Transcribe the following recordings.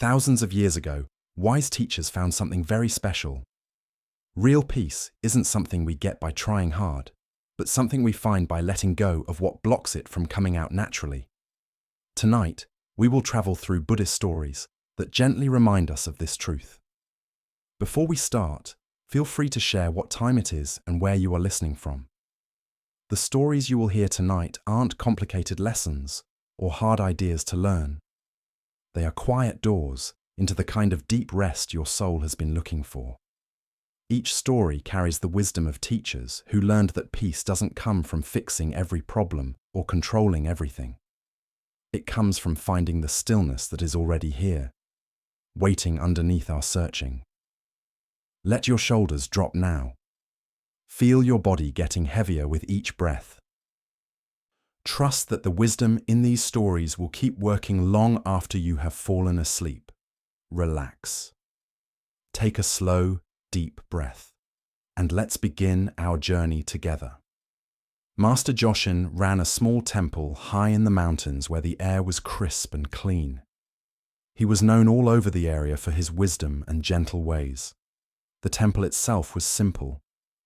Thousands of years ago, wise teachers found something very special. Real peace isn't something we get by trying hard, but something we find by letting go of what blocks it from coming out naturally. Tonight, we will travel through Buddhist stories that gently remind us of this truth. Before we start, feel free to share what time it is and where you are listening from. The stories you will hear tonight aren't complicated lessons or hard ideas to learn. They are quiet doors into the kind of deep rest your soul has been looking for. Each story carries the wisdom of teachers who learned that peace doesn't come from fixing every problem or controlling everything. It comes from finding the stillness that is already here, waiting underneath our searching. Let your shoulders drop now. Feel your body getting heavier with each breath. Trust that the wisdom in these stories will keep working long after you have fallen asleep. Relax. Take a slow, deep breath, and let's begin our journey together. Master Joshin ran a small temple high in the mountains where the air was crisp and clean. He was known all over the area for his wisdom and gentle ways. The temple itself was simple,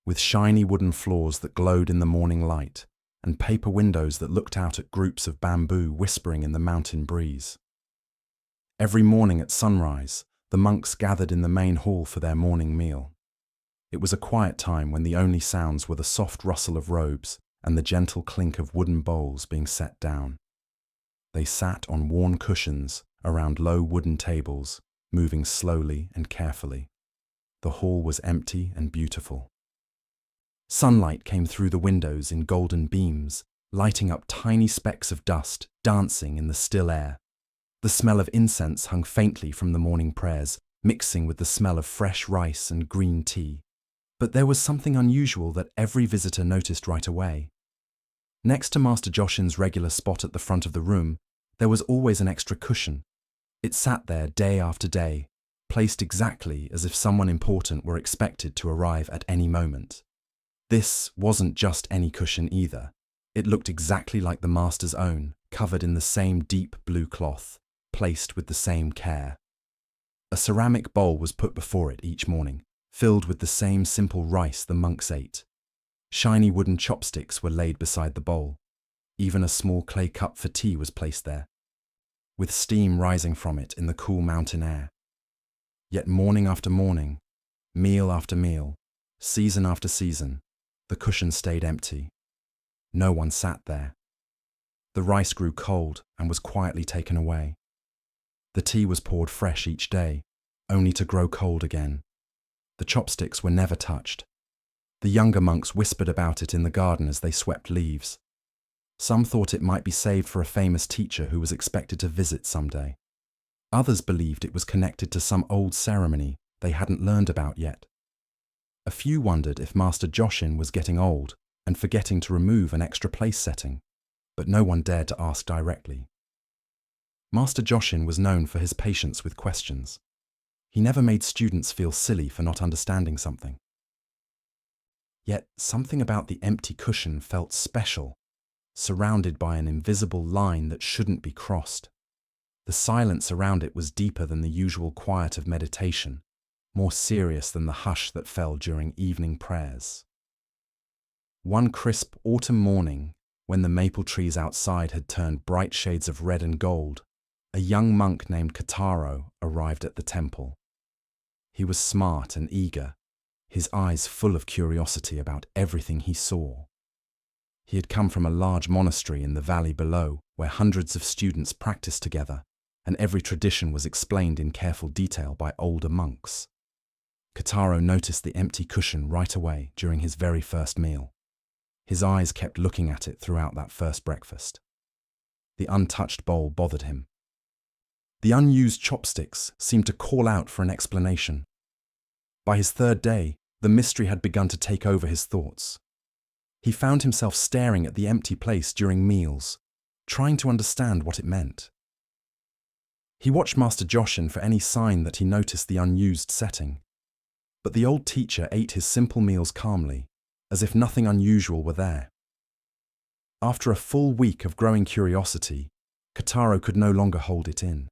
with shiny wooden floors that glowed in the morning light, and paper windows that looked out at groups of bamboo whispering in the mountain breeze. Every morning at sunrise, the monks gathered in the main hall for their morning meal. It was a quiet time when the only sounds were the soft rustle of robes and the gentle clink of wooden bowls being set down. They sat on worn cushions around low wooden tables, moving slowly and carefully. The hall was empty and beautiful. Sunlight came through the windows in golden beams, lighting up tiny specks of dust dancing in the still air. The smell of incense hung faintly from the morning prayers, mixing with the smell of fresh rice and green tea. But there was something unusual that every visitor noticed right away. Next to Master Joshin's regular spot at the front of the room, there was always an extra cushion. It sat there day after day, placed exactly as if someone important were expected to arrive at any moment. This wasn't just any cushion either. It looked exactly like the master's own, covered in the same deep blue cloth, placed with the same care. A ceramic bowl was put before it each morning, filled with the same simple rice the monks ate. Shiny wooden chopsticks were laid beside the bowl. Even a small clay cup for tea was placed there, with steam rising from it in the cool mountain air. Yet morning after morning, meal after meal, season after season, the cushion stayed empty. No one sat there. The rice grew cold and was quietly taken away. The tea was poured fresh each day, only to grow cold again. The chopsticks were never touched. The younger monks whispered about it in the garden as they swept leaves. Some thought it might be saved for a famous teacher who was expected to visit someday. Others believed it was connected to some old ceremony they hadn't learned about yet. A few wondered if Master Joshin was getting old and forgetting to remove an extra place setting, but no one dared to ask directly. Master Joshin was known for his patience with questions. He never made students feel silly for not understanding something. Yet something about the empty cushion felt special, surrounded by an invisible line that shouldn't be crossed. The silence around it was deeper than the usual quiet of meditation, more serious than the hush that fell during evening prayers. One crisp autumn morning, when the maple trees outside had turned bright shades of red and gold, a young monk named Kotaro arrived at the temple. He was smart and eager, his eyes full of curiosity about everything he saw. He had come from a large monastery in the valley below, where hundreds of students practiced together, and every tradition was explained in careful detail by older monks. Kotaro noticed the empty cushion right away during his very first meal. His eyes kept looking at it throughout that first breakfast. The untouched bowl bothered him. The unused chopsticks seemed to call out for an explanation. By his third day, the mystery had begun to take over his thoughts. He found himself staring at the empty place during meals, trying to understand what it meant. He watched Master Joshin for any sign that he noticed the unused setting. But the old teacher ate his simple meals calmly, as if nothing unusual were there. After a full week of growing curiosity, Kotaro could no longer hold it in.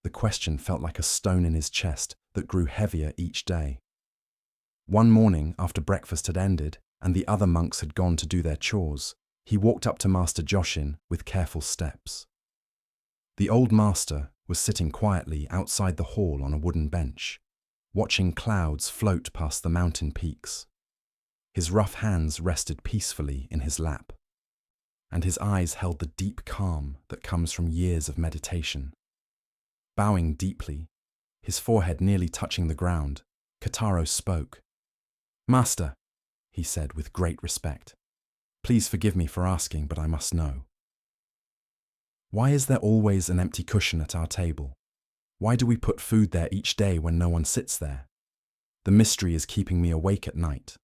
The question felt like a stone in his chest that grew heavier each day. One morning, after breakfast had ended and the other monks had gone to do their chores, he walked up to Master Joshin with careful steps. The old master was sitting quietly outside the hall on a wooden bench, watching clouds float past the mountain peaks. His rough hands rested peacefully in his lap, and his eyes held the deep calm that comes from years of meditation. Bowing deeply, his forehead nearly touching the ground, Kotaro spoke. "Master," he said with great respect, "please forgive me for asking, but I must know. Why is there always an empty cushion at our table? Why do we put food there each day when no one sits there? The mystery is keeping me awake at night."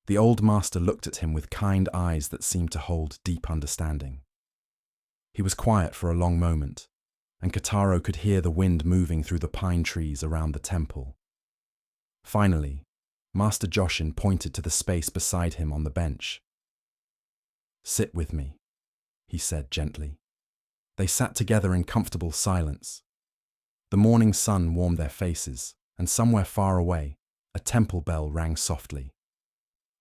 The old master looked at him with kind eyes that seemed to hold deep understanding. He was quiet for a long moment, and Kotaro could hear the wind moving through the pine trees around the temple. Finally, Master Joshin pointed to the space beside him on the bench. "Sit with me," he said gently. They sat together in comfortable silence. The morning sun warmed their faces, and somewhere far away, a temple bell rang softly.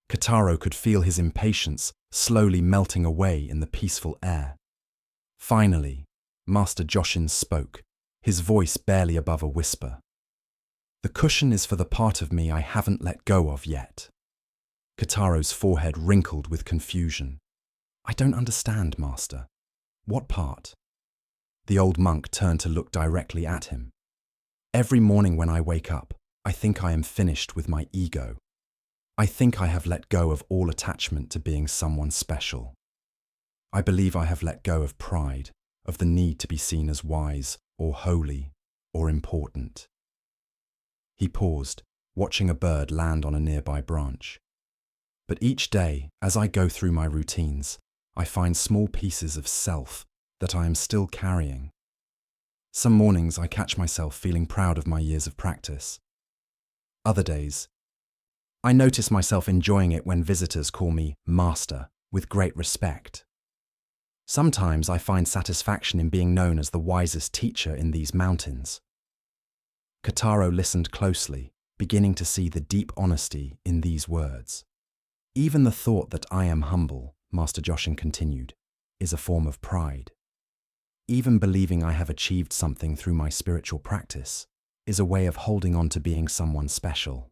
Kotaro could feel his impatience slowly melting away in the peaceful air. Finally, Master Joshin spoke, his voice barely above a whisper. "The cushion is for the part of me I haven't let go of yet." Kotaro's forehead wrinkled with confusion. "I don't understand, Master. What part?" The old monk turned to look directly at him. "Every morning when I wake up, I think I am finished with my ego. I think I have let go of all attachment to being someone special. I believe I have let go of pride, of the need to be seen as wise or holy or important." He paused, watching a bird land on a nearby branch. "But each day, as I go through my routines, I find small pieces of self that I am still carrying. Some mornings I catch myself feeling proud of my years of practice. Other days, I notice myself enjoying it when visitors call me Master with great respect. Sometimes I find satisfaction in being known as the wisest teacher in these mountains." Kotaro listened closely, beginning to see the deep honesty in these words. "Even the thought that I am humble," Master Joshin continued, "is a form of pride. Even believing I have achieved something through my spiritual practice is a way of holding on to being someone special.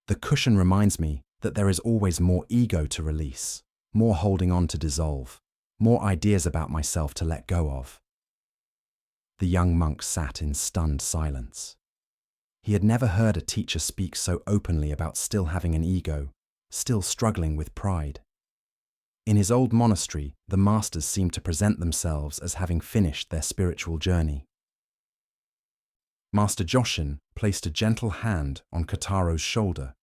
The cushion reminds me that there is always more ego to release, more holding on to dissolve, more ideas about myself to let go of." The young monk sat in stunned silence. He had never heard a teacher speak so openly about still having an ego, still struggling with pride. In his old monastery, the masters seemed to present themselves as having finished their spiritual journey. Master Joshin placed a gentle hand on Kotaro's shoulder.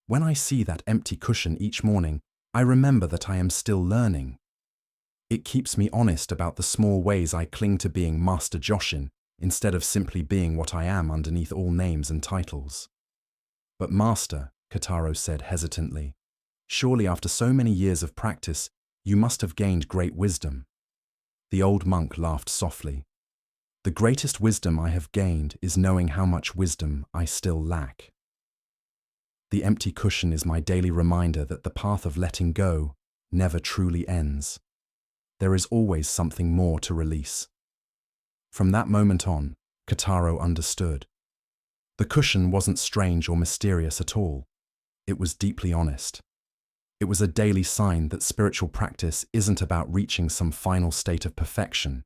"When I see that empty cushion each morning, I remember that I am still learning. It keeps me honest about the small ways I cling to being Master Joshin instead of simply being what I am underneath all names and titles." "But Master," Kotaro said hesitantly, "surely after so many years of practice, you must have gained great wisdom." The old monk laughed softly. "The greatest wisdom I have gained is knowing how much wisdom I still lack. The empty cushion is my daily reminder that the path of letting go never truly ends. There is always something more to release." From that moment on, Kotaro understood. The cushion wasn't strange or mysterious at all. It was deeply honest. It was a daily sign that spiritual practice isn't about reaching some final state of perfection,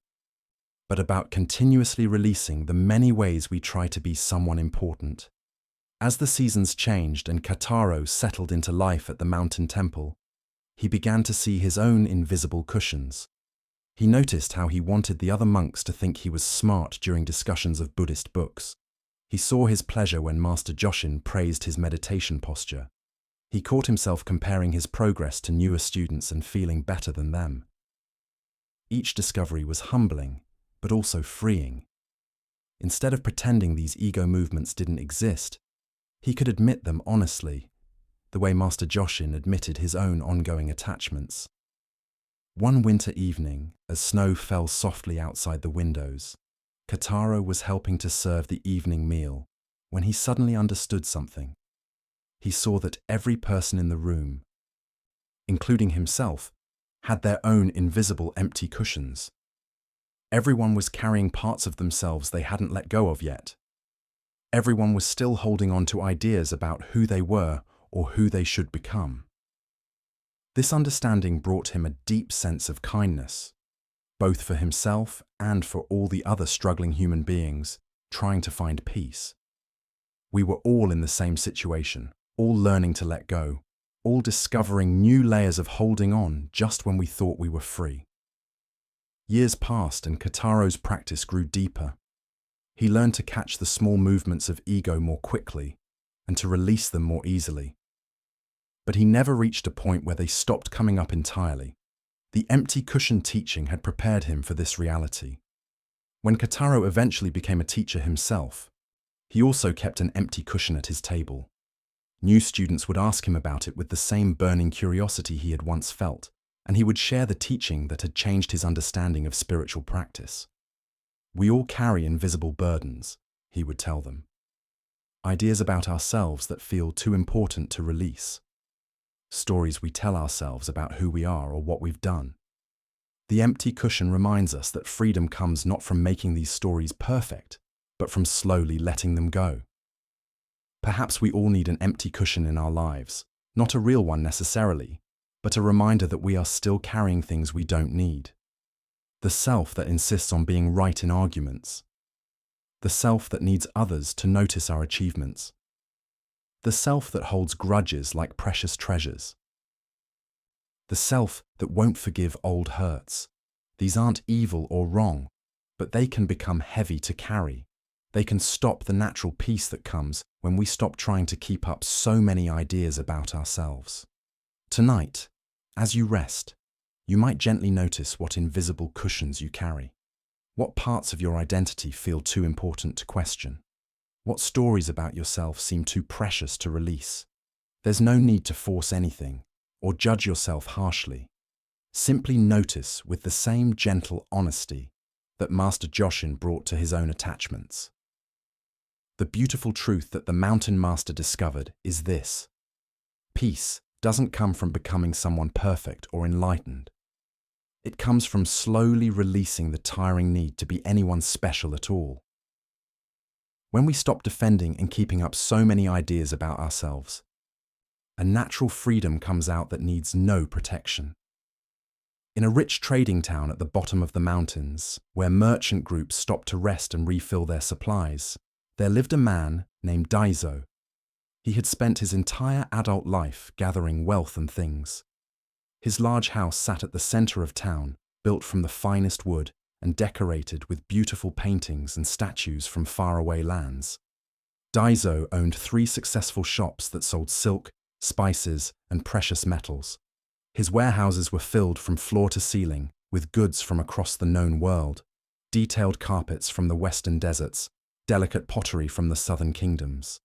but about continuously releasing the many ways we try to be someone important. As the seasons changed and Kotaro settled into life at the mountain temple, he began to see his own invisible cushions. He noticed how he wanted the other monks to think he was smart during discussions of Buddhist books. He saw his pleasure when Master Joshin praised his meditation posture. He caught himself comparing his progress to newer students and feeling better than them. Each discovery was humbling, but also freeing. Instead of pretending these ego movements didn't exist, he could admit them honestly, the way Master Joshin admitted his own ongoing attachments. One winter evening, as snow fell softly outside the windows, Kotaro was helping to serve the evening meal when he suddenly understood something. He saw that every person in the room, including himself, had their own invisible empty cushions. Everyone was carrying parts of themselves they hadn't let go of yet. Everyone was still holding on to ideas about who they were or who they should become. This understanding brought him a deep sense of kindness, both for himself and for all the other struggling human beings trying to find peace. We were all in the same situation, all learning to let go, all discovering new layers of holding on just when we thought we were free. Years passed and Kotaro's practice grew deeper. He learned to catch the small movements of ego more quickly and to release them more easily. But he never reached a point where they stopped coming up entirely. The empty cushion teaching had prepared him for this reality. When Kotaro eventually became a teacher himself, he also kept an empty cushion at his table. New students would ask him about it with the same burning curiosity he had once felt, and he would share the teaching that had changed his understanding of spiritual practice. We all carry invisible burdens, he would tell them. Ideas about ourselves that feel too important to release. Stories we tell ourselves about who we are or what we've done. The empty cushion reminds us that freedom comes not from making these stories perfect, but from slowly letting them go. Perhaps we all need an empty cushion in our lives, not a real one necessarily, but a reminder that we are still carrying things we don't need. The self that insists on being right in arguments. The self that needs others to notice our achievements. The self that holds grudges like precious treasures. The self that won't forgive old hurts. These aren't evil or wrong, but they can become heavy to carry. They can stop the natural peace that comes when we stop trying to keep up so many ideas about ourselves. Tonight, as you rest, you might gently notice what invisible cushions you carry. What parts of your identity feel too important to question? What stories about yourself seem too precious to release? There's no need to force anything or judge yourself harshly. Simply notice with the same gentle honesty that Master Joshin brought to his own attachments. The beautiful truth that the Mountain Master discovered is this: peace doesn't come from becoming someone perfect or enlightened. It comes from slowly releasing the tiring need to be anyone special at all. When we stop defending and keeping up so many ideas about ourselves, a natural freedom comes out that needs no protection. In a rich trading town at the bottom of the mountains, where merchant groups stopped to rest and refill their supplies, there lived a man named Daizo. He had spent his entire adult life gathering wealth and things. His large house sat at the center of town, built from the finest wood and decorated with beautiful paintings and statues from faraway lands. Daizo owned 3 successful shops that sold silk, spices, and precious metals. His warehouses were filled from floor to ceiling with goods from across the known world, detailed carpets from the western deserts, delicate pottery from the southern kingdoms,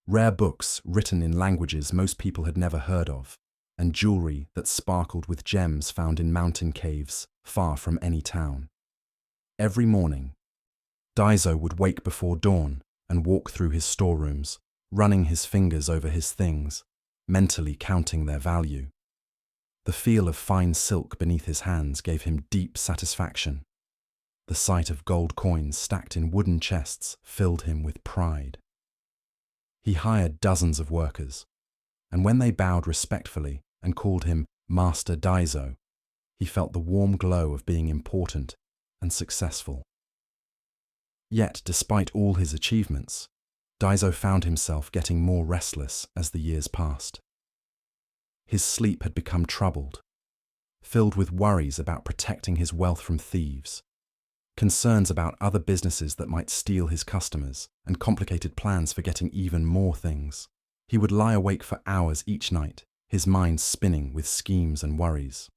rare books written in languages most people had never heard of, and jewelry that sparkled with gems found in mountain caves far from any town. Every morning, Daizo would wake before dawn and walk through his storerooms, running his fingers over his things, mentally counting their value. The feel of fine silk beneath his hands gave him deep satisfaction. The sight of gold coins stacked in wooden chests filled him with pride. He hired dozens of workers, and when they bowed respectfully and called him Master Daizo, he felt the warm glow of being important and successful. Yet, despite all his achievements, Daizo found himself getting more restless as the years passed. His sleep had become troubled, filled with worries about protecting his wealth from thieves, concerns about other businesses that might steal his customers, and complicated plans for getting even more things. He would lie awake for hours each night, his mind spinning with schemes and worries.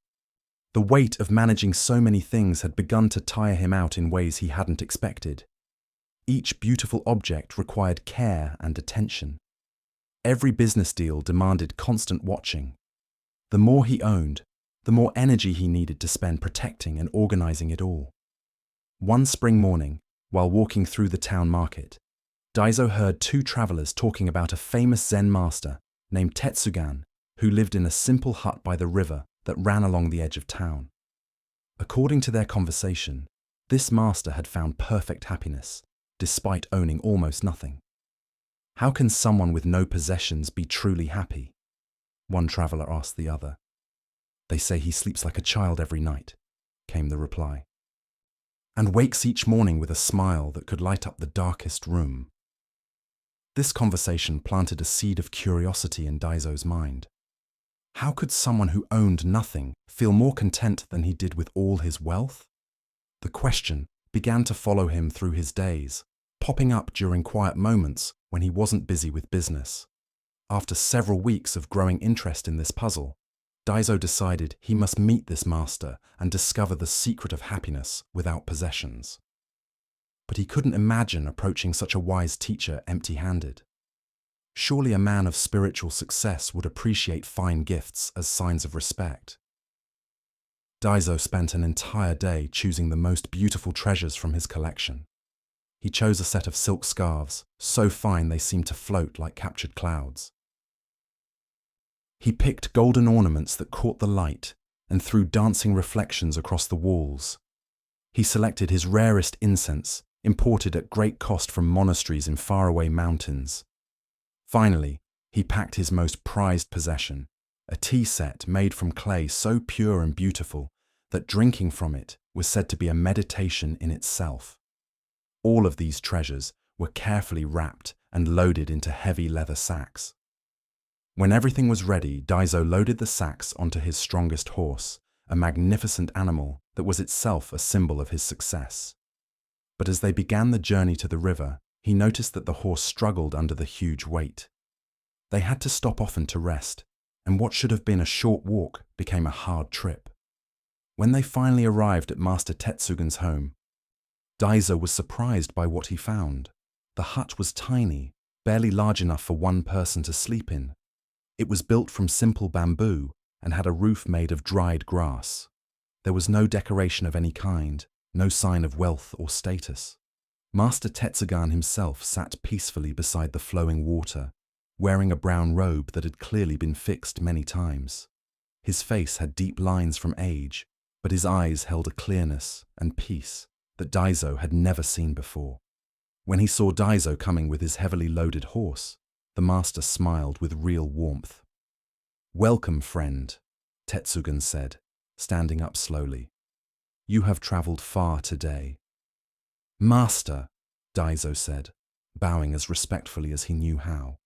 The weight of managing so many things had begun to tire him out in ways he hadn't expected. Each beautiful object required care and attention. Every business deal demanded constant watching. The more he owned, the more energy he needed to spend protecting and organizing it all. One spring morning, while walking through the town market, Daiso heard two travelers talking about a famous Zen master named Tetsugan, who lived in a simple hut by the river that ran along the edge of town. According to their conversation, this master had found perfect happiness, despite owning almost nothing. How can someone with no possessions be truly happy? One traveler asked the other. They say he sleeps like a child every night, came the reply, and wakes each morning with a smile that could light up the darkest room. This conversation planted a seed of curiosity in Daiso's mind. How could someone who owned nothing feel more content than he did with all his wealth? The question began to follow him through his days, popping up during quiet moments when he wasn't busy with business. After several weeks of growing interest in this puzzle, Daiso decided he must meet this master and discover the secret of happiness without possessions. But he couldn't imagine approaching such a wise teacher empty-handed. Surely a man of spiritual success would appreciate fine gifts as signs of respect. Daiso spent an entire day choosing the most beautiful treasures from his collection. He chose a set of silk scarves, so fine they seemed to float like captured clouds. He picked golden ornaments that caught the light and threw dancing reflections across the walls. He selected his rarest incense, imported at great cost from monasteries in faraway mountains. Finally, he packed his most prized possession, a tea set made from clay so pure and beautiful that drinking from it was said to be a meditation in itself. All of these treasures were carefully wrapped and loaded into heavy leather sacks. When everything was ready, Daiso loaded the sacks onto his strongest horse, a magnificent animal that was itself a symbol of his success. But as they began the journey to the river, he noticed that the horse struggled under the huge weight. They had to stop often to rest, and what should have been a short walk became a hard trip. When they finally arrived at Master Tetsugan's home, Daiso was surprised by what he found. The hut was tiny, barely large enough for one person to sleep in. It was built from simple bamboo and had a roof made of dried grass. There was no decoration of any kind, no sign of wealth or status. Master Tetsugan himself sat peacefully beside the flowing water, wearing a brown robe that had clearly been fixed many times. His face had deep lines from age, but his eyes held a clearness and peace that Daiso had never seen before. When he saw Daiso coming with his heavily loaded horse, the master smiled with real warmth. "Welcome, friend," Tetsugan said, standing up slowly. "You have traveled far today." "Master," Daiso said, bowing as respectfully as he knew how.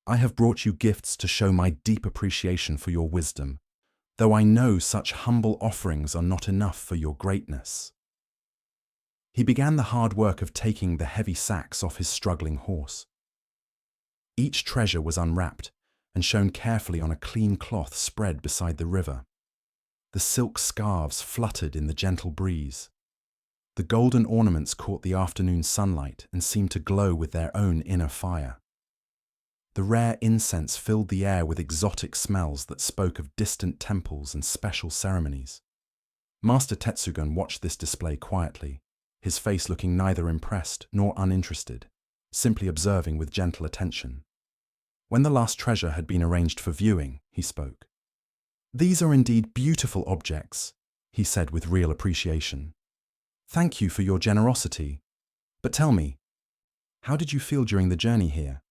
"I have brought you gifts to show my deep appreciation for your wisdom, though I know such humble offerings are not enough for your greatness." He began the hard work of taking the heavy sacks off his struggling horse. Each treasure was unwrapped and shown carefully on a clean cloth spread beside the river. The silk scarves fluttered in the gentle breeze. The golden ornaments caught the afternoon sunlight and seemed to glow with their own inner fire. The rare incense filled the air with exotic smells that spoke of distant temples and special ceremonies. Master Tetsugan watched this display quietly, his face looking neither impressed nor uninterested, simply observing with gentle attention. When the last treasure had been arranged for viewing, he spoke. "These are indeed beautiful objects," he said with real appreciation. "Thank you for your generosity. But tell me, how did you feel during the journey here?"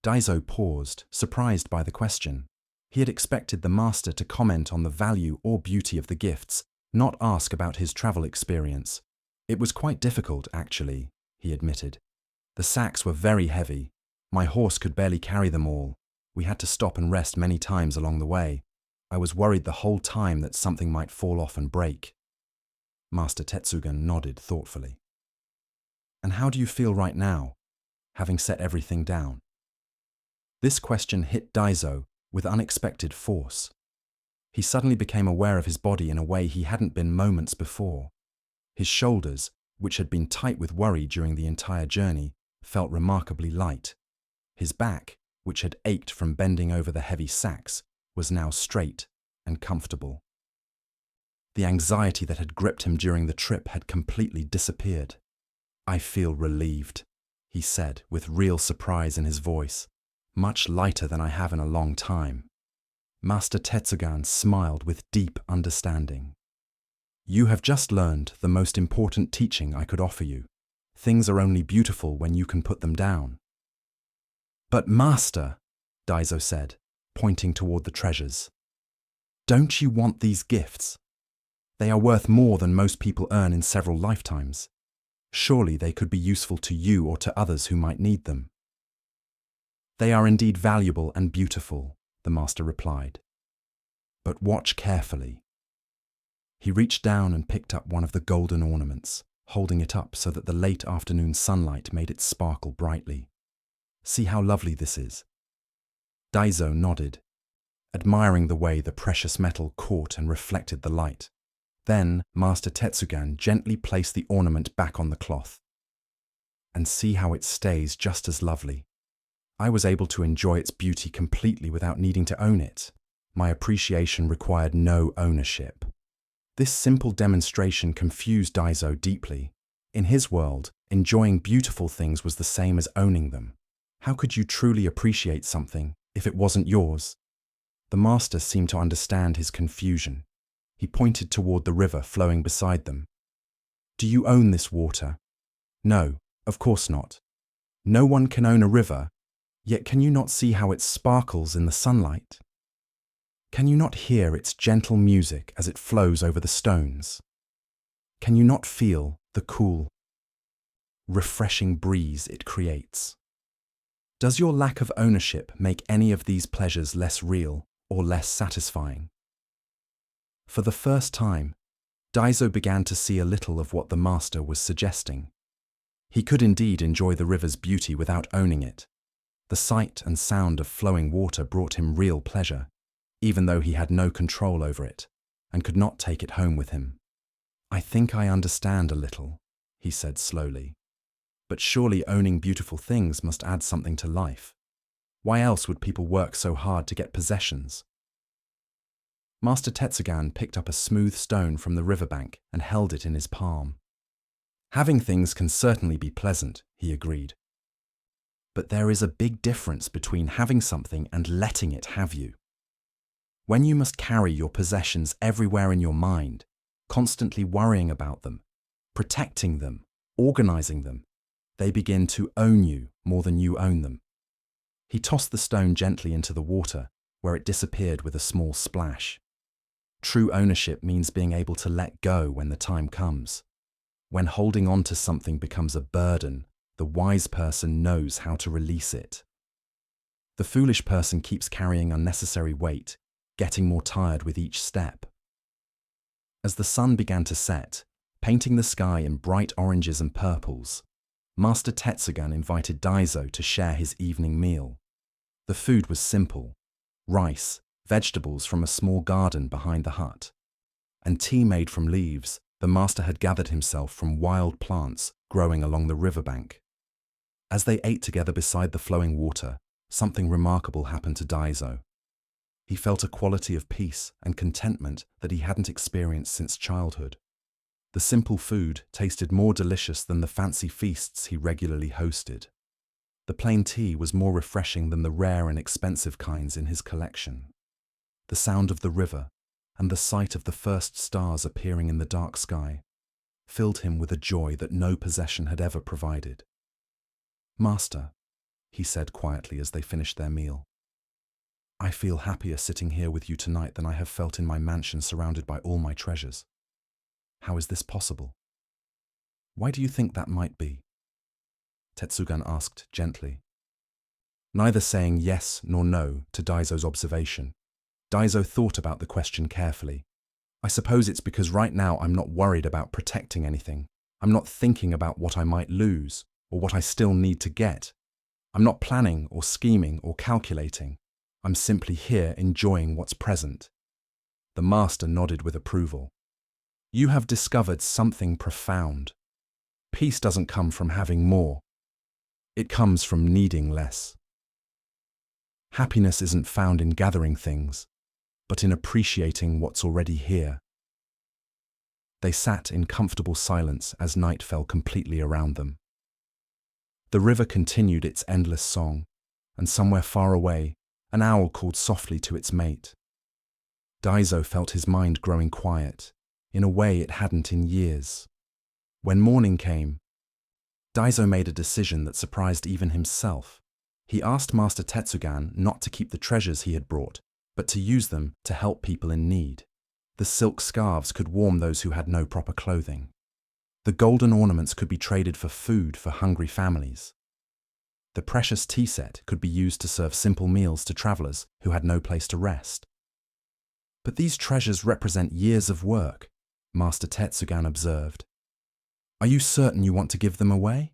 Daiso paused, surprised by the question. He had expected the master to comment on the value or beauty of the gifts, not ask about his travel experience. "It was quite difficult, actually," he admitted. "The sacks were very heavy. My horse could barely carry them all. We had to stop and rest many times along the way. I was worried the whole time that something might fall off and break." Master Tetsugan nodded thoughtfully. "And how do you feel right now, having set everything down?" This question hit Daiso with unexpected force. He suddenly became aware of his body in a way he hadn't been moments before. His shoulders, which had been tight with worry during the entire journey, felt remarkably light. His back, which had ached from bending over the heavy sacks, was now straight, and comfortable. The anxiety that had gripped him during the trip had completely disappeared. "I feel relieved," he said with real surprise in his voice, "much lighter than I have in a long time." Master Tetsugan smiled with deep understanding. "You have just learned the most important teaching I could offer you. Things are only beautiful when you can put them down." "But Master," Daiso said, pointing toward the treasures, "don't you want these gifts? They are worth more than most people earn in several lifetimes. Surely they could be useful to you or to others who might need them." "They are indeed valuable and beautiful," the master replied. "But watch carefully." He reached down and picked up one of the golden ornaments, holding it up so that the late afternoon sunlight made it sparkle brightly. "See how lovely this is." Daiso nodded, admiring the way the precious metal caught and reflected the light. Then Master Tetsugan gently placed the ornament back on the cloth. "And see how it stays just as lovely. I was able to enjoy its beauty completely without needing to own it. My appreciation required no ownership." This simple demonstration confused Daiso deeply. In his world, enjoying beautiful things was the same as owning them. How could you truly appreciate something if it wasn't yours? The master seemed to understand his confusion. He pointed toward the river flowing beside them. "Do you own this water?" "No, of course not. No one can own a river, yet can you not see how it sparkles in the sunlight? Can you not hear its gentle music as it flows over the stones? Can you not feel the cool, refreshing breeze it creates? Does your lack of ownership make any of these pleasures less real or less satisfying?" For the first time, Daiso began to see a little of what the master was suggesting. He could indeed enjoy the river's beauty without owning it. The sight and sound of flowing water brought him real pleasure, even though he had no control over it and could not take it home with him. "I think I understand a little," he said slowly. "But surely owning beautiful things must add something to life. Why else would people work so hard to get possessions?" Master Tetsugan picked up a smooth stone from the riverbank and held it in his palm. "Having things can certainly be pleasant," he agreed. "But there is a big difference between having something and letting it have you. When you must carry your possessions everywhere in your mind, constantly worrying about them, protecting them, organizing them, they begin to own you more than you own them." He tossed the stone gently into the water, where it disappeared with a small splash. True ownership means being able to let go when the time comes. When holding on to something becomes a burden, the wise person knows how to release it. The foolish person keeps carrying unnecessary weight, getting more tired with each step. As the sun began to set, painting the sky in bright oranges and purples, Master Tetsugan invited Daiso to share his evening meal. The food was simple: rice, vegetables from a small garden behind the hut, and tea made from leaves the master had gathered himself from wild plants growing along the riverbank. As they ate together beside the flowing water, something remarkable happened to Daiso. He felt a quality of peace and contentment that he hadn't experienced since childhood. The simple food tasted more delicious than the fancy feasts he regularly hosted. The plain tea was more refreshing than the rare and expensive kinds in his collection. The sound of the river and the sight of the first stars appearing in the dark sky filled him with a joy that no possession had ever provided. "Master," he said quietly as they finished their meal, "I feel happier sitting here with you tonight than I have felt in my mansion surrounded by all my treasures. How is this possible? Why do you think that might be?" Tetsugan asked gently. Neither saying yes nor no to Daiso's observation, Daiso thought about the question carefully. "I suppose it's because right now I'm not worried about protecting anything. I'm not thinking about what I might lose or what I still need to get. I'm not planning or scheming or calculating. I'm simply here enjoying what's present." The master nodded with approval. "You have discovered something profound. Peace doesn't come from having more. It comes from needing less. Happiness isn't found in gathering things. but in appreciating what's already here. They sat in comfortable silence as night fell completely around them. The river continued its endless song, and somewhere far away, an owl called softly to its mate. Daiso felt his mind growing quiet, in a way it hadn't in years. When morning came, Daiso made a decision that surprised even himself. He asked Master Tetsugan not to keep the treasures he had brought, but to use them to help people in need. The silk scarves could warm those who had no proper clothing. The golden ornaments could be traded for food for hungry families. The precious tea set could be used to serve simple meals to travelers who had no place to rest. But these treasures represent years of work, Master Tetsugan observed. Are you certain you want to give them away?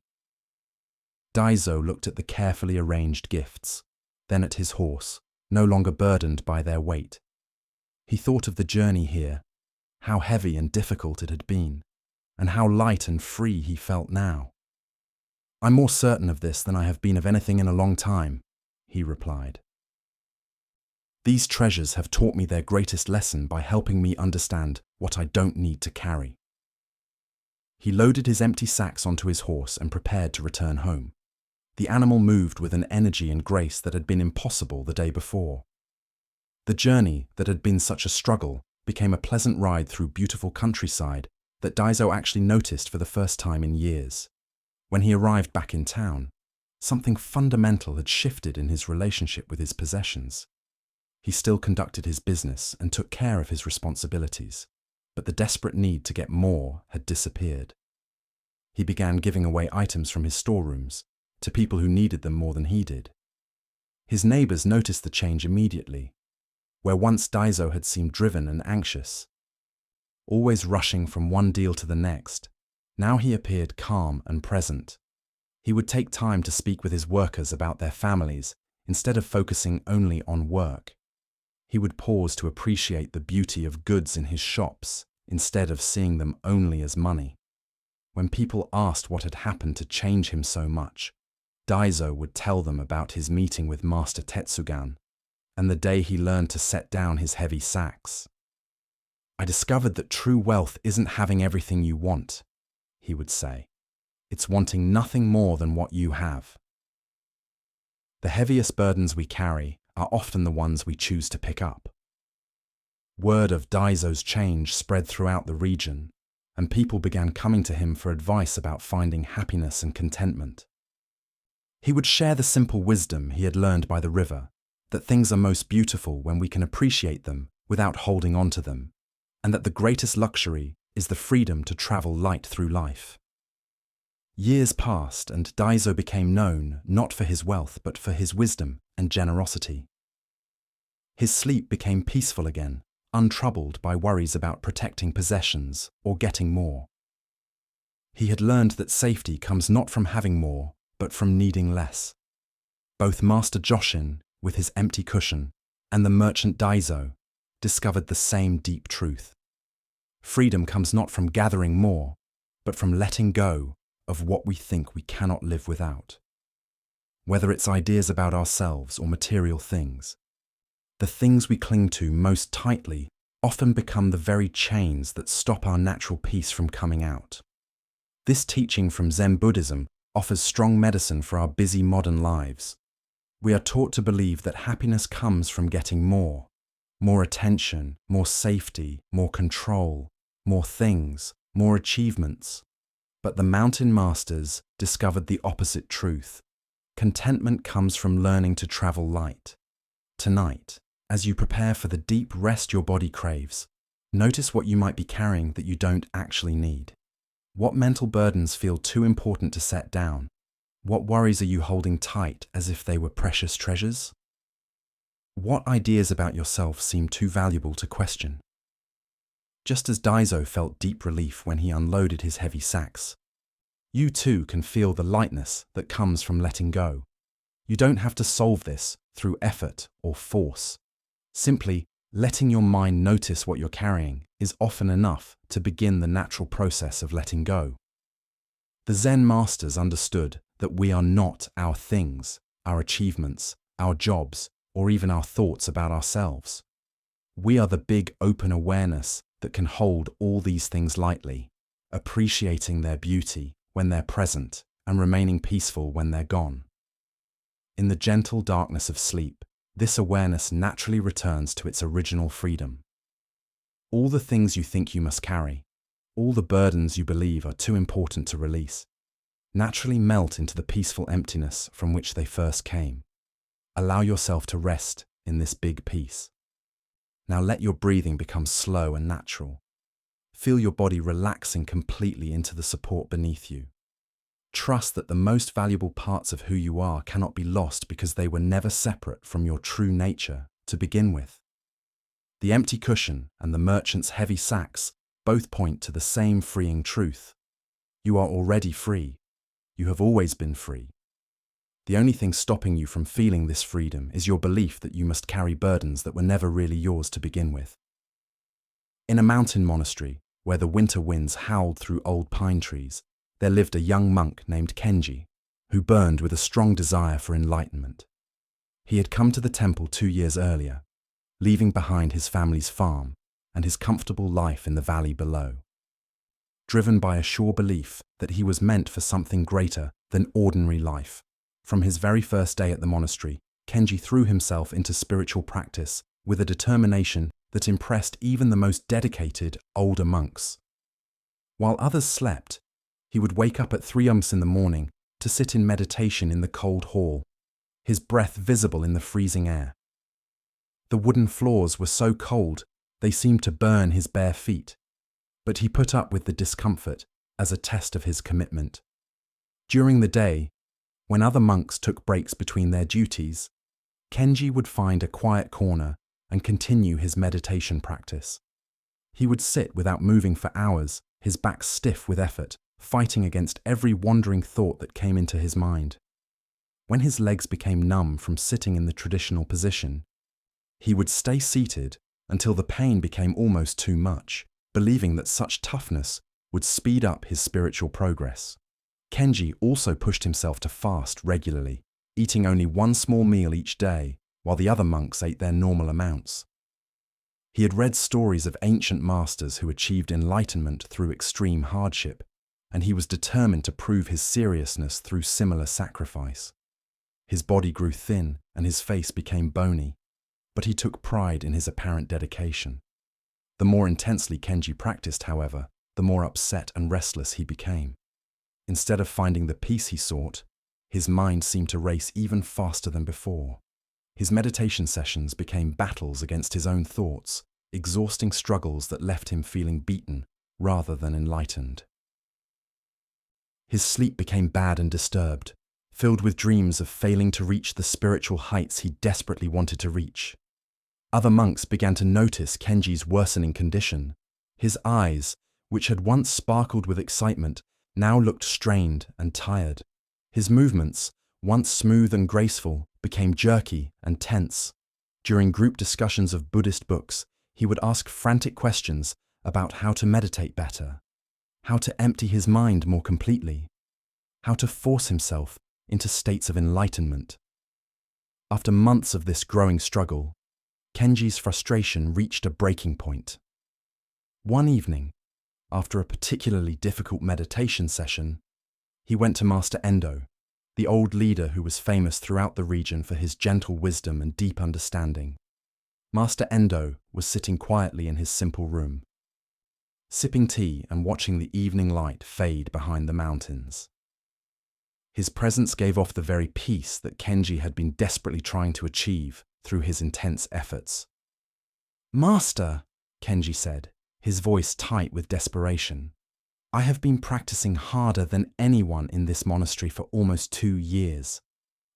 Daiso looked at the carefully arranged gifts, then at his horse, no longer burdened by their weight. He thought of the journey here, how heavy and difficult it had been, and how light and free he felt now. I'm more certain of this than I have been of anything in a long time, he replied. These treasures have taught me their greatest lesson by helping me understand what I don't need to carry. He loaded his empty sacks onto his horse and prepared to return home. The animal moved with an energy and grace that had been impossible the day before. The journey that had been such a struggle became a pleasant ride through beautiful countryside that Daiso actually noticed for the first time in years. When he arrived back in town, something fundamental had shifted in his relationship with his possessions. He still conducted his business and took care of his responsibilities, but the desperate need to get more had disappeared. He began giving away items from his storerooms to people who needed them more than he did. His neighbors noticed the change immediately. Where once Daiso had seemed driven and anxious, always rushing from one deal to the next, now he appeared calm and present. He would take time to speak with his workers about their families instead of focusing only on work. He would pause to appreciate the beauty of goods in his shops instead of seeing them only as money. When people asked what had happened to change him so much, Daiso would tell them about his meeting with Master Tetsugan and the day he learned to set down his heavy sacks. I discovered that true wealth isn't having everything you want, he would say. It's wanting nothing more than what you have. The heaviest burdens we carry are often the ones we choose to pick up. Word of Daiso's change spread throughout the region, and people began coming to him for advice about finding happiness and contentment. He would share the simple wisdom he had learned by the river, that things are most beautiful when we can appreciate them without holding on to them, and that the greatest luxury is the freedom to travel light through life. Years passed and Daiso became known not for his wealth but for his wisdom and generosity. His sleep became peaceful again, untroubled by worries about protecting possessions or getting more. He had learned that safety comes not from having more, but from needing less. Both Master Joshin, with his empty cushion, and the merchant Daiso discovered the same deep truth. Freedom comes not from gathering more, but from letting go of what we think we cannot live without. Whether it's ideas about ourselves or material things, the things we cling to most tightly often become the very chains that stop our natural peace from coming out. This teaching from Zen Buddhism offers strong medicine for our busy modern lives. We are taught to believe that happiness comes from getting more attention, more safety, more control, more things, more achievements. But the mountain masters discovered the opposite truth. Contentment comes from learning to travel light. Tonight, as you prepare for the deep rest your body craves, notice what you might be carrying that you don't actually need. What mental burdens feel too important to set down? What worries are you holding tight as if they were precious treasures? What ideas about yourself seem too valuable to question? Just as Daiso felt deep relief when he unloaded his heavy sacks, you too can feel the lightness that comes from letting go. You don't have to solve this through effort or force. Simply letting your mind notice what you're carrying is often enough to begin the natural process of letting go. The Zen masters understood that we are not our things, our achievements, our jobs, or even our thoughts about ourselves. We are the big open awareness that can hold all these things lightly, appreciating their beauty when they're present and remaining peaceful when they're gone. In the gentle darkness of sleep, this awareness naturally returns to its original freedom. All the things you think you must carry, all the burdens you believe are too important to release, naturally melt into the peaceful emptiness from which they first came. Allow yourself to rest in this big peace. Now let your breathing become slow and natural. Feel your body relaxing completely into the support beneath you. Trust that the most valuable parts of who you are cannot be lost because they were never separate from your true nature to begin with. The empty cushion and the merchant's heavy sacks both point to the same freeing truth. You are already free. You have always been free. The only thing stopping you from feeling this freedom is your belief that you must carry burdens that were never really yours to begin with. In a mountain monastery, where the winter winds howled through old pine trees, there lived a young monk named Kenji, who burned with a strong desire for enlightenment. He had come to the temple 2 years earlier, leaving behind his family's farm and his comfortable life in the valley below. Driven by a sure belief that he was meant for something greater than ordinary life, from his very first day at the monastery, Kenji threw himself into spiritual practice with a determination that impressed even the most dedicated older monks. While others slept, he would wake up at 3 in the morning to sit in meditation in the cold hall, his breath visible in the freezing air. The wooden floors were so cold they seemed to burn his bare feet, but he put up with the discomfort as a test of his commitment. During the day, when other monks took breaks between their duties, Kenji would find a quiet corner and continue his meditation practice. He would sit without moving for hours, his back stiff with effort, fighting against every wandering thought that came into his mind. When his legs became numb from sitting in the traditional position, he would stay seated until the pain became almost too much, believing that such toughness would speed up his spiritual progress. Kenji also pushed himself to fast regularly, eating only 1 small meal each day, while the other monks ate their normal amounts. He had read stories of ancient masters who achieved enlightenment through extreme hardship, and he was determined to prove his seriousness through similar sacrifice. His body grew thin and his face became bony, but he took pride in his apparent dedication. The more intensely Kenji practiced, however, the more upset and restless he became. Instead of finding the peace he sought, his mind seemed to race even faster than before. His meditation sessions became battles against his own thoughts, exhausting struggles that left him feeling beaten rather than enlightened. His sleep became bad and disturbed, filled with dreams of failing to reach the spiritual heights he desperately wanted to reach. Other monks began to notice Kenji's worsening condition. His eyes, which had once sparkled with excitement, now looked strained and tired. His movements, once smooth and graceful, became jerky and tense. During group discussions of Buddhist books, he would ask frantic questions about how to meditate better, how to empty his mind more completely, how to force himself into states of enlightenment. After months of this growing struggle, Kenji's frustration reached a breaking point. One evening, after a particularly difficult meditation session, he went to Master Endo, the old leader who was famous throughout the region for his gentle wisdom and deep understanding. Master Endo was sitting quietly in his simple room, sipping tea and watching the evening light fade behind the mountains. His presence gave off the very peace that Kenji had been desperately trying to achieve through his intense efforts. "Master," Kenji said, his voice tight with desperation, "I have been practicing harder than anyone in this monastery for almost 2 years.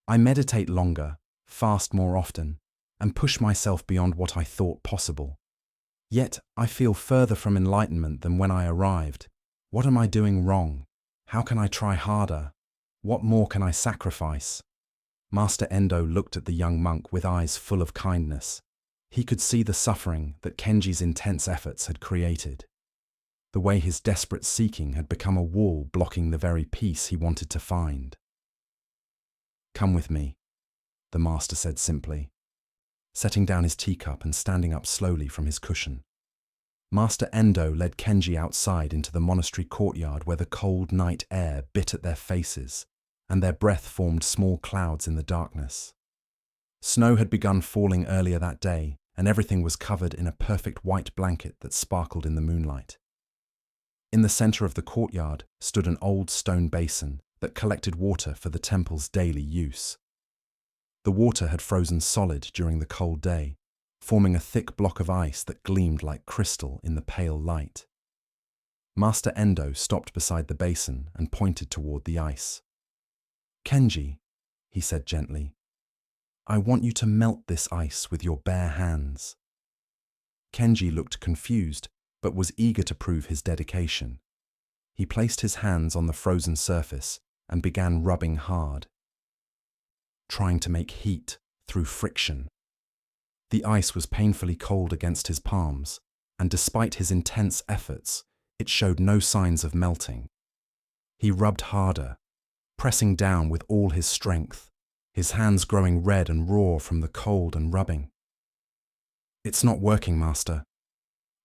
I meditate longer, fast more often, and push myself beyond what I thought possible. Yet I feel further from enlightenment than when I arrived. What am I doing wrong? How can I try harder? What more can I sacrifice?" Master Endo looked at the young monk with eyes full of kindness. He could see the suffering that Kenji's intense efforts had created, the way his desperate seeking had become a wall blocking the very peace he wanted to find. "Come with me," the master said simply. setting down his teacup and standing up slowly from his cushion. Master Endo led Kenji outside into the monastery courtyard where the cold night air bit at their faces, and their breath formed small clouds in the darkness. Snow had begun falling earlier that day, and everything was covered in a perfect white blanket that sparkled in the moonlight. In the center of the courtyard stood an old stone basin that collected water for the temple's daily use. The water had frozen solid during the cold day, forming a thick block of ice that gleamed like crystal in the pale light. Master Endo stopped beside the basin and pointed toward the ice. "Kenji," he said gently, "I want you to melt this ice with your bare hands." Kenji looked confused, but was eager to prove his dedication. He placed his hands on the frozen surface and began rubbing hard, trying to make heat through friction. The ice was painfully cold against his palms, and despite his intense efforts, it showed no signs of melting. He rubbed harder, pressing down with all his strength, his hands growing red and raw from the cold and rubbing. "It's not working, Master,"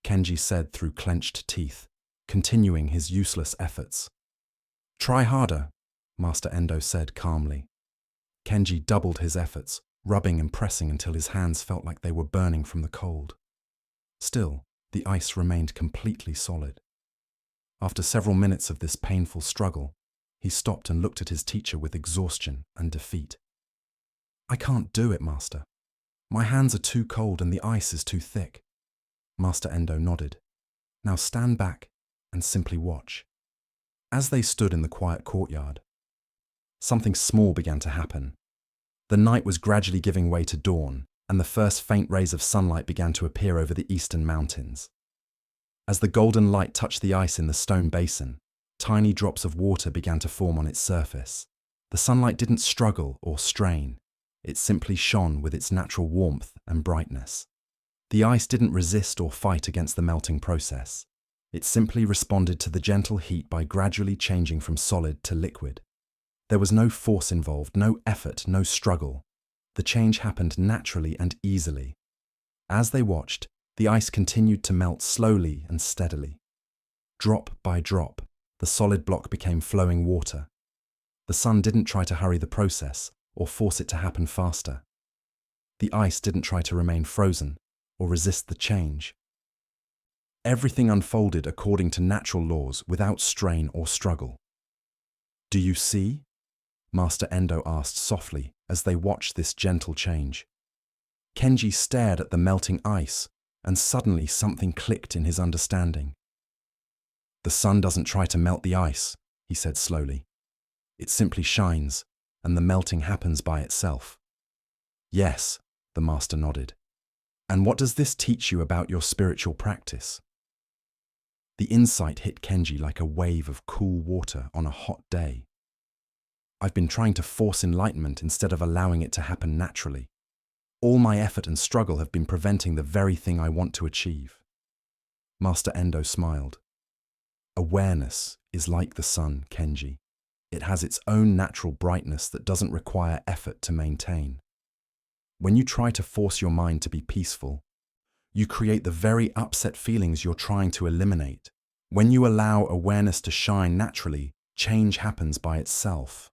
Kenji said through clenched teeth, continuing his useless efforts. "Try harder," Master Endo said calmly. Kenji doubled his efforts, rubbing and pressing until his hands felt like they were burning from the cold. Still, the ice remained completely solid. After several minutes of this painful struggle, he stopped and looked at his teacher with exhaustion and defeat. "I can't do it, Master. My hands are too cold and the ice is too thick." Master Endo nodded. "Now stand back and simply watch." As they stood in the quiet courtyard, something small began to happen. The night was gradually giving way to dawn, and the first faint rays of sunlight began to appear over the eastern mountains. As the golden light touched the ice in the stone basin, tiny drops of water began to form on its surface. The sunlight didn't struggle or strain. It simply shone with its natural warmth and brightness. The ice didn't resist or fight against the melting process. It simply responded to the gentle heat by gradually changing from solid to liquid. There was no force involved, no effort, no struggle. The change happened naturally and easily. As they watched, the ice continued to melt slowly and steadily. Drop by drop, the solid block became flowing water. The sun didn't try to hurry the process or force it to happen faster. The ice didn't try to remain frozen or resist the change. Everything unfolded according to natural laws without strain or struggle. "Do you see?" Master Endo asked softly as they watched this gentle change. Kenji stared at the melting ice, and suddenly something clicked in his understanding. "The sun doesn't try to melt the ice," he said slowly. "It simply shines, and the melting happens by itself." "Yes," the master nodded. "And what does this teach you about your spiritual practice?" The insight hit Kenji like a wave of cool water on a hot day. "I've been trying to force enlightenment instead of allowing it to happen naturally. All my effort and struggle have been preventing the very thing I want to achieve." Master Endo smiled. "Awareness is like the sun, Kenji. It has its own natural brightness that doesn't require effort to maintain. When you try to force your mind to be peaceful, you create the very upset feelings you're trying to eliminate. When you allow awareness to shine naturally, change happens by itself."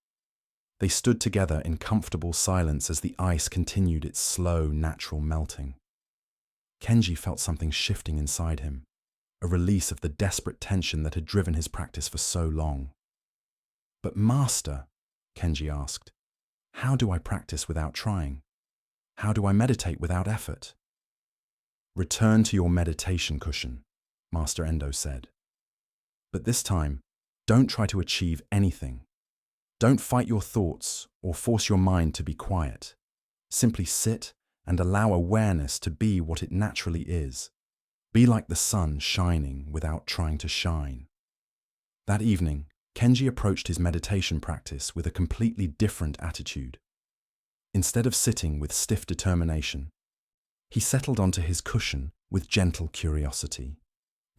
They stood together in comfortable silence as the ice continued its slow, natural melting. Kenji felt something shifting inside him, a release of the desperate tension that had driven his practice for so long. "But Master," Kenji asked, "how do I practice without trying? How do I meditate without effort?" "Return to your meditation cushion," Master Endo said. "But this time, don't try to achieve anything. Don't fight your thoughts or force your mind to be quiet. Simply sit and allow awareness to be what it naturally is. Be like the sun shining without trying to shine." That evening, Kenji approached his meditation practice with a completely different attitude. Instead of sitting with stiff determination, he settled onto his cushion with gentle curiosity.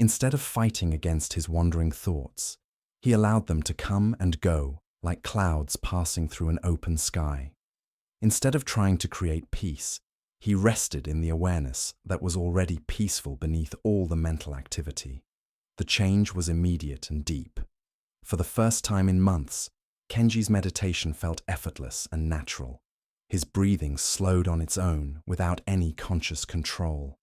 Instead of fighting against his wandering thoughts, he allowed them to come and go like clouds passing through an open sky. Instead of trying to create peace, He rested in the awareness that was already peaceful beneath all the mental activity. The change was immediate and deep. For the first time in months, Kenji's meditation felt effortless and natural. His breathing slowed on its own without any conscious control.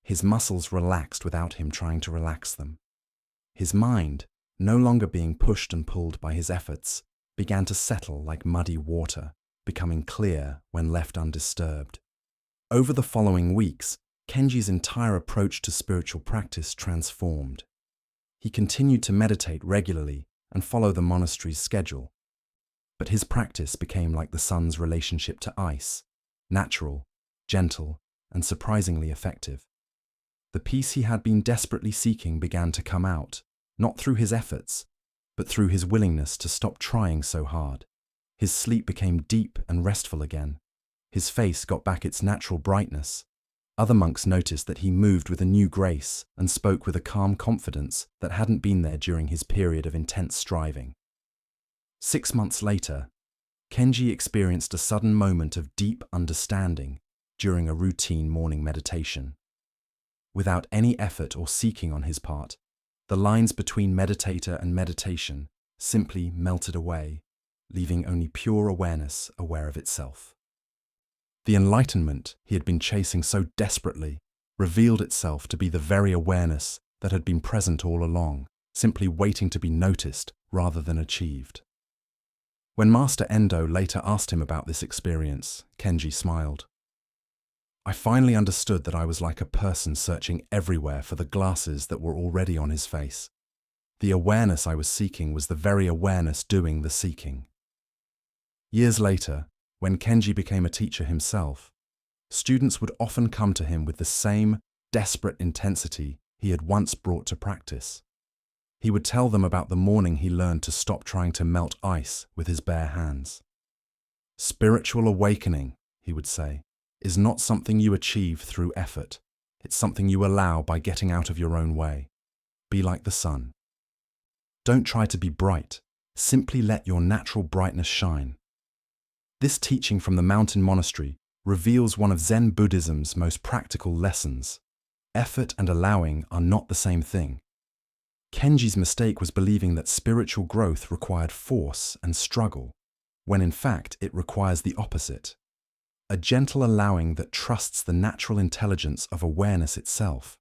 His muscles relaxed without him trying to relax them. His mind, no longer being pushed and pulled by his efforts, began to settle like muddy water, becoming clear when left undisturbed. Over the following weeks, Kenji's entire approach to spiritual practice transformed. He continued to meditate regularly and follow the monastery's schedule. But his practice became like the sun's relationship to ice, natural, gentle, and surprisingly effective. The peace he had been desperately seeking began to come out, not through his efforts, but through his willingness to stop trying so hard. His sleep became deep and restful again. His face got back its natural brightness. Other monks noticed that he moved with a new grace and spoke with a calm confidence that hadn't been there during his period of intense striving. 6 months later, Kenji experienced a sudden moment of deep understanding during a routine morning meditation. Without any effort or seeking on his part, the lines between meditator and meditation simply melted away, leaving only pure awareness aware of itself. The enlightenment he had been chasing so desperately revealed itself to be the very awareness that had been present all along, simply waiting to be noticed rather than achieved. When Master Endo later asked him about this experience, Kenji smiled. I finally understood that I was like a person searching everywhere for the glasses that were already on his face. The awareness I was seeking was the very awareness doing the seeking. Years later, when Kenji became a teacher himself, students would often come to him with the same desperate intensity he had once brought to practice. He would tell them about the morning he learned to stop trying to melt ice with his bare hands. Spiritual awakening, he would say, is not something you achieve through effort. It's something you allow by getting out of your own way. Be like the sun. Don't try to be bright. Simply let your natural brightness shine. This teaching from the mountain monastery reveals one of Zen Buddhism's most practical lessons. Effort and allowing are not the same thing. Kenji's mistake was believing that spiritual growth required force and struggle, when in fact it requires the opposite. A gentle allowing that trusts the natural intelligence of awareness itself.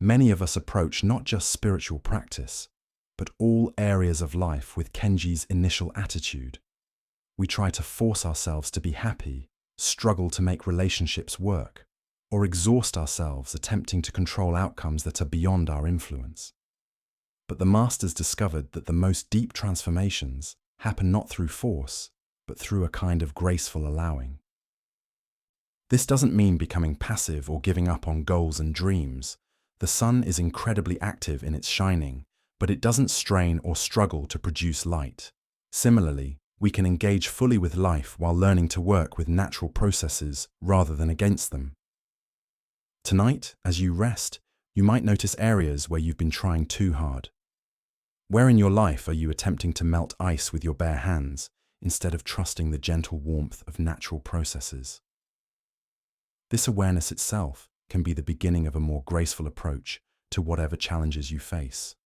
Many of us approach not just spiritual practice, but all areas of life with Kenji's initial attitude. We try to force ourselves to be happy, struggle to make relationships work, or exhaust ourselves attempting to control outcomes that are beyond our influence. But the masters discovered that the most deep transformations happen not through force, but through a kind of graceful allowing. This doesn't mean becoming passive or giving up on goals and dreams. The sun is incredibly active in its shining, but it doesn't strain or struggle to produce light. Similarly, we can engage fully with life while learning to work with natural processes rather than against them. Tonight, as you rest, you might notice areas where you've been trying too hard. Where in your life are you attempting to melt ice with your bare hands instead of trusting the gentle warmth of natural processes? This awareness itself can be the beginning of a more graceful approach to whatever challenges you face.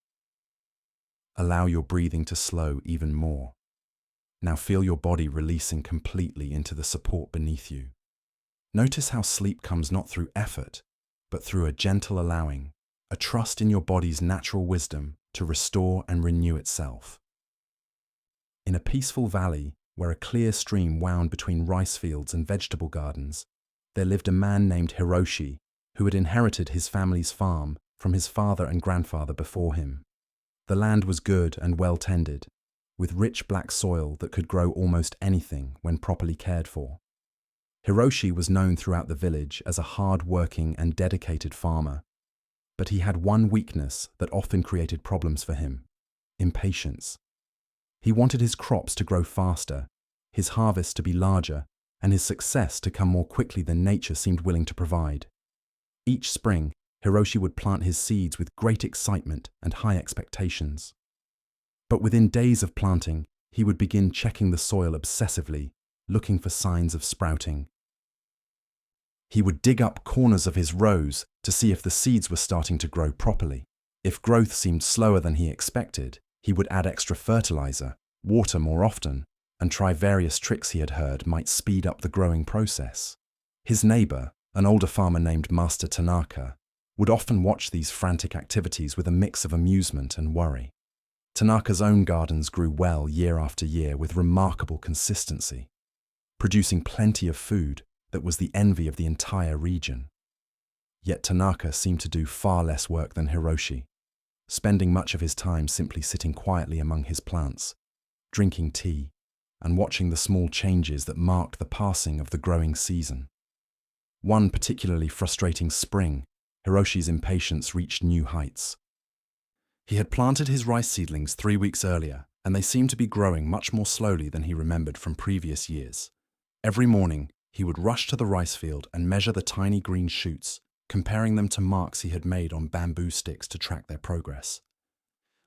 Allow your breathing to slow even more. Now feel your body releasing completely into the support beneath you. Notice how sleep comes not through effort, but through a gentle allowing, a trust in your body's natural wisdom to restore and renew itself. In a peaceful valley where a clear stream wound between rice fields and vegetable gardens, there lived a man named Hiroshi who had inherited his family's farm from his father and grandfather before him. The land was good and well tended, with rich black soil that could grow almost anything when properly cared for. Hiroshi was known throughout the village as a hard-working and dedicated farmer, but he had one weakness that often created problems for him: impatience. He wanted his crops to grow faster, his harvest to be larger, and his success to come more quickly than nature seemed willing to provide. Each spring, Hiroshi would plant his seeds with great excitement and high expectations. But within days of planting, he would begin checking the soil obsessively, looking for signs of sprouting. He would dig up corners of his rows to see if the seeds were starting to grow properly. If growth seemed slower than he expected, he would add extra fertilizer, water more often, and try various tricks he had heard might speed up the growing process. His neighbor, an older farmer named Master Tanaka, would often watch these frantic activities with a mix of amusement and worry. Tanaka's own gardens grew well year after year with remarkable consistency, producing plenty of food that was the envy of the entire region. Yet Tanaka seemed to do far less work than Hiroshi, spending much of his time simply sitting quietly among his plants, drinking tea, and watching the small changes that marked the passing of the growing season. One particularly frustrating spring, Hiroshi's impatience reached new heights. He had planted his rice seedlings 3 weeks earlier, and they seemed to be growing much more slowly than he remembered from previous years. Every morning, he would rush to the rice field and measure the tiny green shoots, comparing them to marks he had made on bamboo sticks to track their progress.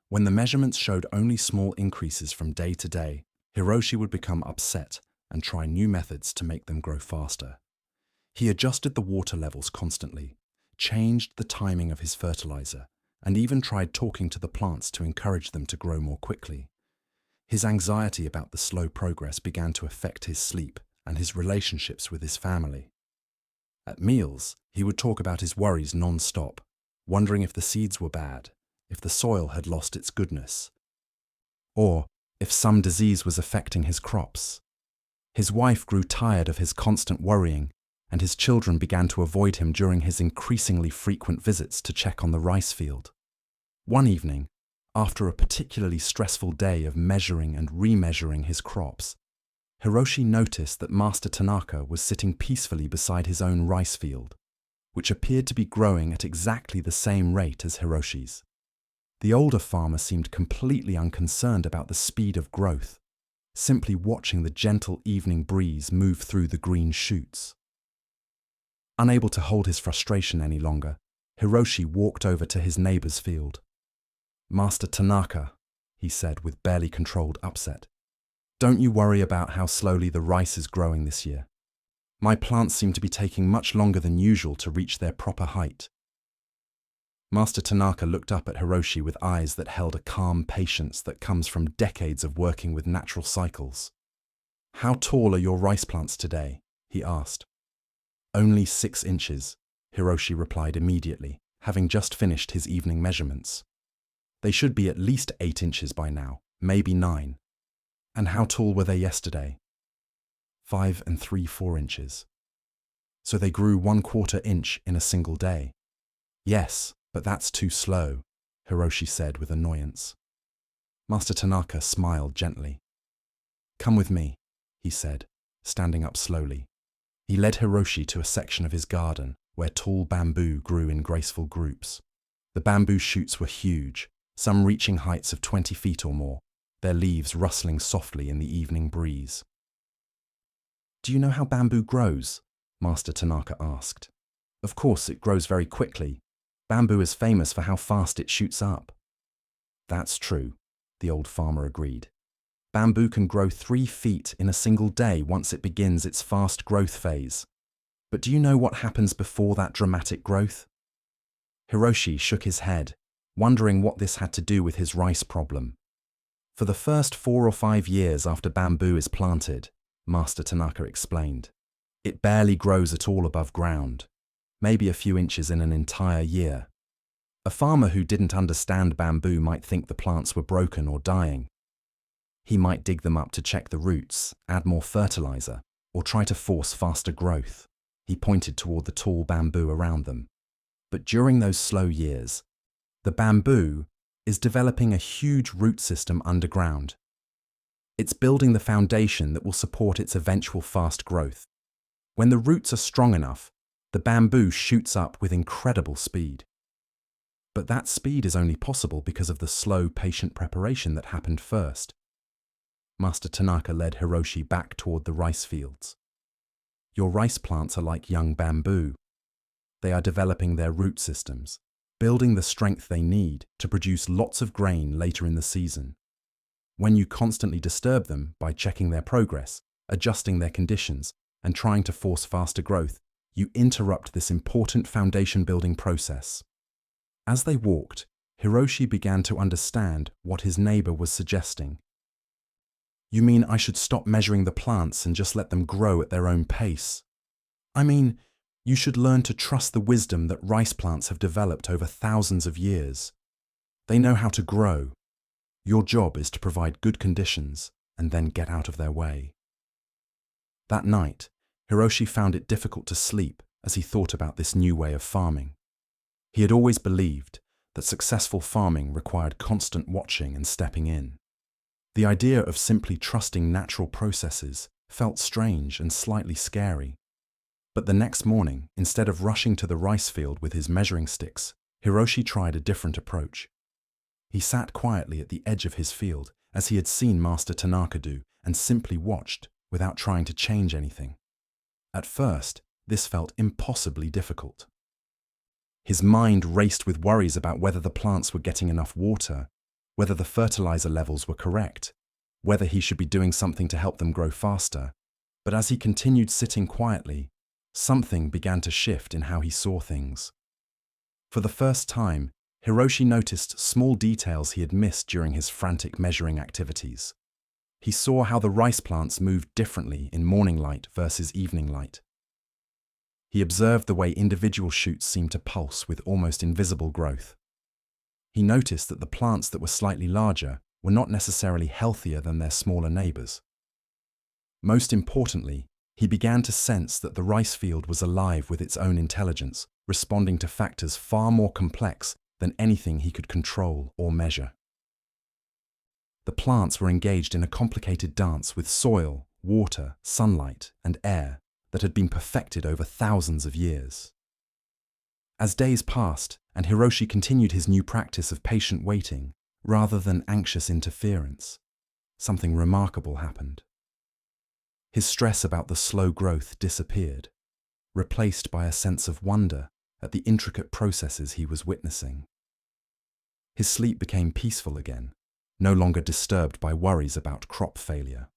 When the measurements showed only small increases from day to day, Hiroshi would become upset and try new methods to make them grow faster. He adjusted the water levels constantly, changed the timing of his fertilizer, and even tried talking to the plants to encourage them to grow more quickly. His anxiety about the slow progress began to affect his sleep and his relationships with his family. At meals, he would talk about his worries non-stop, wondering if the seeds were bad, if the soil had lost its goodness, or if some disease was affecting his crops. His wife grew tired of his constant worrying, and his children began to avoid him during his increasingly frequent visits to check on the rice field. One evening, after a particularly stressful day of measuring and remeasuring his crops, Hiroshi noticed that Master Tanaka was sitting peacefully beside his own rice field, which appeared to be growing at exactly the same rate as Hiroshi's. The older farmer seemed completely unconcerned about the speed of growth, simply watching the gentle evening breeze move through the green shoots. Unable to hold his frustration any longer, Hiroshi walked over to his neighbor's field. "Master Tanaka," he said with barely controlled upset, "don't you worry about how slowly the rice is growing this year. My plants seem to be taking much longer than usual to reach their proper height." Master Tanaka looked up at Hiroshi with eyes that held a calm patience that comes from decades of working with natural cycles. "How tall are your rice plants today?" he asked. "Only 6 inches, Hiroshi replied immediately, having just finished his evening measurements. "They should be at least 8 inches by now, maybe 9. "And how tall were they yesterday?" 5 3/4 inches. "So they grew 1/4 inch in a single day?" "Yes, but that's too slow," Hiroshi said with annoyance. Master Tanaka smiled gently. "Come with me," he said, standing up slowly. He led Hiroshi to a section of his garden where tall bamboo grew in graceful groups. The bamboo shoots were huge, some reaching heights of 20 feet or more, their leaves rustling softly in the evening breeze. "Do you know how bamboo grows?" Master Tanaka asked. "Of course, it grows very quickly. Bamboo is famous for how fast it shoots up." "That's true," the old farmer agreed. "Bamboo can grow 3 feet in a single day once it begins its fast growth phase. But do you know what happens before that dramatic growth?" Hiroshi shook his head, wondering what this had to do with his rice problem. "For the first 4 or 5 years after bamboo is planted," Master Tanaka explained, "it barely grows at all above ground, maybe a few inches in an entire year. A farmer who didn't understand bamboo might think the plants were broken or dying. He might dig them up to check the roots, add more fertilizer, or try to force faster growth." He pointed toward the tall bamboo around them. "But during those slow years, the bamboo is developing a huge root system underground. It's building the foundation that will support its eventual fast growth. When the roots are strong enough, the bamboo shoots up with incredible speed. But that speed is only possible because of the slow, patient preparation that happened first." Master Tanaka led Hiroshi back toward the rice fields. "Your rice plants are like young bamboo. They are developing their root systems, building the strength they need to produce lots of grain later in the season. When you constantly disturb them by checking their progress, adjusting their conditions, and trying to force faster growth, you interrupt this important foundation-building process. As they walked, Hiroshi began to understand what his neighbor was suggesting. You mean I should stop measuring the plants and just let them grow at their own pace? I mean, you should learn to trust the wisdom that rice plants have developed over thousands of years. They know how to grow. Your job is to provide good conditions and then get out of their way. That night, Hiroshi found it difficult to sleep as he thought about this new way of farming. He had always believed that successful farming required constant watching and stepping in. The idea of simply trusting natural processes felt strange and slightly scary. But the next morning, instead of rushing to the rice field with his measuring sticks, Hiroshi tried a different approach. He sat quietly at the edge of his field, as he had seen Master Tanaka do, and simply watched without trying to change anything. At first, this felt impossibly difficult. His mind raced with worries about whether the plants were getting enough water, whether the fertilizer levels were correct, whether he should be doing something to help them grow faster. But as he continued sitting quietly, something began to shift in how he saw things. For the first time, Hiroshi noticed small details he had missed during his frantic measuring activities. He saw how the rice plants moved differently in morning light versus evening light. He observed the way individual shoots seemed to pulse with almost invisible growth. He noticed that the plants that were slightly larger were not necessarily healthier than their smaller neighbors. Most importantly, he began to sense that the rice field was alive with its own intelligence, responding to factors far more complex than anything he could control or measure. The plants were engaged in a complicated dance with soil, water, sunlight, and air that had been perfected over thousands of years. As days passed, and Hiroshi continued his new practice of patient waiting rather than anxious interference, something remarkable happened. His stress about the slow growth disappeared, replaced by a sense of wonder at the intricate processes he was witnessing. His sleep became peaceful again, no longer disturbed by worries about crop failure.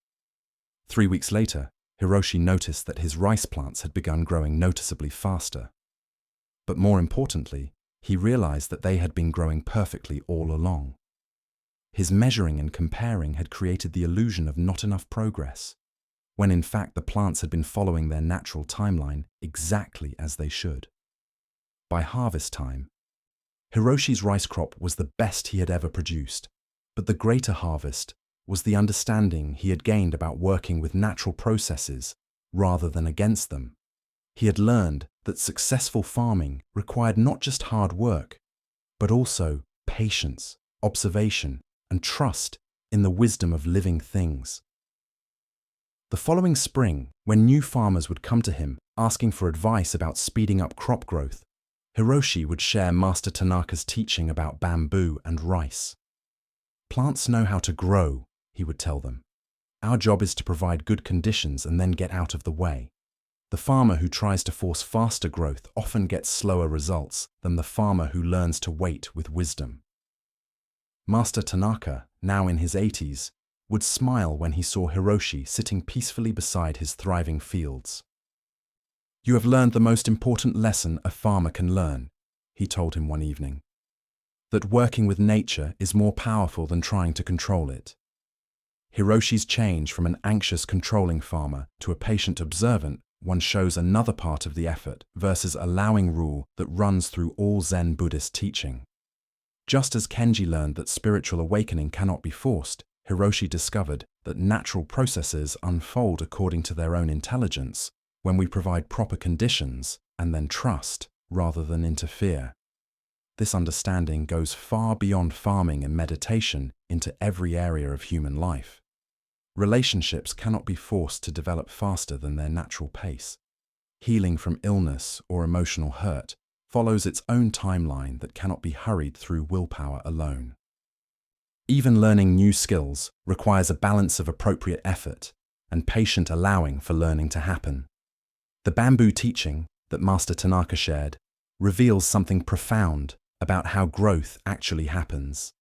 3 weeks later, Hiroshi noticed that his rice plants had begun growing noticeably faster. But more importantly, he realized that they had been growing perfectly all along. His measuring and comparing had created the illusion of not enough progress, when in fact the plants had been following their natural timeline exactly as they should. By harvest time, Hiroshi's rice crop was the best he had ever produced, but the greater harvest was the understanding he had gained about working with natural processes rather than against them. He had learned that successful farming required not just hard work, but also patience, observation, and trust in the wisdom of living things. The following spring, when new farmers would come to him asking for advice about speeding up crop growth, Hiroshi would share Master Tanaka's teaching about bamboo and rice. Plants know how to grow, he would tell them. Our job is to provide good conditions and then get out of the way. The farmer who tries to force faster growth often gets slower results than the farmer who learns to wait with wisdom. Master Tanaka, now in his 80s, would smile when he saw Hiroshi sitting peacefully beside his thriving fields. You have learned the most important lesson a farmer can learn, he told him one evening. That working with nature is more powerful than trying to control it. Hiroshi's change from an anxious, controlling farmer to a patient, observant one shows another part of the effort versus allowing rule that runs through all Zen Buddhist teaching. Just as Kenji learned that spiritual awakening cannot be forced, Hiroshi discovered that natural processes unfold according to their own intelligence when we provide proper conditions and then trust rather than interfere. This understanding goes far beyond farming and meditation into every area of human life. Relationships cannot be forced to develop faster than their natural pace. Healing from illness or emotional hurt follows its own timeline that cannot be hurried through willpower alone. Even learning new skills requires a balance of appropriate effort and patient allowing for learning to happen. The bamboo teaching that Master Tanaka shared reveals something profound about how growth actually happens.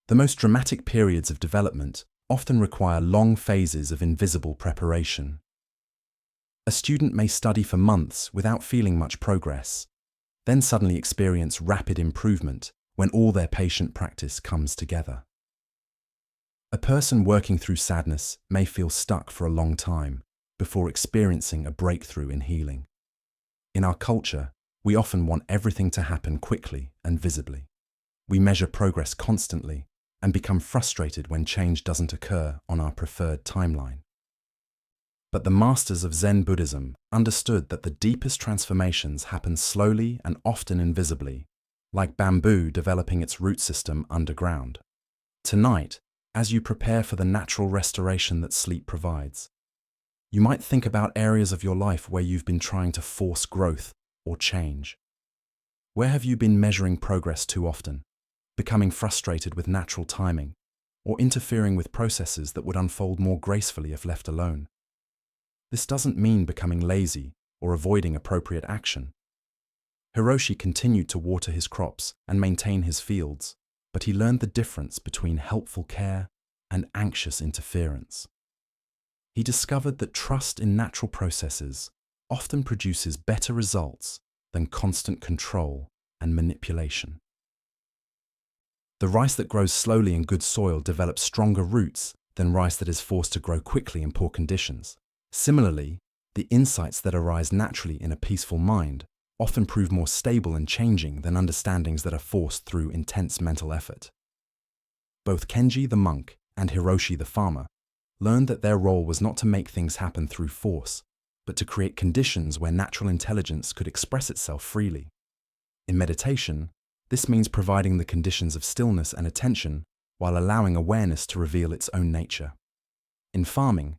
The most dramatic periods of development often require long phases of invisible preparation. A student may study for months without feeling much progress, then suddenly experience rapid improvement when all their patient practice comes together. A person working through sadness may feel stuck for a long time before experiencing a breakthrough in healing. In our culture, we often want everything to happen quickly and visibly. We measure progress constantly and become frustrated when change doesn't occur on our preferred timeline. But the masters of Zen Buddhism understood that the deepest transformations happen slowly and often invisibly, like bamboo developing its root system underground. Tonight, as you prepare for the natural restoration that sleep provides, you might think about areas of your life where you've been trying to force growth or change. Where have you been measuring progress too often, becoming frustrated with natural timing, or interfering with processes that would unfold more gracefully if left alone? This doesn't mean becoming lazy or avoiding appropriate action. Hiroshi continued to water his crops and maintain his fields, but he learned the difference between helpful care and anxious interference. He discovered that trust in natural processes often produces better results than constant control and manipulation. The rice that grows slowly in good soil develops stronger roots than rice that is forced to grow quickly in poor conditions. Similarly, the insights that arise naturally in a peaceful mind often prove more stable and changing than understandings that are forced through intense mental effort. Both Kenji the monk and Hiroshi the farmer learned that their role was not to make things happen through force, but to create conditions where natural intelligence could express itself freely. In meditation, this means providing the conditions of stillness and attention while allowing awareness to reveal its own nature. In farming,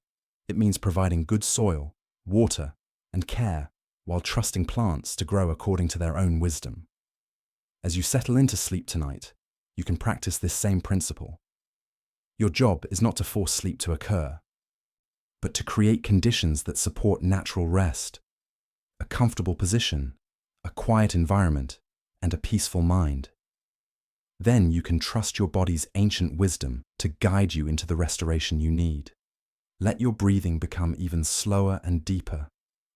it means providing good soil, water, and care while trusting plants to grow according to their own wisdom. As you settle into sleep tonight, you can practice this same principle. Your job is not to force sleep to occur, but to create conditions that support natural rest, a comfortable position, a quiet environment, and a peaceful mind. Then you can trust your body's ancient wisdom to guide you into the restoration you need. Let your breathing become even slower and deeper.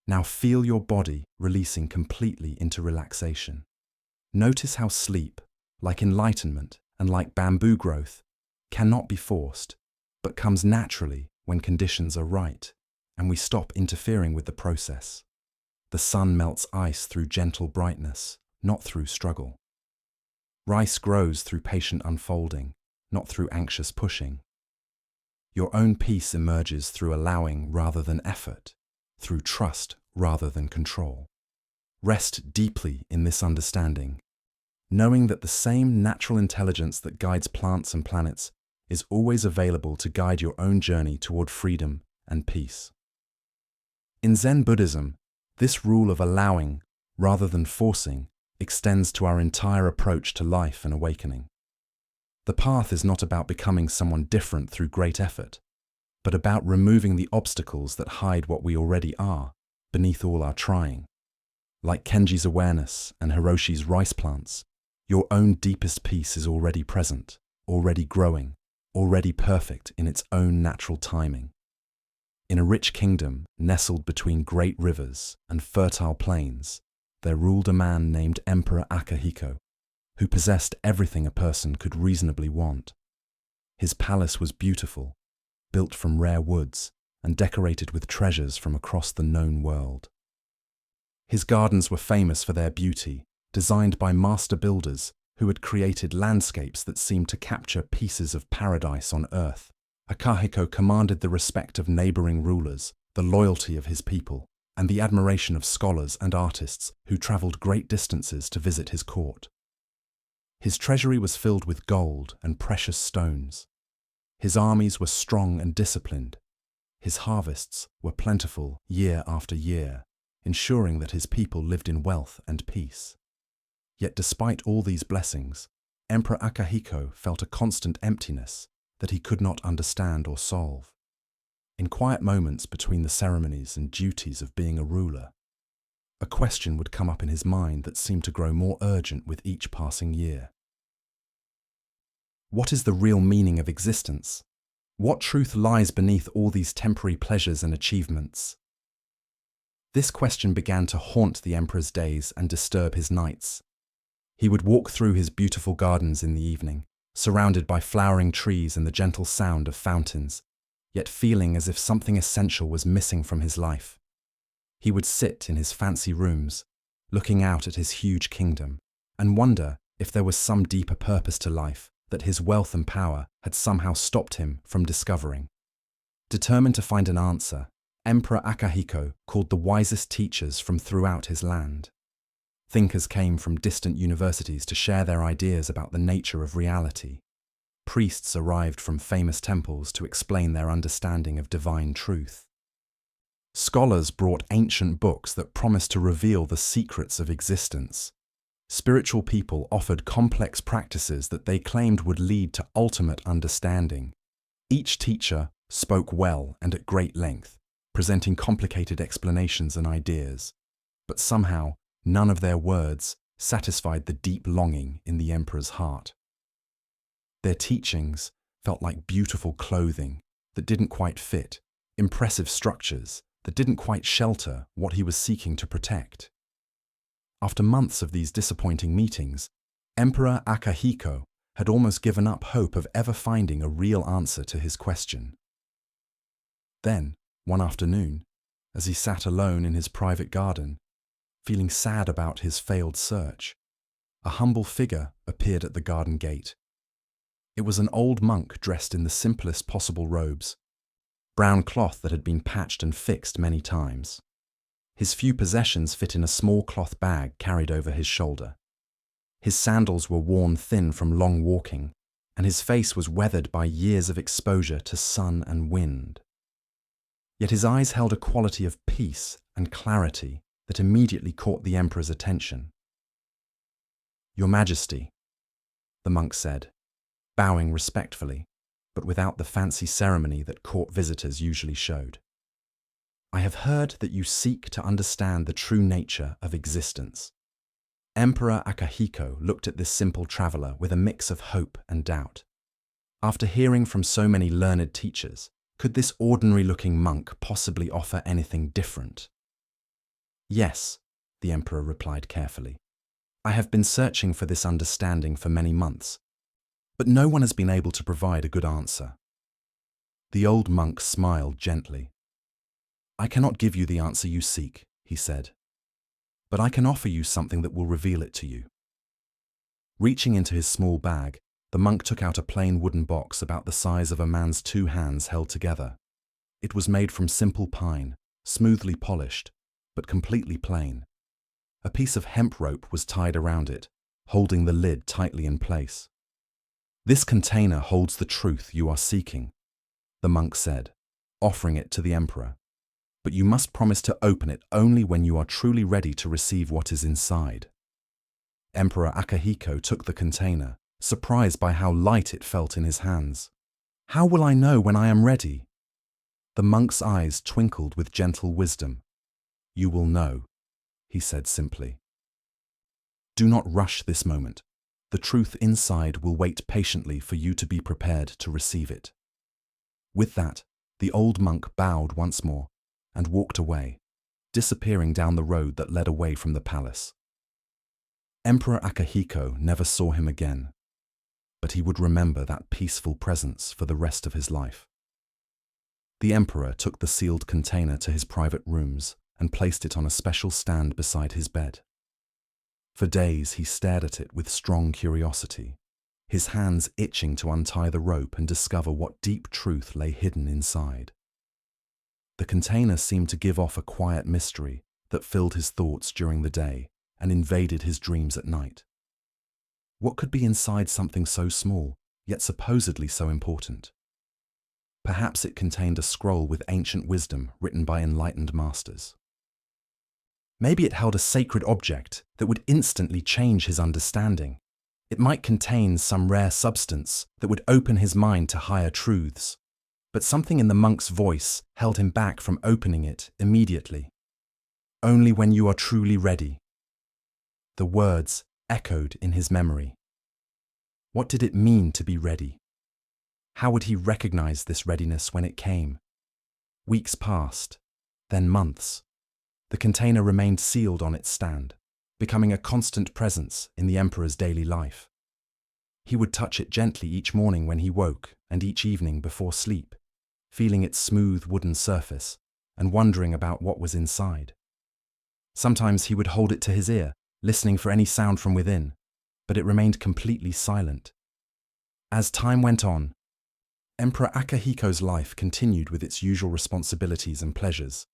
Now feel your body releasing completely into relaxation. Notice how sleep, like enlightenment and like bamboo growth, cannot be forced, but comes naturally when conditions are right, and we stop interfering with the process. The sun melts ice through gentle brightness, not through struggle. Rice grows through patient unfolding, not through anxious pushing. Your own peace emerges through allowing rather than effort, through trust rather than control. Rest deeply in this understanding, knowing that the same natural intelligence that guides plants and planets is always available to guide your own journey toward freedom and peace. In Zen Buddhism, this rule of allowing rather than forcing extends to our entire approach to life and awakening. The path is not about becoming someone different through great effort, but about removing the obstacles that hide what we already are beneath all our trying. Like Kenji's awareness and Hiroshi's rice plants, your own deepest peace is already present, already growing, already perfect in its own natural timing. In a rich kingdom nestled between great rivers and fertile plains, there ruled a man named Emperor Akihiko, who possessed everything a person could reasonably want. His palace was beautiful, built from rare woods and decorated with treasures from across the known world. His gardens were famous for their beauty, designed by master builders who had created landscapes that seemed to capture pieces of paradise on earth. Akihiko commanded the respect of neighboring rulers, the loyalty of his people, and the admiration of scholars and artists who traveled great distances to visit his court. His treasury was filled with gold and precious stones. His armies were strong and disciplined. His harvests were plentiful year after year, ensuring that his people lived in wealth and peace. Yet despite all these blessings, Emperor Akihiko felt a constant emptiness that he could not understand or solve. In quiet moments between the ceremonies and duties of being a ruler, a question would come up in his mind that seemed to grow more urgent with each passing year. What is the real meaning of existence? What truth lies beneath all these temporary pleasures and achievements? This question began to haunt the emperor's days and disturb his nights. He would walk through his beautiful gardens in the evening, surrounded by flowering trees and the gentle sound of fountains, yet feeling as if something essential was missing from his life. He would sit in his fancy rooms, looking out at his huge kingdom, and wonder if there was some deeper purpose to life that his wealth and power had somehow stopped him from discovering. Determined to find an answer, Emperor Akihiko called the wisest teachers from throughout his land. Thinkers came from distant universities to share their ideas about the nature of reality. Priests arrived from famous temples to explain their understanding of divine truth. Scholars brought ancient books that promised to reveal the secrets of existence. Spiritual people offered complex practices that they claimed would lead to ultimate understanding. Each teacher spoke well and at great length, presenting complicated explanations and ideas, but somehow none of their words satisfied the deep longing in the emperor's heart. Their teachings felt like beautiful clothing that didn't quite fit, impressive structures that didn't quite shelter what he was seeking to protect. After months of these disappointing meetings, Emperor Akihiko had almost given up hope of ever finding a real answer to his question. Then, one afternoon, as he sat alone in his private garden, feeling sad about his failed search, a humble figure appeared at the garden gate. It was an old monk dressed in the simplest possible robes, brown cloth that had been patched and fixed many times. His few possessions fit in a small cloth bag carried over his shoulder. His sandals were worn thin from long walking, and his face was weathered by years of exposure to sun and wind. Yet his eyes held a quality of peace and clarity that immediately caught the emperor's attention. "Your Majesty," the monk said, bowing respectfully, but without the fancy ceremony that court visitors usually showed. "I have heard that you seek to understand the true nature of existence." Emperor Akihiko looked at this simple traveler with a mix of hope and doubt. After hearing from so many learned teachers, could this ordinary-looking monk possibly offer anything different? "Yes," the emperor replied carefully. "I have been searching for this understanding for many months, but no one has been able to provide a good answer." The old monk smiled gently. "I cannot give you the answer you seek," he said, "but I can offer you something that will reveal it to you." Reaching into his small bag, the monk took out a plain wooden box about the size of a man's two hands held together. It was made from simple pine, smoothly polished, but completely plain. A piece of hemp rope was tied around it, holding the lid tightly in place. "This container holds the truth you are seeking," the monk said, offering it to the emperor. "But you must promise to open it only when you are truly ready to receive what is inside." Emperor Akihiko took the container, surprised by how light it felt in his hands. "How will I know when I am ready?" The monk's eyes twinkled with gentle wisdom. "You will know," he said simply. "Do not rush this moment. The truth inside will wait patiently for you to be prepared to receive it." With that, the old monk bowed once more and walked away, disappearing down the road that led away from the palace. Emperor Akihiko never saw him again, but he would remember that peaceful presence for the rest of his life. The emperor took the sealed container to his private rooms and placed it on a special stand beside his bed. For days he stared at it with strong curiosity, his hands itching to untie the rope and discover what deep truth lay hidden inside. The container seemed to give off a quiet mystery that filled his thoughts during the day and invaded his dreams at night. What could be inside something so small, yet supposedly so important? Perhaps it contained a scroll with ancient wisdom written by enlightened masters. Maybe it held a sacred object that would instantly change his understanding. It might contain some rare substance that would open his mind to higher truths. But something in the monk's voice held him back from opening it immediately. "Only when you are truly ready." The words echoed in his memory. What did it mean to be ready? How would he recognize this readiness when it came? Weeks passed, then months. The container remained sealed on its stand, becoming a constant presence in the emperor's daily life. He would touch it gently each morning when he woke and each evening before sleep, feeling its smooth wooden surface and wondering about what was inside. Sometimes he would hold it to his ear, listening for any sound from within, but it remained completely silent. As time went on, Emperor Akihiko's life continued with its usual responsibilities and pleasures,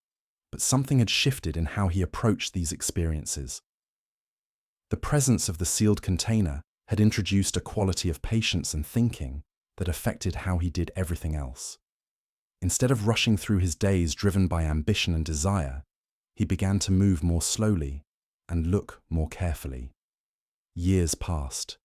but something had shifted in how he approached these experiences. The presence of the sealed container had introduced a quality of patience and thinking that affected how he did everything else. Instead of rushing through his days driven by ambition and desire, he began to move more slowly and look more carefully. Years passed.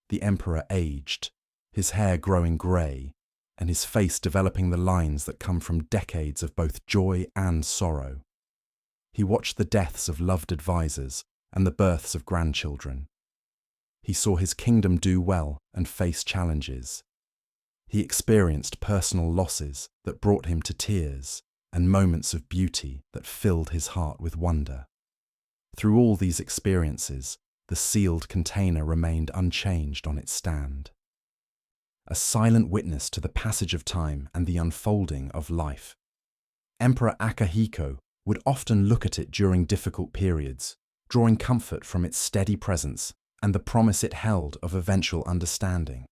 The emperor aged, his hair growing grey, and his face developing the lines that come from decades of both joy and sorrow. He watched the deaths of loved advisors and the births of grandchildren. He saw his kingdom do well and face challenges. He experienced personal losses that brought him to tears and moments of beauty that filled his heart with wonder. Through all these experiences, the sealed container remained unchanged on its stand, a silent witness to the passage of time and the unfolding of life. Emperor Akihiko would often look at it during difficult periods, drawing comfort from its steady presence and the promise it held of eventual understanding.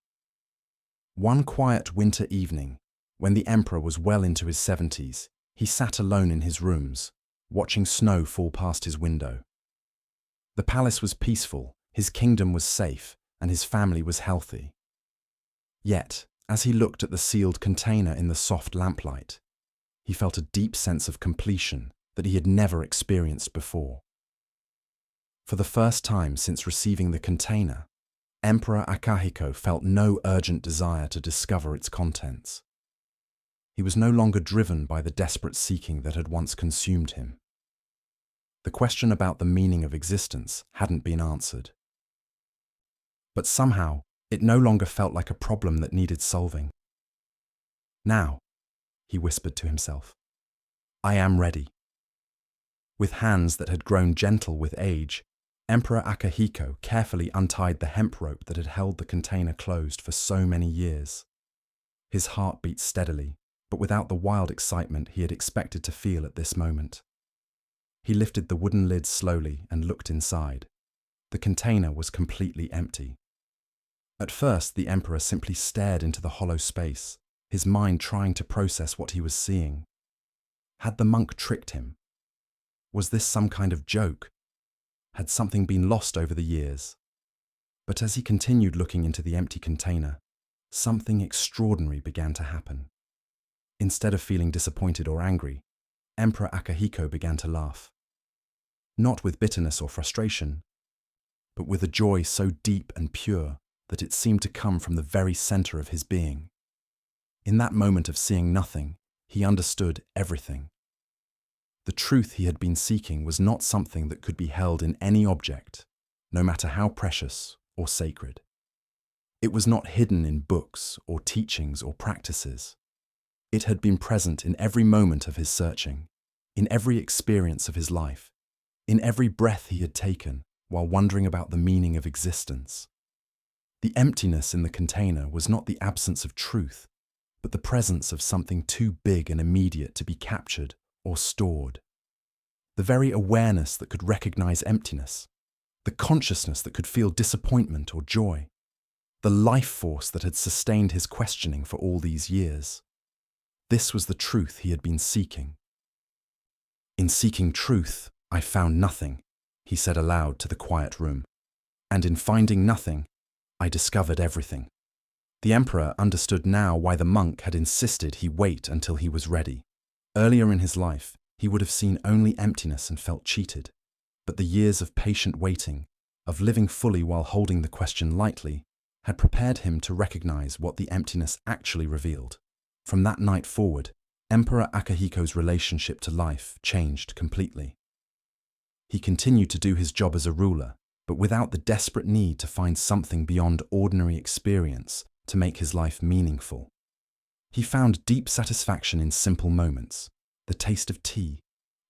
One quiet winter evening, when the emperor was well into his 70s, he sat alone in his rooms, watching snow fall past his window. The palace was peaceful, his kingdom was safe, and his family was healthy. Yet, as he looked at the sealed container in the soft lamplight, he felt a deep sense of completion that he had never experienced before. For the first time since receiving the container, Emperor Akihiko felt no urgent desire to discover its contents. He was no longer driven by the desperate seeking that had once consumed him. The question about the meaning of existence hadn't been answered. But somehow, it no longer felt like a problem that needed solving. Now, he whispered to himself, I am ready. With hands that had grown gentle with age, Emperor Akihiko carefully untied the hemp rope that had held the container closed for so many years. His heart beat steadily, but without the wild excitement he had expected to feel at this moment. He lifted the wooden lid slowly and looked inside. The container was completely empty. At first, the emperor simply stared into the hollow space, his mind trying to process what he was seeing. Had the monk tricked him? Was this some kind of joke? Had something been lost over the years? But as he continued looking into the empty container, something extraordinary began to happen. Instead of feeling disappointed or angry, Emperor Akihiko began to laugh. Not with bitterness or frustration, but with a joy so deep and pure that it seemed to come from the very center of his being. In that moment of seeing nothing, he understood everything. The truth he had been seeking was not something that could be held in any object, no matter how precious or sacred. It was not hidden in books or teachings or practices. It had been present in every moment of his searching, in every experience of his life, in every breath he had taken while wondering about the meaning of existence. The emptiness in the container was not the absence of truth, but the presence of something too big and immediate to be captured or stored. The very awareness that could recognize emptiness, the consciousness that could feel disappointment or joy, the life force that had sustained his questioning for all these years. This was the truth he had been seeking. In seeking truth, I found nothing, he said aloud to the quiet room. And in finding nothing, I discovered everything. The emperor understood now why the monk had insisted he wait until he was ready. Earlier in his life, he would have seen only emptiness and felt cheated. But the years of patient waiting, of living fully while holding the question lightly, had prepared him to recognize what the emptiness actually revealed. From that night forward, Emperor Akihiko's relationship to life changed completely. He continued to do his job as a ruler, but without the desperate need to find something beyond ordinary experience to make his life meaningful. He found deep satisfaction in simple moments, the taste of tea,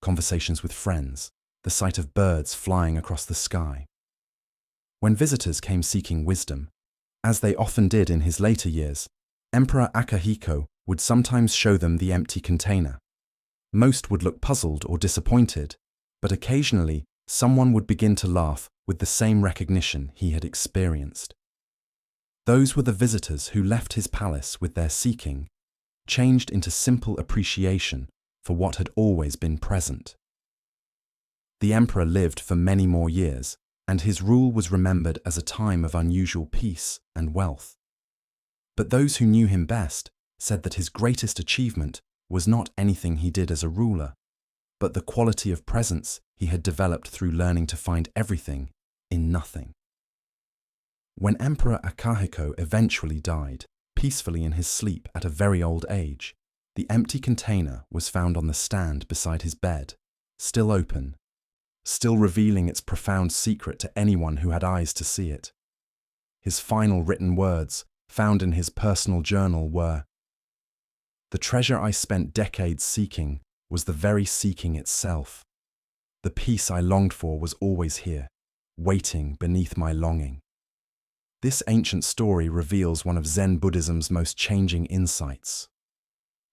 conversations with friends, the sight of birds flying across the sky. When visitors came seeking wisdom, as they often did in his later years, Emperor Akihiko would sometimes show them the empty container. Most would look puzzled or disappointed, but occasionally someone would begin to laugh with the same recognition he had experienced. Those were the visitors who left his palace with their seeking, changed into simple appreciation for what had always been present. The emperor lived for many more years, and his rule was remembered as a time of unusual peace and wealth. But those who knew him best said that his greatest achievement was not anything he did as a ruler, but the quality of presence he had developed through learning to find everything in nothing. When Emperor Akihiko eventually died, peacefully in his sleep at a very old age, the empty container was found on the stand beside his bed, still open, still revealing its profound secret to anyone who had eyes to see it. His final written words, found in his personal journal, were, "The treasure I spent decades seeking was the very seeking itself. The peace I longed for was always here, waiting beneath my longing." This ancient story reveals one of Zen Buddhism's most changing insights.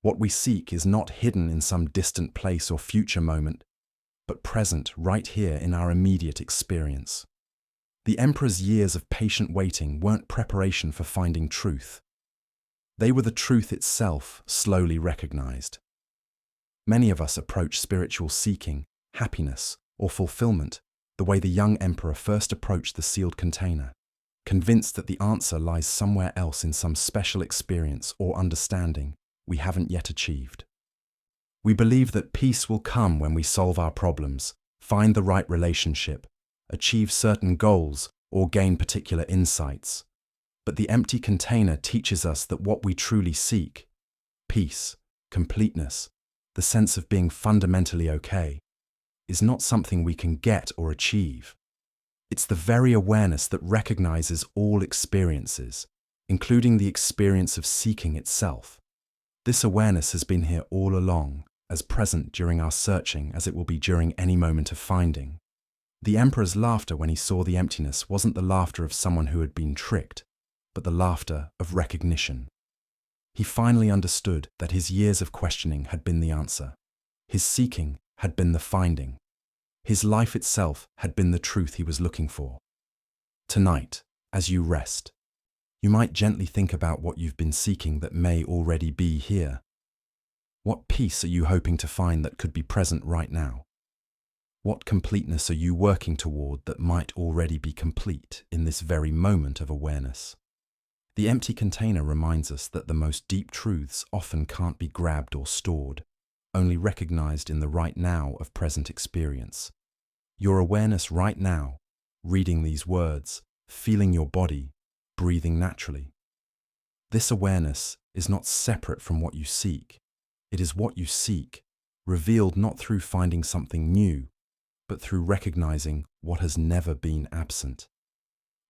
What we seek is not hidden in some distant place or future moment, but present right here in our immediate experience. The emperor's years of patient waiting weren't preparation for finding truth. They were the truth itself, slowly recognized. Many of us approach spiritual seeking, happiness, or fulfillment the way the young emperor first approached the sealed container, convinced that the answer lies somewhere else in some special experience or understanding we haven't yet achieved. We believe that peace will come when we solve our problems, find the right relationship, achieve certain goals, or gain particular insights. But the empty container teaches us that what we truly seek, peace, completeness, the sense of being fundamentally okay, is not something we can get or achieve. It's the very awareness that recognizes all experiences, including the experience of seeking itself. This awareness has been here all along, as present during our searching as it will be during any moment of finding. The emperor's laughter when he saw the emptiness wasn't the laughter of someone who had been tricked, but the laughter of recognition. He finally understood that his years of questioning had been the answer. His seeking had been the finding. His life itself had been the truth he was looking for. Tonight, as you rest, you might gently think about what you've been seeking that may already be here. What peace are you hoping to find that could be present right now? What completeness are you working toward that might already be complete in this very moment of awareness? The empty container reminds us that the most deep truths often can't be grabbed or stored, only recognized in the right now of present experience. Your awareness right now, reading these words, feeling your body, breathing naturally. This awareness is not separate from what you seek. It is what you seek, revealed not through finding something new, but through recognizing what has never been absent.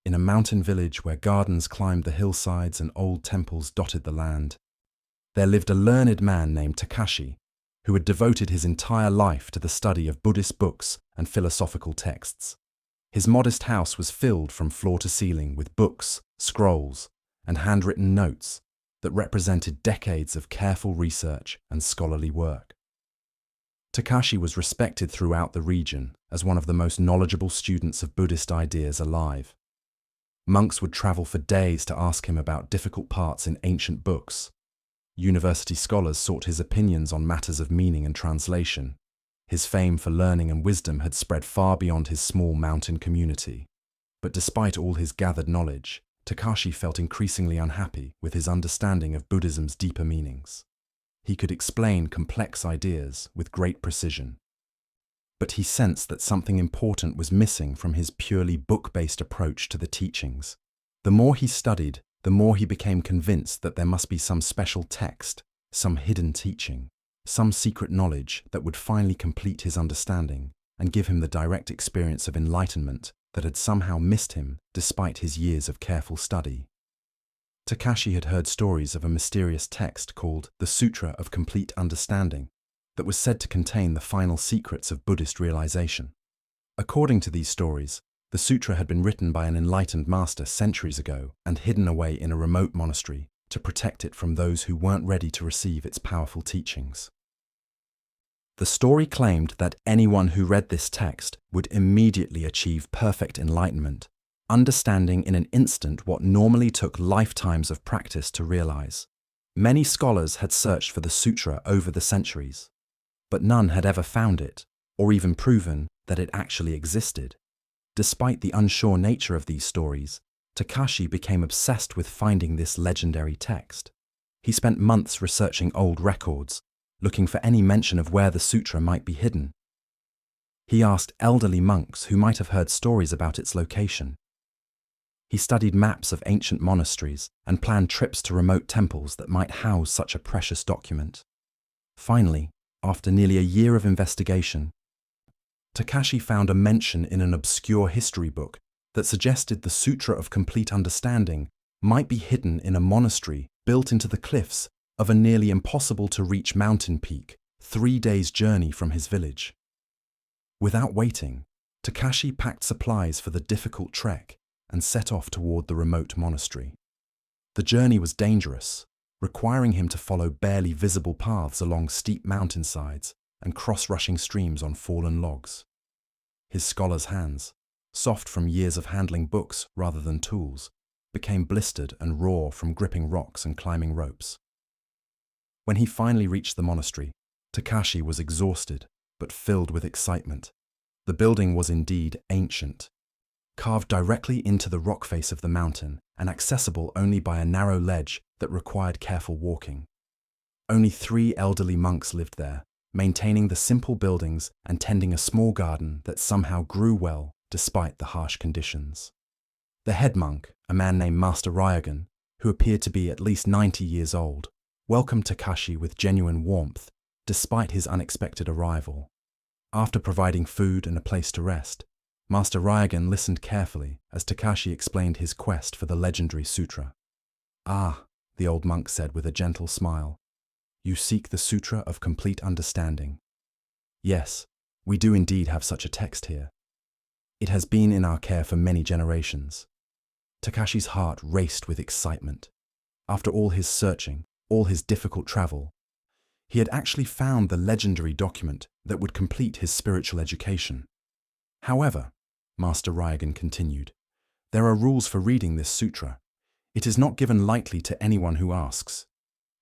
In a mountain village where gardens climbed the hillsides and old temples dotted the land, there lived a learned man named Takashi, who had devoted his entire life to the study of Buddhist books and philosophical texts. His modest house was filled from floor to ceiling with books, scrolls, and handwritten notes that represented decades of careful research and scholarly work. Takashi was respected throughout the region as one of the most knowledgeable students of Buddhist ideas alive. Monks would travel for days to ask him about difficult parts in ancient books. University scholars sought his opinions on matters of meaning and translation. His fame for learning and wisdom had spread far beyond his small mountain community. But despite all his gathered knowledge, Takashi felt increasingly unhappy with his understanding of Buddhism's deeper meanings. He could explain complex ideas with great precision, but he sensed that something important was missing from his purely book-based approach to the teachings. The more he studied, the more he became convinced that there must be some special text, some hidden teaching, some secret knowledge that would finally complete his understanding and give him the direct experience of enlightenment that had somehow missed him despite his years of careful study. Takashi had heard stories of a mysterious text called the Sutra of Complete Understanding that was said to contain the final secrets of Buddhist realization. According to these stories, the sutra had been written by an enlightened master centuries ago and hidden away in a remote monastery to protect it from those who weren't ready to receive its powerful teachings. The story claimed that anyone who read this text would immediately achieve perfect enlightenment, understanding in an instant what normally took lifetimes of practice to realize. Many scholars had searched for the sutra over the centuries, but none had ever found it, or even proven that it actually existed. Despite the unsure nature of these stories, Takashi became obsessed with finding this legendary text. He spent months researching old records, looking for any mention of where the sutra might be hidden. He asked elderly monks who might have heard stories about its location. He studied maps of ancient monasteries and planned trips to remote temples that might house such a precious document. Finally, after nearly a year of investigation, Takashi found a mention in an obscure history book that suggested the Sutra of Complete Understanding might be hidden in a monastery built into the cliffs of a nearly impossible-to-reach mountain peak 3 days' journey from his village. Without waiting, Takashi packed supplies for the difficult trek and set off toward the remote monastery. The journey was dangerous, requiring him to follow barely visible paths along steep mountainsides and cross-rushing streams on fallen logs. His scholar's hands, soft from years of handling books rather than tools, became blistered and raw from gripping rocks and climbing ropes. When he finally reached the monastery, Takashi was exhausted but filled with excitement. The building was indeed ancient, carved directly into the rock face of the mountain and accessible only by a narrow ledge that required careful walking. Only 3 elderly monks lived there, maintaining the simple buildings and tending a small garden that somehow grew well despite the harsh conditions. The head monk, a man named Master Ryagan, who appeared to be at least 90 years old, welcomed Takashi with genuine warmth despite his unexpected arrival. After providing food and a place to rest, Master Ryagan listened carefully as Takashi explained his quest for the legendary sutra. "Ah," the old monk said with a gentle smile, "you seek the Sutra of Complete Understanding. Yes, we do indeed have such a text here. It has been in our care for many generations." Takashi's heart raced with excitement. After all his searching, all his difficult travel, he had actually found the legendary document that would complete his spiritual education. However, Master Ryagan continued, there are rules for reading this sutra. It is not given lightly to anyone who asks.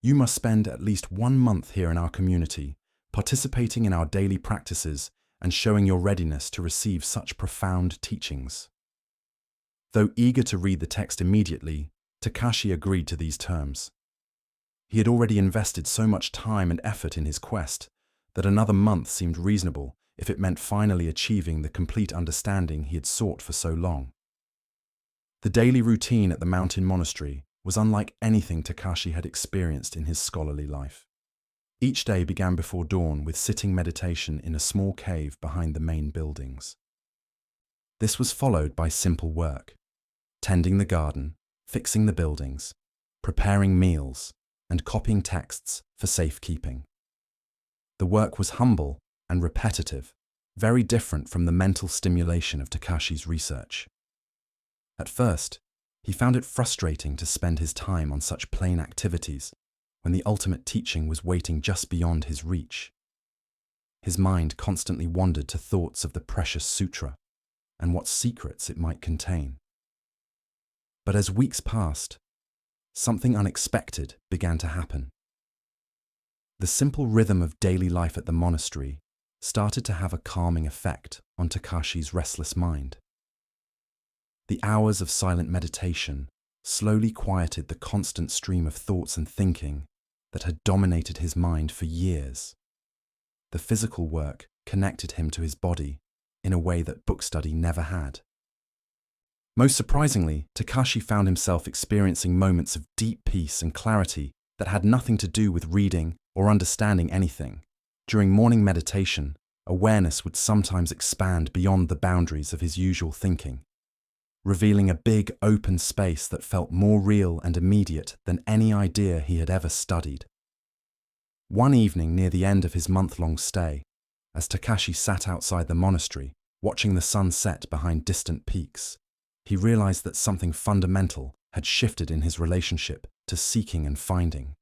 You must spend at least 1 month here in our community, participating in our daily practices and showing your readiness to receive such profound teachings. Though eager to read the text immediately, Takashi agreed to these terms. He had already invested so much time and effort in his quest that another month seemed reasonable if it meant finally achieving the complete understanding he had sought for so long. The daily routine at the mountain monastery was unlike anything Takashi had experienced in his scholarly life. Each day began before dawn with sitting meditation in a small cave behind the main buildings. This was followed by simple work, tending the garden, fixing the buildings, preparing meals, and copying texts for safekeeping. The work was humble and repetitive, very different from the mental stimulation of Takashi's research. At first, he found it frustrating to spend his time on such plain activities when the ultimate teaching was waiting just beyond his reach. His mind constantly wandered to thoughts of the precious sutra and what secrets it might contain. But as weeks passed, something unexpected began to happen. The simple rhythm of daily life at the monastery started to have a calming effect on Takashi's restless mind. The hours of silent meditation slowly quieted the constant stream of thoughts and thinking that had dominated his mind for years. The physical work connected him to his body in a way that book study never had. Most surprisingly, Takashi found himself experiencing moments of deep peace and clarity that had nothing to do with reading or understanding anything. During morning meditation, awareness would sometimes expand beyond the boundaries of his usual thinking, revealing a big open space that felt more real and immediate than any idea he had ever studied. One evening near the end of his month-long stay, as Takashi sat outside the monastery, watching the sun set behind distant peaks, he realized that something fundamental had shifted in his relationship to seeking and finding.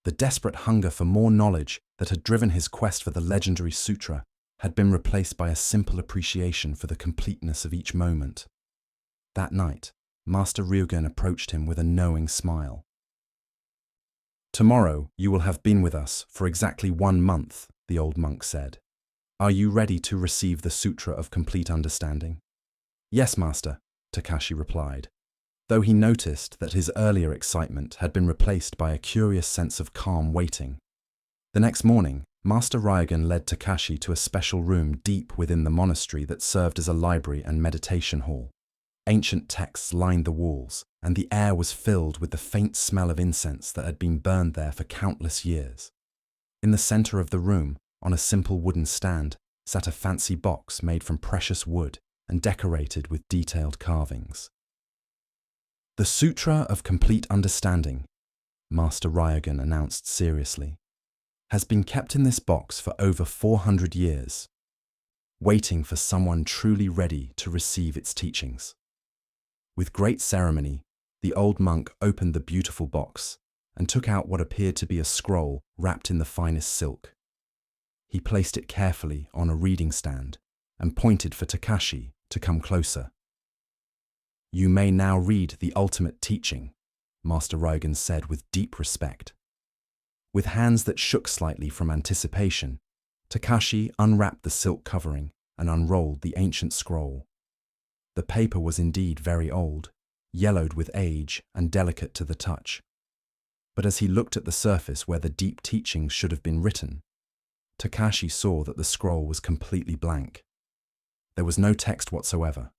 The desperate hunger for more knowledge that had driven his quest for the legendary sutra had been replaced by a simple appreciation for the completeness of each moment. That night, Master Ryugen approached him with a knowing smile. "Tomorrow you will have been with us for exactly 1 month," the old monk said. "Are you ready to receive the Sutra of Complete Understanding?" "Yes, Master," Takashi replied, though he noticed that his earlier excitement had been replaced by a curious sense of calm waiting. The next morning, Master Ryugen led Takashi to a special room deep within the monastery that served as a library and meditation hall. Ancient texts lined the walls, and the air was filled with the faint smell of incense that had been burned there for countless years. In the center of the room, on a simple wooden stand, sat a fancy box made from precious wood and decorated with detailed carvings. "The Sutra of Complete Understanding," Master Ryugen announced seriously, "has been kept in this box for over 400 years, waiting for someone truly ready to receive its teachings." With great ceremony, the old monk opened the beautiful box and took out what appeared to be a scroll wrapped in the finest silk. He placed it carefully on a reading stand and pointed for Takashi to come closer. "You may now read the ultimate teaching," Master Ryugen said with deep respect. With hands that shook slightly from anticipation, Takashi unwrapped the silk covering and unrolled the ancient scroll. The paper was indeed very old, yellowed with age and delicate to the touch. But as he looked at the surface where the deep teachings should have been written, Takashi saw that the scroll was completely blank. There was no text whatsoever,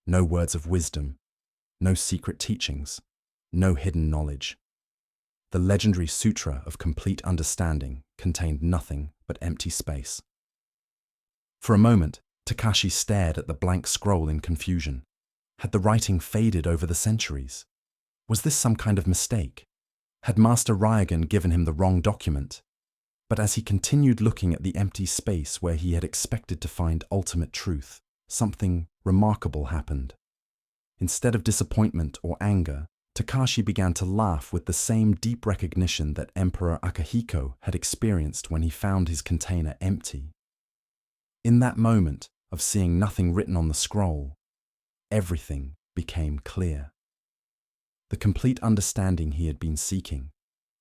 no words of wisdom, no secret teachings, no hidden knowledge. The legendary Sutra of Complete Understanding contained nothing but empty space. For a moment, Takashi stared at the blank scroll in confusion. Had the writing faded over the centuries? Was this some kind of mistake? Had Master Ryugen given him the wrong document? But as he continued looking at the empty space where he had expected to find ultimate truth, something remarkable happened. Instead of disappointment or anger, Takashi began to laugh with the same deep recognition that Emperor Akihiko had experienced when he found his container empty. In that moment of seeing nothing written on the scroll, everything became clear. The complete understanding he had been seeking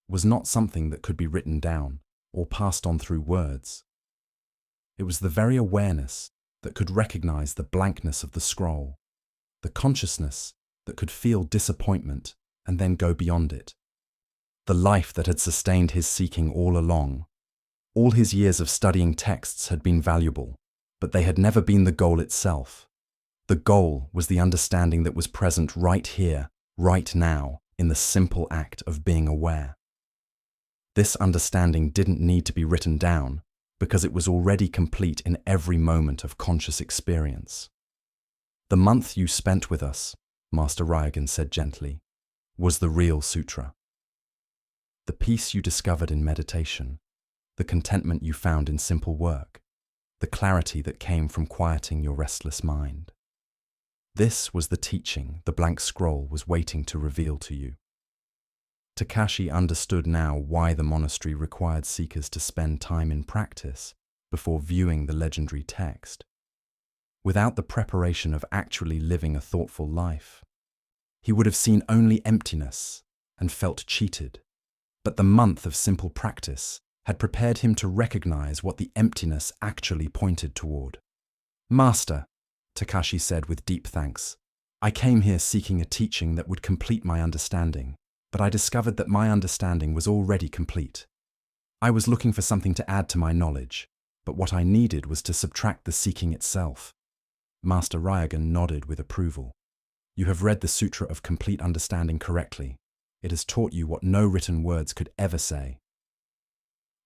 was not something that could be written down or passed on through words. It was the very awareness that could recognize the blankness of the scroll, the consciousness that could feel disappointment and then go beyond it. The life that had sustained his seeking all along. All his years of studying texts had been valuable, but they had never been the goal itself. The goal was the understanding that was present right here, right now, in the simple act of being aware. This understanding didn't need to be written down because it was already complete in every moment of conscious experience. "The month you spent with us," Master Ryugen said gently, "was the real sutra. The peace you discovered in meditation, the contentment you found in simple work, the clarity that came from quieting your restless mind. This was the teaching the blank scroll was waiting to reveal to you." Takashi understood now why the monastery required seekers to spend time in practice before viewing the legendary text. Without the preparation of actually living a thoughtful life, he would have seen only emptiness and felt cheated. But the month of simple practice had prepared him to recognize what the emptiness actually pointed toward. "Master," Takashi said with deep thanks, "I came here seeking a teaching that would complete my understanding, but I discovered that my understanding was already complete. I was looking for something to add to my knowledge, but what I needed was to subtract the seeking itself." Master Ryugen nodded with approval. "You have read the Sutra of Complete Understanding correctly. It has taught you what no written words could ever say."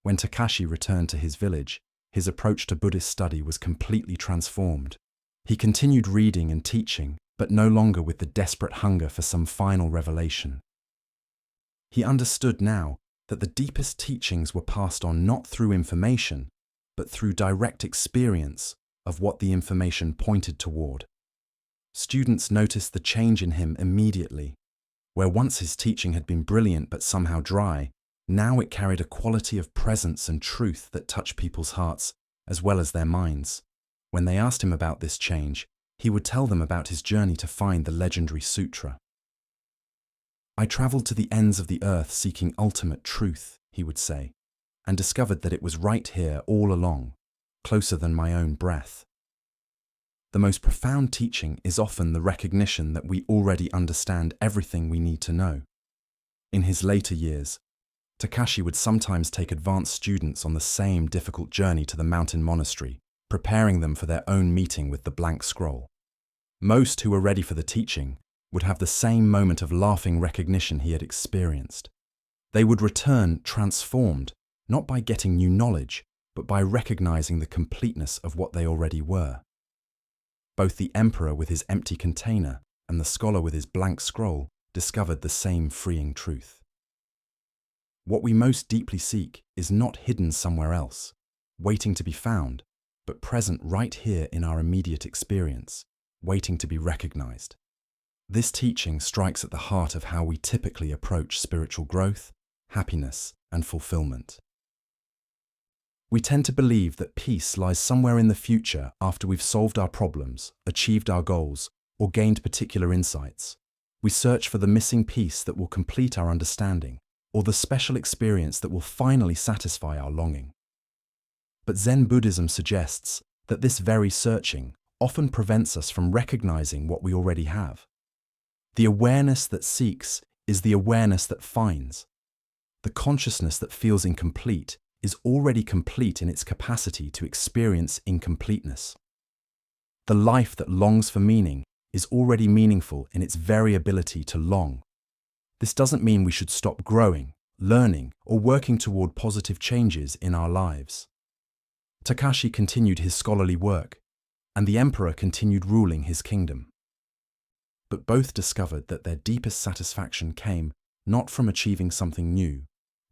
When Takashi returned to his village, his approach to Buddhist study was completely transformed. He continued reading and teaching, but no longer with the desperate hunger for some final revelation. He understood now that the deepest teachings were passed on not through information, but through direct experience of what the information pointed toward. Students noticed the change in him immediately. Where once his teaching had been brilliant but somehow dry, now it carried a quality of presence and truth that touched people's hearts as well as their minds. When they asked him about this change, he would tell them about his journey to find the legendary sutra. "I traveled to the ends of the earth seeking ultimate truth," he would say, "and discovered that it was right here all along, closer than my own breath." The most profound teaching is often the recognition that we already understand everything we need to know. In his later years, Takashi would sometimes take advanced students on the same difficult journey to the mountain monastery, preparing them for their own meeting with the blank scroll. Most who were ready for the teaching would have the same moment of laughing recognition he had experienced. They would return transformed, not by getting new knowledge, but by recognizing the completeness of what they already were. Both the emperor with his empty container and the scholar with his blank scroll discovered the same freeing truth. What we most deeply seek is not hidden somewhere else, waiting to be found, but present right here in our immediate experience, waiting to be recognized. This teaching strikes at the heart of how we typically approach spiritual growth, happiness, and fulfillment. We tend to believe that peace lies somewhere in the future after we've solved our problems, achieved our goals, or gained particular insights. We search for the missing piece that will complete our understanding, or the special experience that will finally satisfy our longing. But Zen Buddhism suggests that this very searching often prevents us from recognizing what we already have. The awareness that seeks is the awareness that finds. The consciousness that feels incomplete is already complete in its capacity to experience incompleteness. The life that longs for meaning is already meaningful in its very ability to long. This doesn't mean we should stop growing, learning, or working toward positive changes in our lives. Takashi continued his scholarly work, and the emperor continued ruling his kingdom. But both discovered that their deepest satisfaction came not from achieving something new,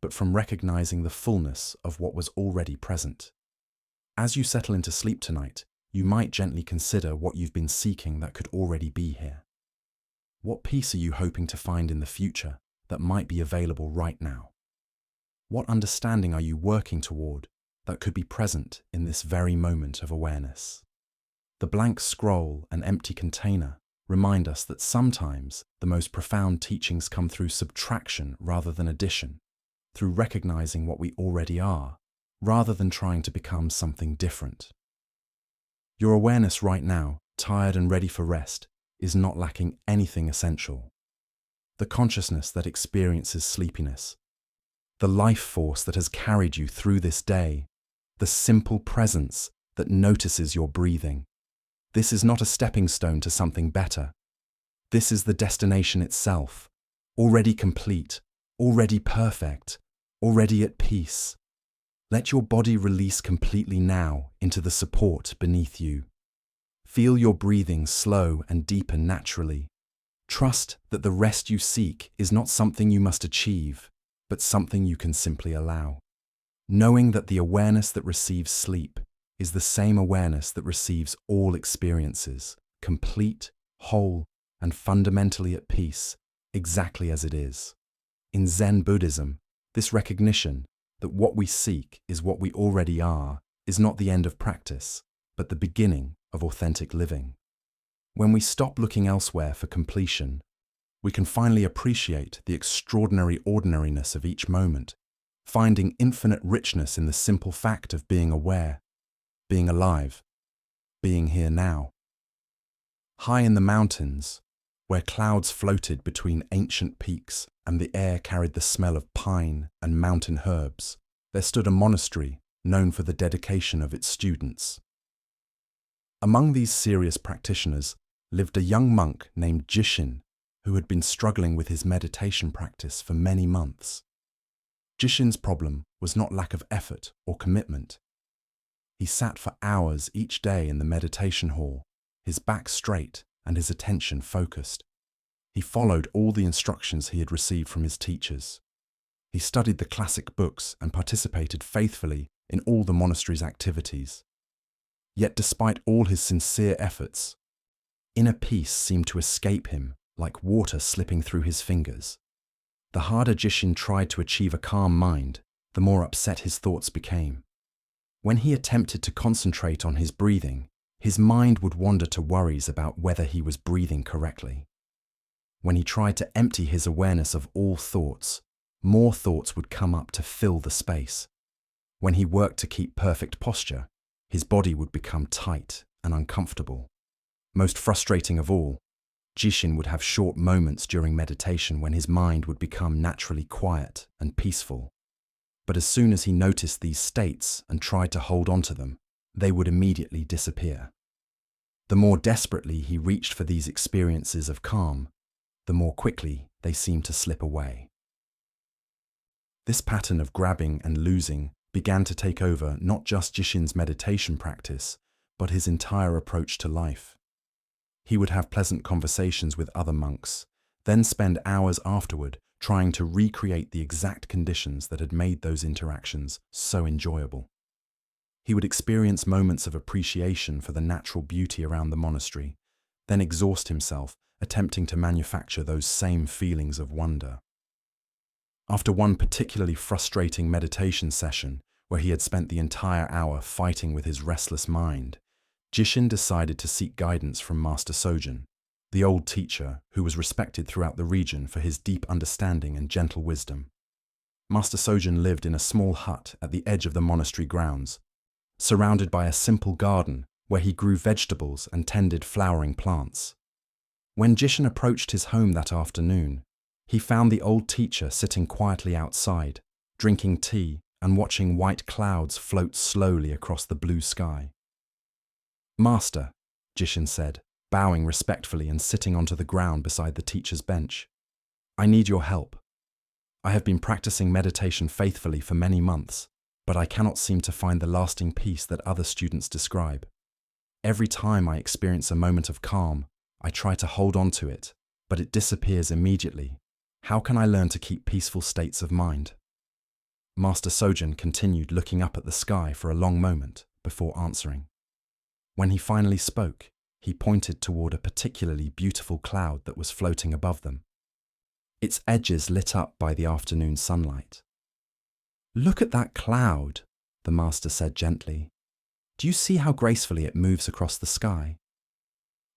but from recognizing the fullness of what was already present. As you settle into sleep tonight, you might gently consider what you've been seeking that could already be here. What peace are you hoping to find in the future that might be available right now? What understanding are you working toward that could be present in this very moment of awareness? The blank scroll and empty container remind us that sometimes the most profound teachings come through subtraction rather than addition, through recognizing what we already are, rather than trying to become something different. Your awareness right now, tired and ready for rest, is not lacking anything essential. The consciousness that experiences sleepiness, the life force that has carried you through this day, the simple presence that notices your breathing. This is not a stepping stone to something better. This is the destination itself, already complete, already perfect, already at peace. Let your body release completely now into the support beneath you. Feel your breathing slow and deepen naturally. Trust that the rest you seek is not something you must achieve, but something you can simply allow. Knowing that the awareness that receives sleep is the same awareness that receives all experiences, complete, whole, and fundamentally at peace, exactly as it is. In Zen Buddhism, this recognition that what we seek is what we already are is not the end of practice, but the beginning of authentic living. When we stop looking elsewhere for completion, we can finally appreciate the extraordinary ordinariness of each moment, finding infinite richness in the simple fact of being aware, being alive, being here now. High in the mountains, where clouds floated between ancient peaks and the air carried the smell of pine and mountain herbs, there stood a monastery known for the dedication of its students. Among these serious practitioners lived a young monk named Jishin, who had been struggling with his meditation practice for many months. Jishin's problem was not lack of effort or commitment. He sat for hours each day in the meditation hall, his back straight and his attention focused. He followed all the instructions he had received from his teachers. He studied the classic books and participated faithfully in all the monastery's activities. Yet despite all his sincere efforts, inner peace seemed to escape him like water slipping through his fingers. The harder Jishin tried to achieve a calm mind, the more upset his thoughts became. When he attempted to concentrate on his breathing, his mind would wander to worries about whether he was breathing correctly. When he tried to empty his awareness of all thoughts, more thoughts would come up to fill the space. When he worked to keep perfect posture, his body would become tight and uncomfortable. Most frustrating of all, Jishin would have short moments during meditation when his mind would become naturally quiet and peaceful. But as soon as he noticed these states and tried to hold on to them, they would immediately disappear. The more desperately he reached for these experiences of calm, the more quickly they seemed to slip away. This pattern of grabbing and losing began to take over not just Jishin's meditation practice, but his entire approach to life. He would have pleasant conversations with other monks, then spend hours afterward trying to recreate the exact conditions that had made those interactions so enjoyable. He would experience moments of appreciation for the natural beauty around the monastery, then exhaust himself attempting to manufacture those same feelings of wonder. After one particularly frustrating meditation session, where he had spent the entire hour fighting with his restless mind, Jishin decided to seek guidance from Master Sojun, the old teacher who was respected throughout the region for his deep understanding and gentle wisdom. Master Sojun lived in a small hut at the edge of the monastery grounds, surrounded by a simple garden where he grew vegetables and tended flowering plants. When Jishin approached his home that afternoon, he found the old teacher sitting quietly outside, drinking tea and watching white clouds float slowly across the blue sky. "Master," Jishin said, bowing respectfully and sitting onto the ground beside the teacher's bench, "I need your help. I have been practicing meditation faithfully for many months, but I cannot seem to find the lasting peace that other students describe. Every time I experience a moment of calm, I try to hold on to it, but it disappears immediately. How can I learn to keep peaceful states of mind?" Master Sojun continued looking up at the sky for a long moment before answering. When he finally spoke, he pointed toward a particularly beautiful cloud that was floating above them, its edges lit up by the afternoon sunlight. "Look at that cloud," the master said gently. "Do you see how gracefully it moves across the sky?"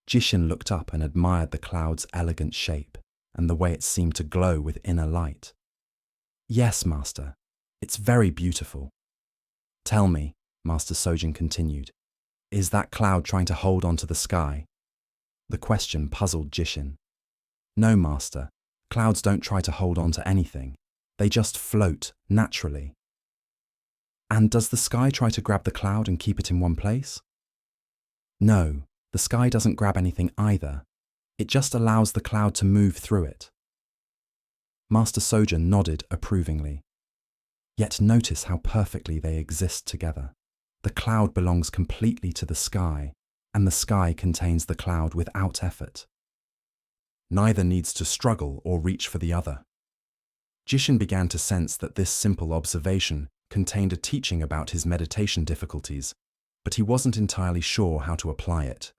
Jishin looked up and admired the cloud's elegant shape and the way it seemed to glow with inner light. "Yes, Master, it's very beautiful." "Tell me," Master Sojun continued, "is that cloud trying to hold on to the sky?" The question puzzled Jishin. "No, Master, clouds don't try to hold on to anything. They just float naturally." "And does the sky try to grab the cloud and keep it in one place?" "No, the sky doesn't grab anything either. It just allows the cloud to move through it." Master Sojun nodded approvingly. "Yet notice how perfectly they exist together. The cloud belongs completely to the sky, and the sky contains the cloud without effort. Neither needs to struggle or reach for the other." Jishin began to sense that this simple observation contained a teaching about his meditation difficulties, but he wasn't entirely sure how to apply it.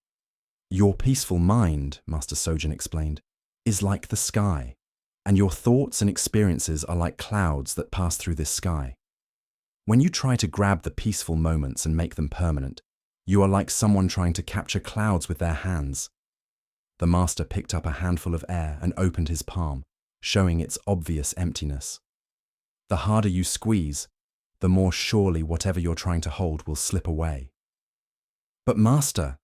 "Your peaceful mind," Master Sojun explained, "is like the sky, and your thoughts and experiences are like clouds that pass through this sky. When you try to grab the peaceful moments and make them permanent, you are like someone trying to capture clouds with their hands." The master picked up a handful of air and opened his palm, showing its obvious emptiness. "The harder you squeeze, the more surely whatever you're trying to hold will slip away." "But Master,"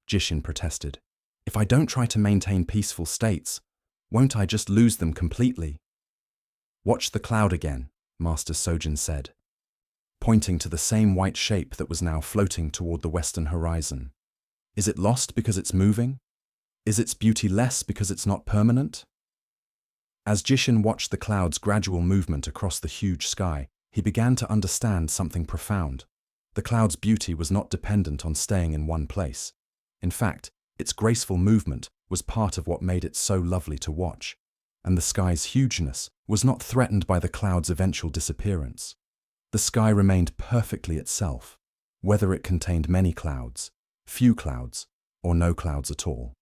Jishin protested, "if I don't try to maintain peaceful states, won't I just lose them completely?" "Watch the cloud again," Master Sojun said, pointing to the same white shape that was now floating toward the western horizon. "Is it lost because it's moving? Is its beauty less because it's not permanent?" As Jishin watched the cloud's gradual movement across the huge sky, he began to understand something profound. The cloud's beauty was not dependent on staying in one place. In fact, its graceful movement was part of what made it so lovely to watch. and the sky's hugeness was not threatened by the cloud's eventual disappearance. The sky remained perfectly itself, whether it contained many clouds, few clouds, or no clouds at all.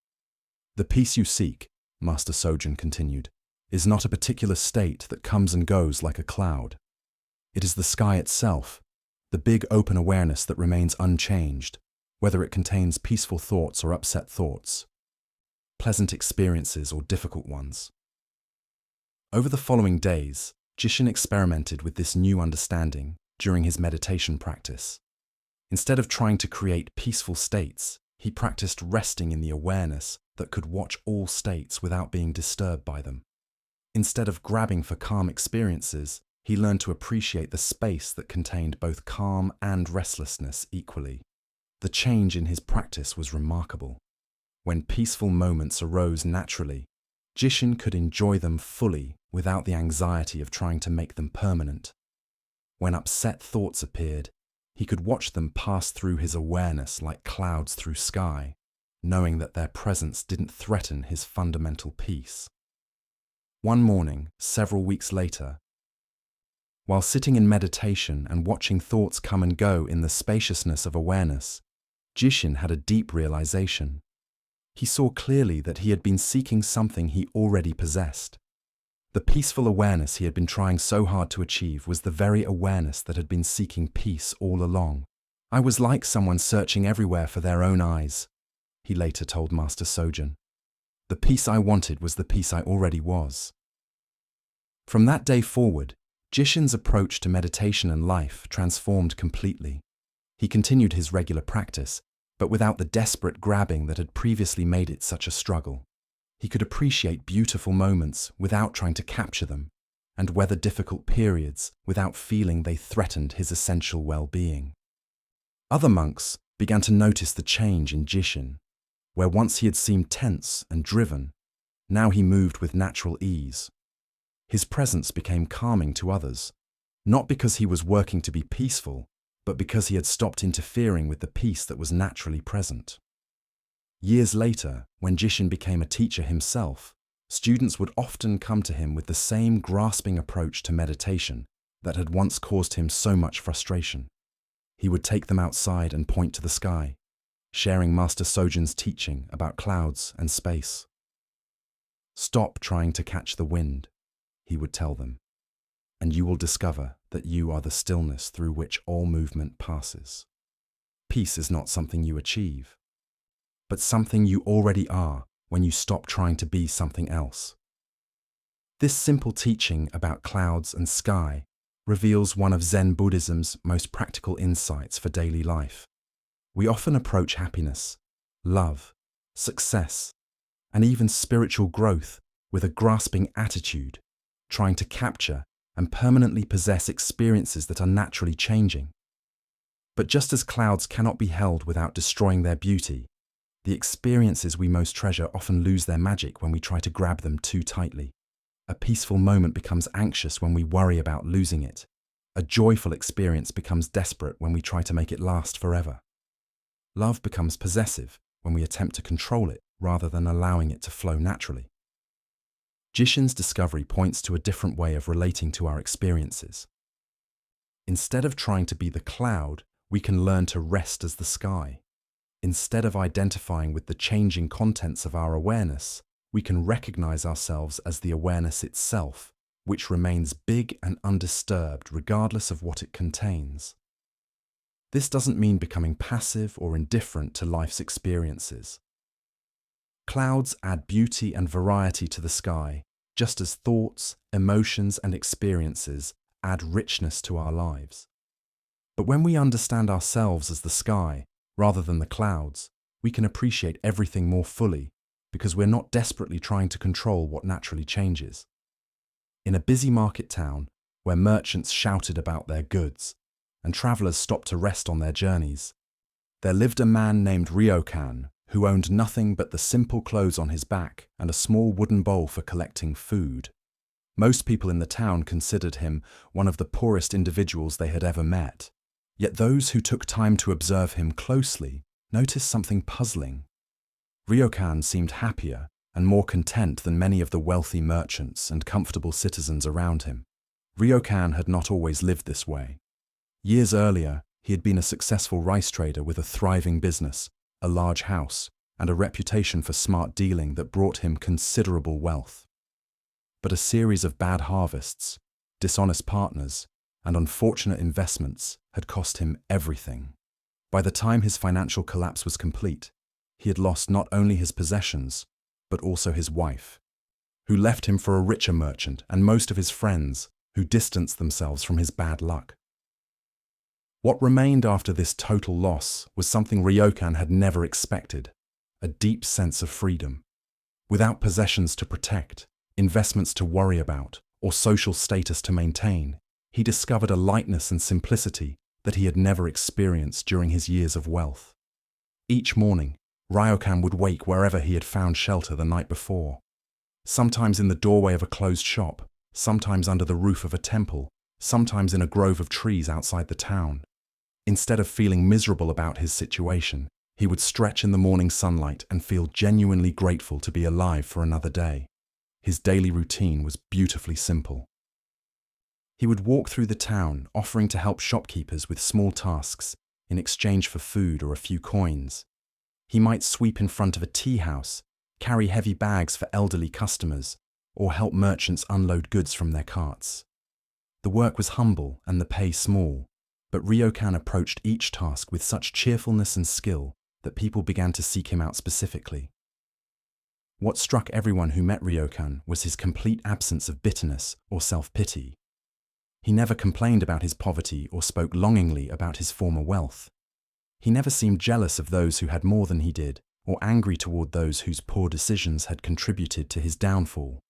The peace you seek, Master Sojun continued, is not a particular state that comes and goes like a cloud. It is the sky itself, the big open awareness that remains unchanged, whether it contains peaceful thoughts or upset thoughts, pleasant experiences or difficult ones. Over the following days, Jishin experimented with this new understanding during his meditation practice. Instead of trying to create peaceful states, he practiced resting in the awareness that could watch all states without being disturbed by them. Instead of grabbing for calm experiences, he learned to appreciate the space that contained both calm and restlessness equally. The change in his practice was remarkable. When peaceful moments arose naturally, Jishin could enjoy them fully without the anxiety of trying to make them permanent. When upset thoughts appeared, he could watch them pass through his awareness like clouds through sky, knowing that their presence didn't threaten his fundamental peace. One morning, several weeks later, while sitting in meditation and watching thoughts come and go in the spaciousness of awareness, Jishin had a deep realization. He saw clearly that he had been seeking something he already possessed. The peaceful awareness he had been trying so hard to achieve was the very awareness that had been seeking peace all along. I was like someone searching everywhere for their own eyes, he later told Master Sojun. The peace I wanted was the peace I already was. From that day forward, Jishin's approach to meditation and life transformed completely. He continued his regular practice, but without the desperate grabbing that had previously made it such a struggle. He could appreciate beautiful moments without trying to capture them, and weather difficult periods without feeling they threatened his essential well-being. Other monks began to notice the change in Jishin, where once he had seemed tense and driven, now he moved with natural ease. His presence became calming to others, not because he was working to be peaceful, but because he had stopped interfering with the peace that was naturally present. Years later, when Jishin became a teacher himself, students would often come to him with the same grasping approach to meditation that had once caused him so much frustration. He would take them outside and point to the sky, sharing Master Sojun's teaching about clouds and space. "Stop trying to catch the wind," he would tell them, "and you will discover that you are the stillness through which all movement passes. Peace is not something you achieve, but something you already are when you stop trying to be something else." This simple teaching about clouds and sky reveals one of Zen Buddhism's most practical insights for daily life. We often approach happiness, love, success, and even spiritual growth with a grasping attitude, trying to capture and permanently possess experiences that are naturally changing. But just as clouds cannot be held without destroying their beauty, the experiences we most treasure often lose their magic when we try to grab them too tightly. A peaceful moment becomes anxious when we worry about losing it. A joyful experience becomes desperate when we try to make it last forever. Love becomes possessive when we attempt to control it rather than allowing it to flow naturally. Jishin's discovery points to a different way of relating to our experiences. Instead of trying to be the cloud, we can learn to rest as the sky. Instead of identifying with the changing contents of our awareness, we can recognize ourselves as the awareness itself, which remains big and undisturbed regardless of what it contains. This doesn't mean becoming passive or indifferent to life's experiences. Clouds add beauty and variety to the sky, just as thoughts, emotions, and experiences add richness to our lives. But when we understand ourselves as the sky, rather than the clouds, we can appreciate everything more fully because we're not desperately trying to control what naturally changes. In a busy market town, where merchants shouted about their goods and travelers stopped to rest on their journeys, there lived a man named Ryokan who owned nothing but the simple clothes on his back and a small wooden bowl for collecting food. Most people in the town considered him one of the poorest individuals they had ever met. Yet those who took time to observe him closely noticed something puzzling. Ryokan seemed happier and more content than many of the wealthy merchants and comfortable citizens around him. Ryokan had not always lived this way. Years earlier, he had been a successful rice trader with a thriving business, a large house, and a reputation for smart dealing that brought him considerable wealth. But a series of bad harvests, dishonest partners, and unfortunate investments had cost him everything. By the time his financial collapse was complete, he had lost not only his possessions, but also his wife, who left him for a richer merchant, and most of his friends, who distanced themselves from his bad luck. What remained after this total loss was something Ryokan had never expected, a deep sense of freedom. Without possessions to protect, investments to worry about, or social status to maintain, he discovered a lightness and simplicity that he had never experienced during his years of wealth. Each morning, Ryokan would wake wherever he had found shelter the night before. Sometimes in the doorway of a closed shop, sometimes under the roof of a temple, sometimes in a grove of trees outside the town. Instead of feeling miserable about his situation, he would stretch in the morning sunlight and feel genuinely grateful to be alive for another day. His daily routine was beautifully simple. He would walk through the town, offering to help shopkeepers with small tasks in exchange for food or a few coins. He might sweep in front of a tea house, carry heavy bags for elderly customers, or help merchants unload goods from their carts. The work was humble and the pay small, but Ryokan approached each task with such cheerfulness and skill that people began to seek him out specifically. What struck everyone who met Ryokan was his complete absence of bitterness or self-pity. He never complained about his poverty or spoke longingly about his former wealth. He never seemed jealous of those who had more than he did, or angry toward those whose poor decisions had contributed to his downfall.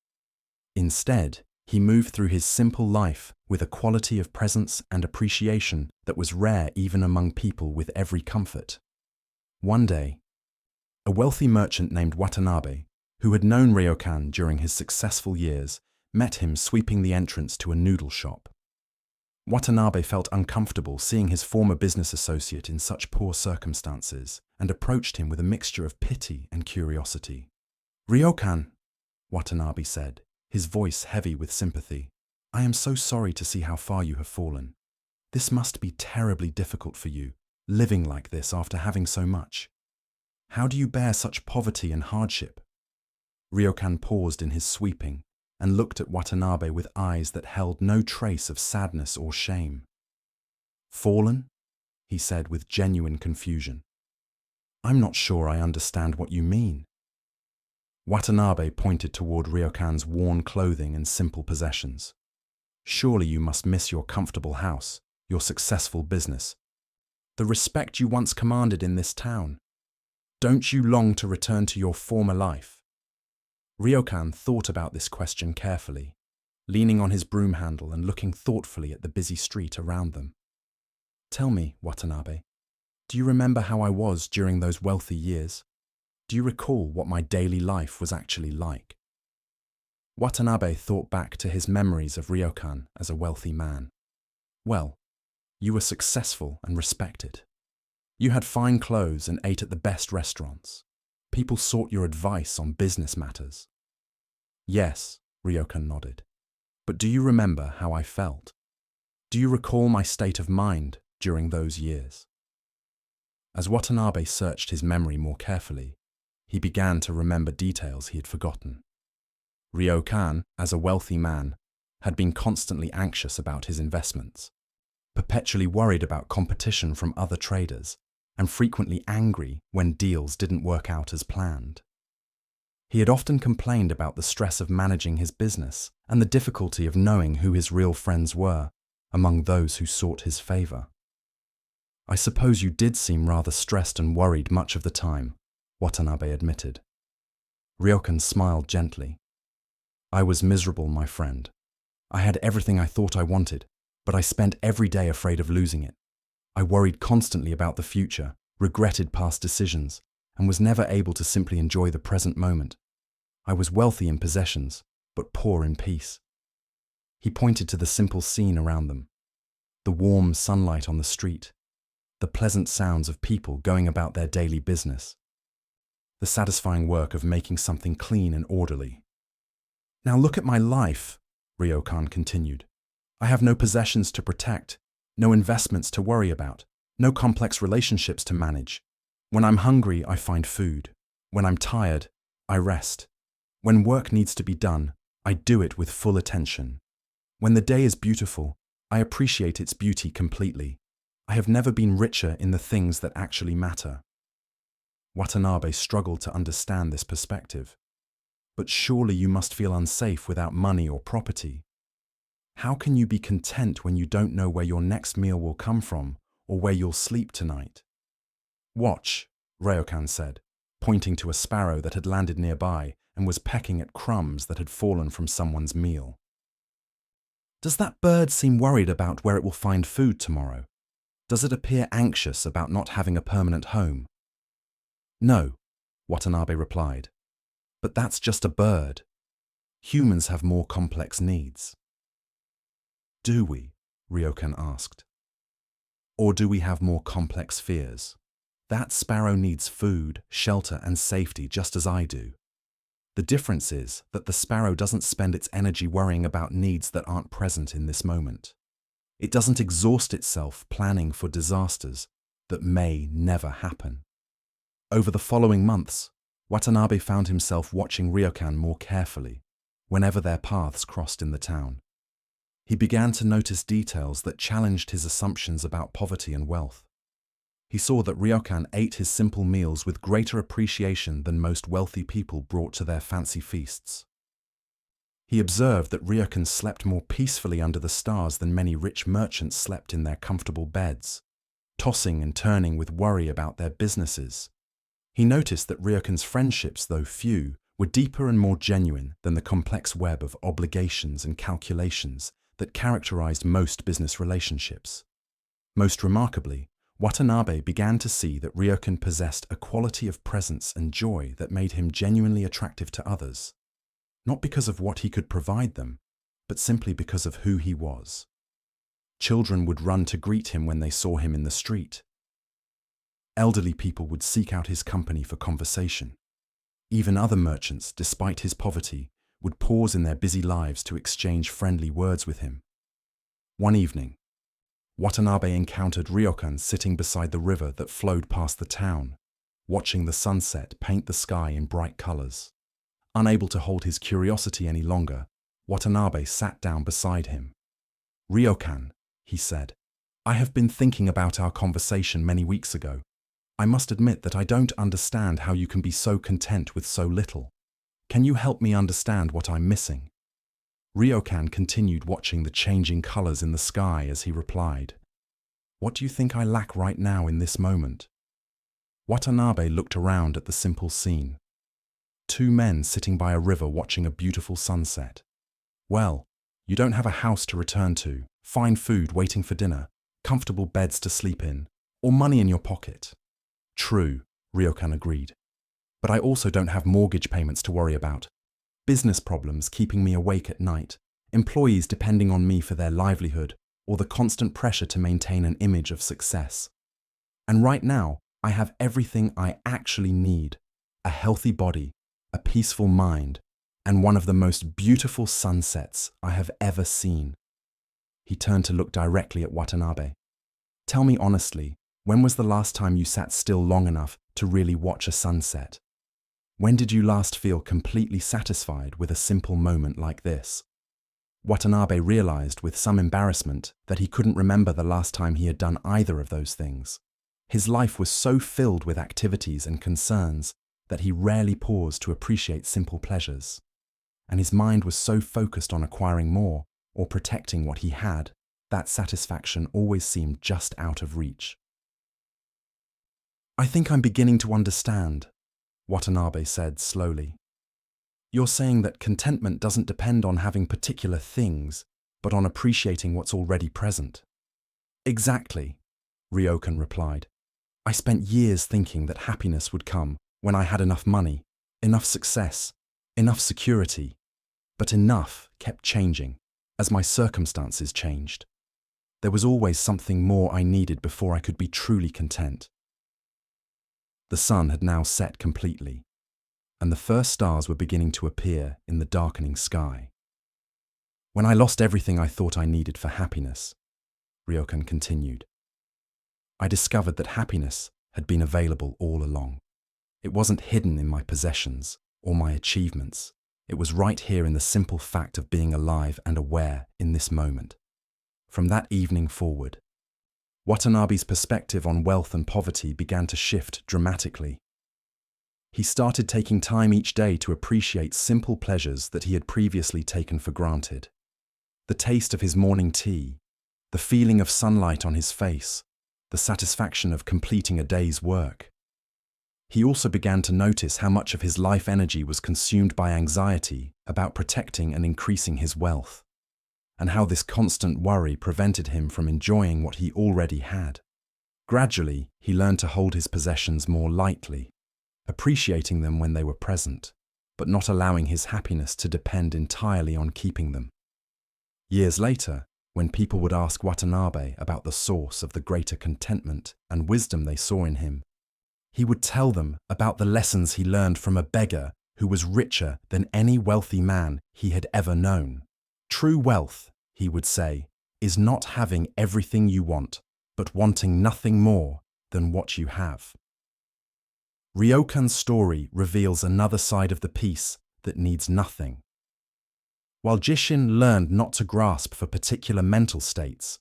Instead, he moved through his simple life with a quality of presence and appreciation that was rare even among people with every comfort. One day, a wealthy merchant named Watanabe, who had known Ryokan during his successful years, met him sweeping the entrance to a noodle shop. Watanabe felt uncomfortable seeing his former business associate in such poor circumstances and approached him with a mixture of pity and curiosity. "Ryokan," Watanabe said, his voice heavy with sympathy, "I am so sorry to see how far you have fallen. This must be terribly difficult for you, living like this after having so much. How do you bear such poverty and hardship?" Ryokan paused in his sweeping and looked at Watanabe with eyes that held no trace of sadness or shame. "Fallen?" he said with genuine confusion. "I'm not sure I understand what you mean." Watanabe pointed toward Ryokan's worn clothing and simple possessions. "Surely you must miss your comfortable house, your successful business, the respect you once commanded in this town. Don't you long to return to your former life?" Ryokan thought about this question carefully, leaning on his broom handle and looking thoughtfully at the busy street around them. "Tell me, Watanabe, do you remember how I was during those wealthy years? Do you recall what my daily life was actually like?" Watanabe thought back to his memories of Ryokan as a wealthy man. "Well, you were successful and respected. You had fine clothes and ate at the best restaurants. People sought your advice on business matters." "Yes," Ryokan nodded. "But do you remember how I felt? Do you recall my state of mind during those years?" As Watanabe searched his memory more carefully, he began to remember details he had forgotten. Ryokan, as a wealthy man, had been constantly anxious about his investments, perpetually worried about competition from other traders, and frequently angry when deals didn't work out as planned. He had often complained about the stress of managing his business and the difficulty of knowing who his real friends were among those who sought his favor. "I suppose you did seem rather stressed and worried much of the time," Watanabe admitted. Ryokan smiled gently. "I was miserable, my friend. I had everything I thought I wanted, but I spent every day afraid of losing it. I worried constantly about the future, regretted past decisions, and was never able to simply enjoy the present moment. I was wealthy in possessions, but poor in peace." He pointed to the simple scene around them, the warm sunlight on the street, the pleasant sounds of people going about their daily business. the satisfying work of making something clean and orderly. Now look at my life, Ryokan continued. I have no possessions to protect, no investments to worry about, no complex relationships to manage. When I'm hungry, I find food. When I'm tired, I rest. When work needs to be done, I do it with full attention. When the day is beautiful, I appreciate its beauty completely. I have never been richer in the things that actually matter. Watanabe struggled to understand this perspective. But surely you must feel unsafe without money or property. How can you be content when you don't know where your next meal will come from or where you'll sleep tonight? Watch, Ryokan said, pointing to a sparrow that had landed nearby and was pecking at crumbs that had fallen from someone's meal. Does that bird seem worried about where it will find food tomorrow? Does it appear anxious about not having a permanent home? No, Watanabe replied. But that's just a bird. Humans have more complex needs. Do we? Ryokan asked. Or do we have more complex fears? That sparrow needs food, shelter, and safety just as I do. The difference is that the sparrow doesn't spend its energy worrying about needs that aren't present in this moment. It doesn't exhaust itself planning for disasters that may never happen. Over the following months, Watanabe found himself watching Ryokan more carefully whenever their paths crossed in the town. He began to notice details that challenged his assumptions about poverty and wealth. He saw that Ryokan ate his simple meals with greater appreciation than most wealthy people brought to their fancy feasts. He observed that Ryokan slept more peacefully under the stars than many rich merchants slept in their comfortable beds, tossing and turning with worry about their businesses. He noticed that Ryokan's friendships, though few, were deeper and more genuine than the complex web of obligations and calculations that characterized most business relationships. Most remarkably, Watanabe began to see that Ryokan possessed a quality of presence and joy that made him genuinely attractive to others, not because of what he could provide them, but simply because of who he was. Children would run to greet him when they saw him in the street. Elderly people would seek out his company for conversation. Even other merchants, despite his poverty, would pause in their busy lives to exchange friendly words with him. One evening, Watanabe encountered Ryokan sitting beside the river that flowed past the town, watching the sunset paint the sky in bright colors. Unable to hold his curiosity any longer, Watanabe sat down beside him. "Ryokan," he said, "I have been thinking about our conversation many weeks ago. I must admit that I don't understand how you can be so content with so little. Can you help me understand what I'm missing?" Ryokan continued watching the changing colors in the sky as he replied, "What do you think I lack right now in this moment?" Watanabe looked around at the simple scene. Two men sitting by a river watching a beautiful sunset. Well, you don't have a house to return to, fine food waiting for dinner, comfortable beds to sleep in, or money in your pocket. True, Ryokan agreed. But I also don't have mortgage payments to worry about, business problems keeping me awake at night, employees depending on me for their livelihood, or the constant pressure to maintain an image of success. And right now, I have everything I actually need: a healthy body, a peaceful mind, and one of the most beautiful sunsets I have ever seen. He turned to look directly at Watanabe. "Tell me honestly, when was the last time you sat still long enough to really watch a sunset? When did you last feel completely satisfied with a simple moment like this?" Watanabe realized with some embarrassment that he couldn't remember the last time he had done either of those things. His life was so filled with activities and concerns that he rarely paused to appreciate simple pleasures. And his mind was so focused on acquiring more or protecting what he had, that satisfaction always seemed just out of reach. "I think I'm beginning to understand," Watanabe said slowly. "You're saying that contentment doesn't depend on having particular things, but on appreciating what's already present." "Exactly," Ryokan replied. "I spent years thinking that happiness would come when I had enough money, enough success, enough security. But enough kept changing as my circumstances changed. There was always something more I needed before I could be truly content." The sun had now set completely, and the first stars were beginning to appear in the darkening sky. When I lost everything I thought I needed for happiness, Ryokan continued, I discovered that happiness had been available all along. It wasn't hidden in my possessions or my achievements. It was right here in the simple fact of being alive and aware in this moment. From that evening forward, Watanabe's perspective on wealth and poverty began to shift dramatically. He started taking time each day to appreciate simple pleasures that he had previously taken for granted. The taste of his morning tea, the feeling of sunlight on his face, the satisfaction of completing a day's work. He also began to notice how much of his life energy was consumed by anxiety about protecting and increasing his wealth, and how this constant worry prevented him from enjoying what he already had. Gradually, he learned to hold his possessions more lightly, appreciating them when they were present, but not allowing his happiness to depend entirely on keeping them. Years later, when people would ask Watanabe about the source of the greater contentment and wisdom they saw in him, he would tell them about the lessons he learned from a beggar who was richer than any wealthy man he had ever known. True wealth, he would say, is not having everything you want, but wanting nothing more than what you have. Ryokan's story reveals another side of the peace that needs nothing. While Jishin learned not to grasp for particular mental states,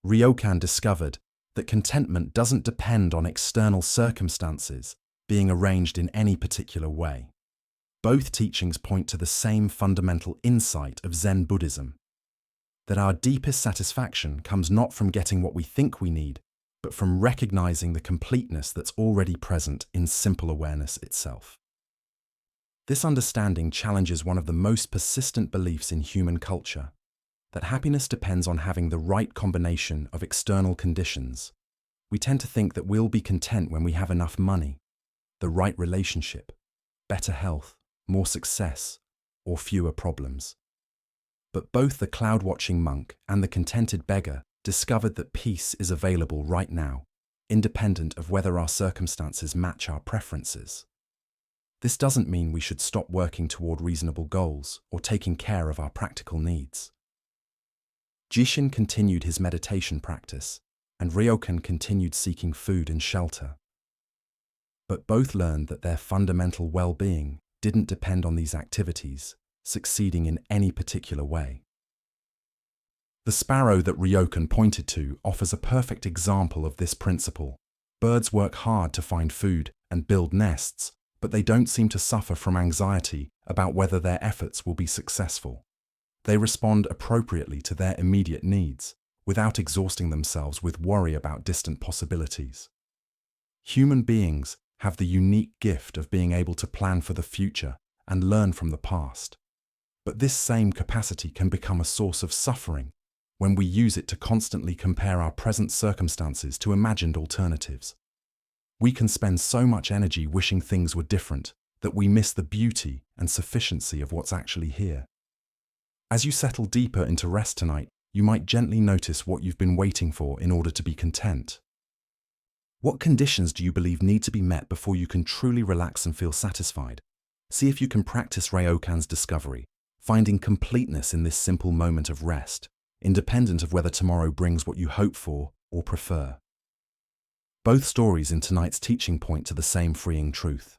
Ryokan discovered that contentment doesn't depend on external circumstances being arranged in any particular way. Both teachings point to the same fundamental insight of Zen Buddhism, that our deepest satisfaction comes not from getting what we think we need, but from recognizing the completeness that's already present in simple awareness itself. This understanding challenges one of the most persistent beliefs in human culture, that happiness depends on having the right combination of external conditions. We tend to think that we'll be content when we have enough money, the right relationship, better health, more success, or fewer problems. But both the cloud-watching monk and the contented beggar discovered that peace is available right now, independent of whether our circumstances match our preferences. This doesn't mean we should stop working toward reasonable goals or taking care of our practical needs. Jishin continued his meditation practice, and Ryokan continued seeking food and shelter. But both learned that their fundamental well-being didn't depend on these activities succeeding in any particular way. The sparrow that Ryokan pointed to offers a perfect example of this principle. Birds work hard to find food and build nests, but they don't seem to suffer from anxiety about whether their efforts will be successful. They respond appropriately to their immediate needs, without exhausting themselves with worry about distant possibilities. Human beings have the unique gift of being able to plan for the future and learn from the past. But this same capacity can become a source of suffering when we use it to constantly compare our present circumstances to imagined alternatives. We can spend so much energy wishing things were different that we miss the beauty and sufficiency of what's actually here. As you settle deeper into rest tonight, you might gently notice what you've been waiting for in order to be content. What conditions do you believe need to be met before you can truly relax and feel satisfied? See if you can practice Ryokan's discovery, finding completeness in this simple moment of rest, independent of whether tomorrow brings what you hope for or prefer. Both stories in tonight's teaching point to the same freeing truth.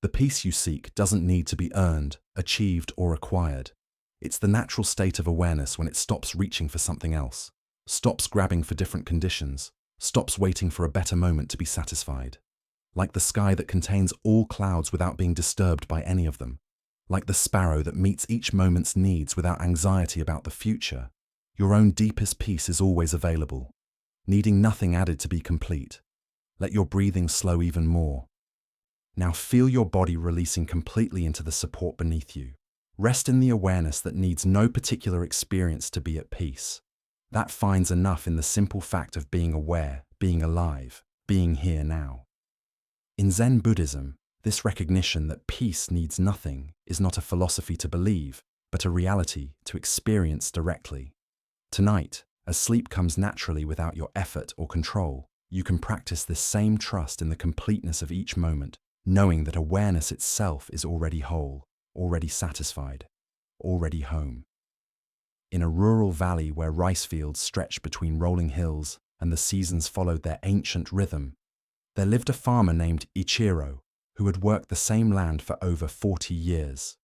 The peace you seek doesn't need to be earned, achieved, or acquired. It's the natural state of awareness when it stops reaching for something else, stops grabbing for different conditions, stops waiting for a better moment to be satisfied. Like the sky that contains all clouds without being disturbed by any of them. Like the sparrow that meets each moment's needs without anxiety about the future. Your own deepest peace is always available, needing nothing added to be complete. Let your breathing slow even more. Now feel your body releasing completely into the support beneath you. Rest in the awareness that needs no particular experience to be at peace. That finds enough in the simple fact of being aware, being alive, being here now. In Zen Buddhism, this recognition that peace needs nothing is not a philosophy to believe, but a reality to experience directly. Tonight, as sleep comes naturally without your effort or control, you can practice this same trust in the completeness of each moment, knowing that awareness itself is already whole, already satisfied, already home. In a rural valley where rice fields stretched between rolling hills and the seasons followed their ancient rhythm, there lived a farmer named Ichiro who had worked the same land for over 40 years.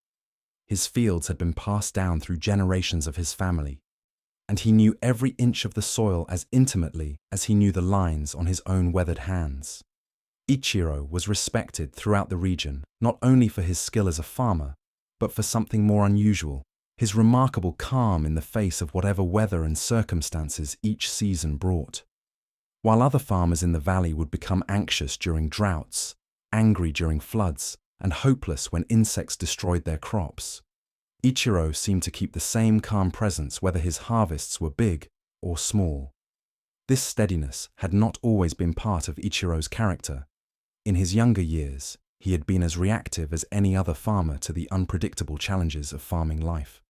His fields had been passed down through generations of his family, and he knew every inch of the soil as intimately as he knew the lines on his own weathered hands. Ichiro was respected throughout the region not only for his skill as a farmer, but for something more unusual, his remarkable calm in the face of whatever weather and circumstances each season brought. While other farmers in the valley would become anxious during droughts, angry during floods, and hopeless when insects destroyed their crops, Ichiro seemed to keep the same calm presence whether his harvests were big or small. This steadiness had not always been part of Ichiro's character. In his younger years, he had been as reactive as any other farmer to the unpredictable challenges of farming life.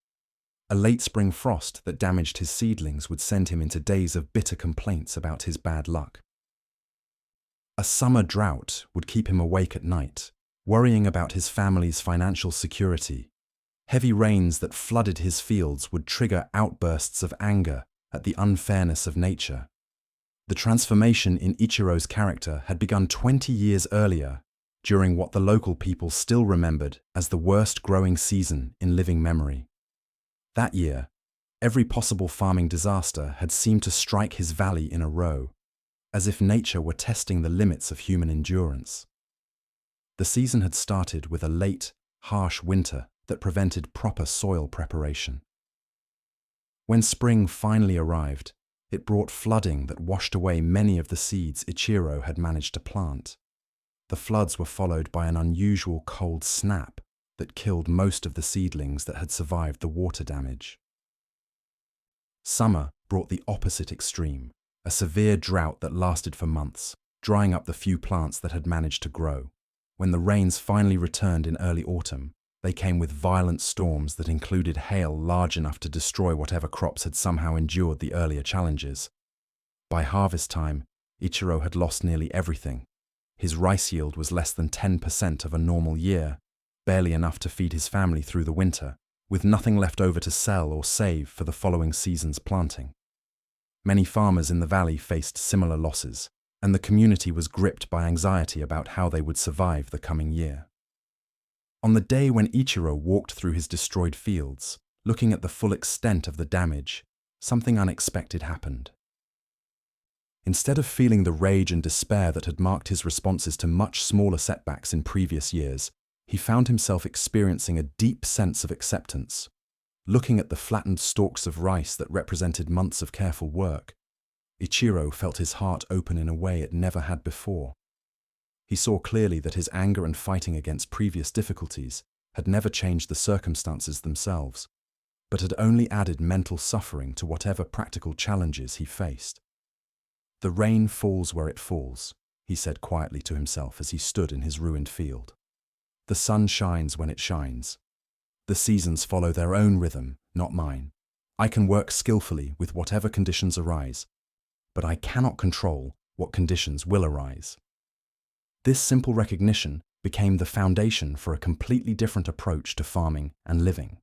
A late spring frost that damaged his seedlings would send him into days of bitter complaints about his bad luck. A summer drought would keep him awake at night, worrying about his family's financial security. Heavy rains that flooded his fields would trigger outbursts of anger at the unfairness of nature. The transformation in Ichiro's character had begun 20 years earlier, during what the local people still remembered as the worst growing season in living memory. That year, every possible farming disaster had seemed to strike his valley in a row, as if nature were testing the limits of human endurance. The season had started with a late, harsh winter that prevented proper soil preparation. When spring finally arrived, it brought flooding that washed away many of the seeds Ichiro had managed to plant. The floods were followed by an unusual cold snap that killed most of the seedlings that had survived the water damage. Summer brought the opposite extreme, a severe drought that lasted for months, drying up the few plants that had managed to grow. When the rains finally returned in early autumn, they came with violent storms that included hail large enough to destroy whatever crops had somehow endured the earlier challenges. By harvest time, Ichiro had lost nearly everything. His rice yield was less than 10% of a normal year, barely enough to feed his family through the winter, with nothing left over to sell or save for the following season's planting. Many farmers in the valley faced similar losses, and the community was gripped by anxiety about how they would survive the coming year. On the day when Ichiro walked through his destroyed fields, looking at the full extent of the damage, something unexpected happened. Instead of feeling the rage and despair that had marked his responses to much smaller setbacks in previous years, he found himself experiencing a deep sense of acceptance. Looking at the flattened stalks of rice that represented months of careful work, Ichiro felt his heart open in a way it never had before. He saw clearly that his anger and fighting against previous difficulties had never changed the circumstances themselves, but had only added mental suffering to whatever practical challenges he faced. "The rain falls where it falls," he said quietly to himself as he stood in his ruined field. "The sun shines when it shines. The seasons follow their own rhythm, not mine. I can work skillfully with whatever conditions arise, but I cannot control what conditions will arise." This simple recognition became the foundation for a completely different approach to farming and living.